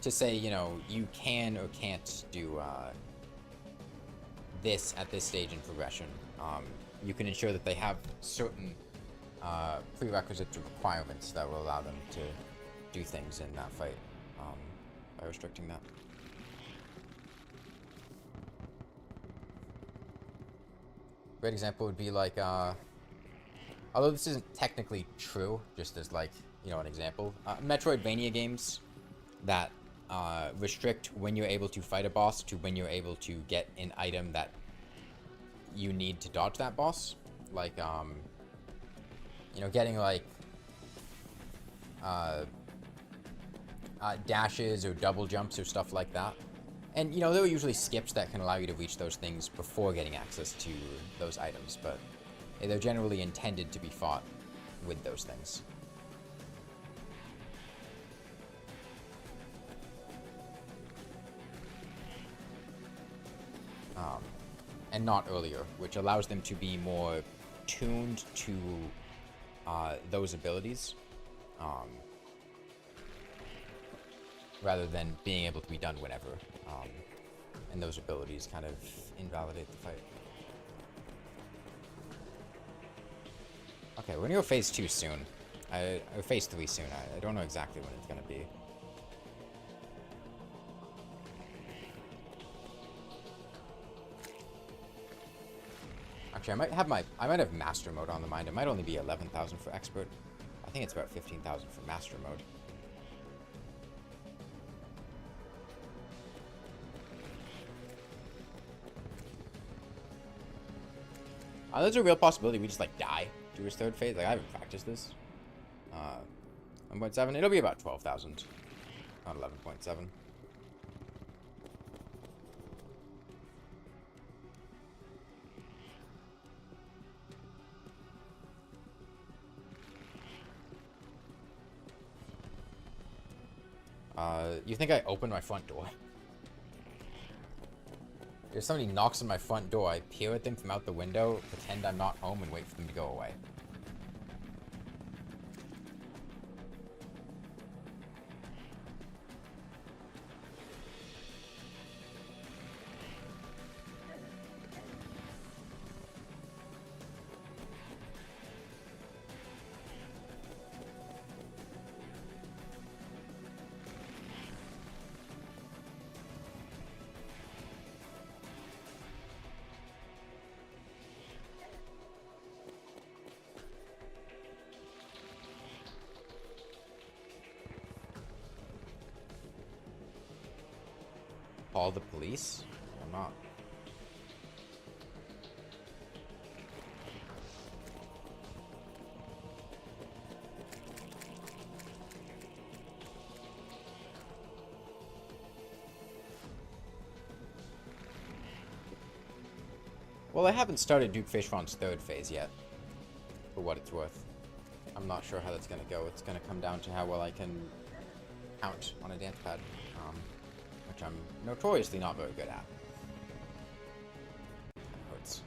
To say, you know, you can or can't do, this at this stage in progression. You can ensure that they have certain prerequisite requirements that will allow them to do things in that fight by restricting that. Great example would be like, although this isn't technically true, just as like, you know, an example, Metroidvania games that restrict when you're able to fight a boss to when you're able to get an item that you need to dodge that boss. Like, you know, getting like dashes or double jumps or stuff like that. And, you know, there are usually skips that can allow you to reach those things before getting access to those items, but they're generally intended to be fought with those things. And not earlier, which allows them to be more tuned to those abilities, rather than being able to be done whenever. And those abilities kind of invalidate the fight. Okay, we're gonna go phase 2 soon. Or phase 3 soon. I don't know exactly when it's gonna be. Actually, I might have master mode on the mind. It might only be 11,000 for expert. I think it's about 15,000 for master mode. There's a real possibility we just like die to his third phase. Like, I haven't practiced this. 1.7. It'll be about 12,000, not 11.7. You think I opened my front door? If somebody knocks on my front door, I peer at them from out the window, pretend I'm not home, and wait for them to go away. Call the police? I'm not. Well, I haven't started Duke Fishron's third phase yet, for what it's worth. I'm not sure how that's gonna go. It's gonna come down to how well I can count on a dance pad. Which I'm notoriously not very good at. That hurts.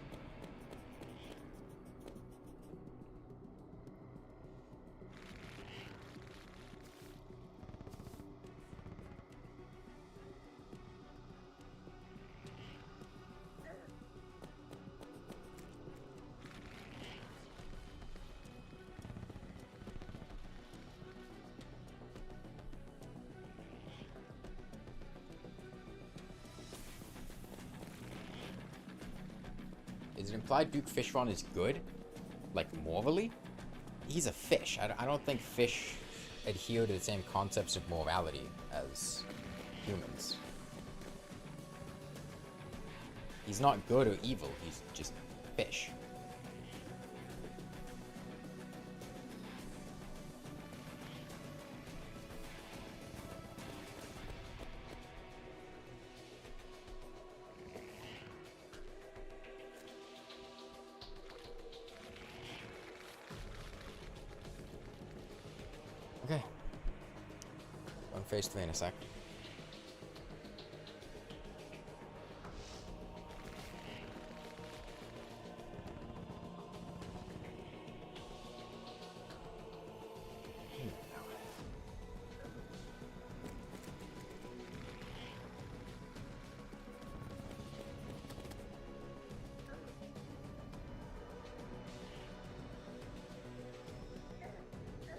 Is it implied Duke Fishron is good? Like, morally? He's a fish. I don't think fish adhere to the same concepts of morality as humans. He's not good or evil. He's just fish. phase 3 in a sec.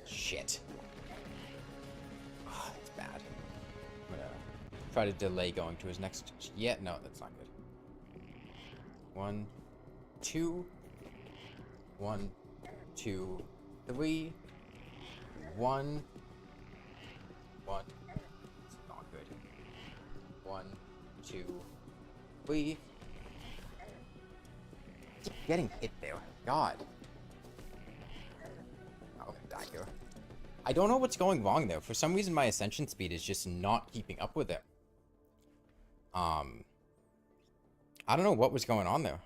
Shit. Oh, that's bad. I'm gonna try to delay going to his next... Yeah, no, that's not good. 1, 2. 1, 2, 3. 1. 1. It's not good. 1, 2, 3. Keep getting hit there. God. I'm gonna die here. I don't know what's going wrong there. For some reason, my ascension speed is just not keeping up with it. I don't know what was going on there.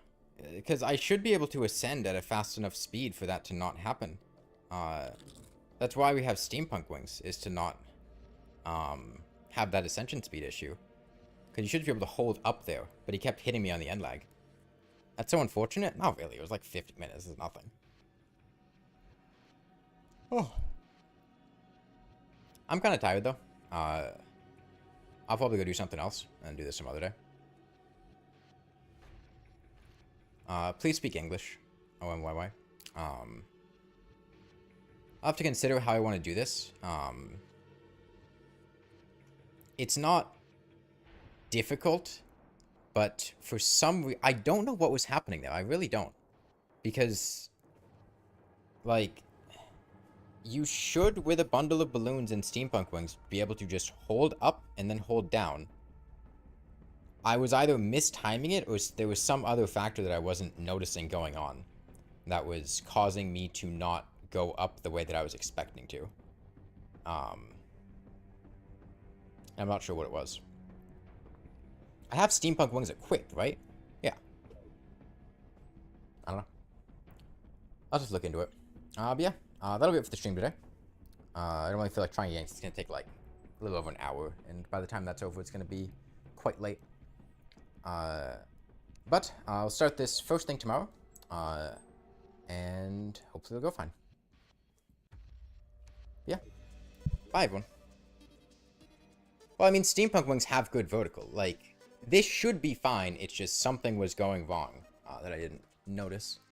Because I should be able to ascend at a fast enough speed for that to not happen. That's why we have steampunk wings, is to not have that ascension speed issue. Because you should be able to hold up there, but he kept hitting me on the end lag. That's so unfortunate. Not really, it was like 50 minutes, this is nothing. Oh. I'm kind of tired, though. I'll probably go do something else and do this some other day. Please speak English. OMYY. I'll have to consider how I want to do this. It's not difficult, but for some I don't know what was happening there. I really don't. Because, like... You should, with a bundle of balloons and steampunk wings, be able to just hold up and then hold down. I was either mistiming it or there was some other factor that I wasn't noticing going on that was causing me to not go up the way that I was expecting to. I'm not sure what it was. I have steampunk wings equipped, right? Yeah. I don't know. I'll just look into it. But yeah. That'll be it for the stream today. I don't really feel like trying yanks. It's going to take like a little over an hour. And by the time that's over, it's going to be quite late. But I'll start this first thing tomorrow. And hopefully it'll go fine. Yeah. Bye, everyone. Well, I mean, steampunk wings have good vertical. Like, this should be fine. It's just something was going wrong that I didn't notice.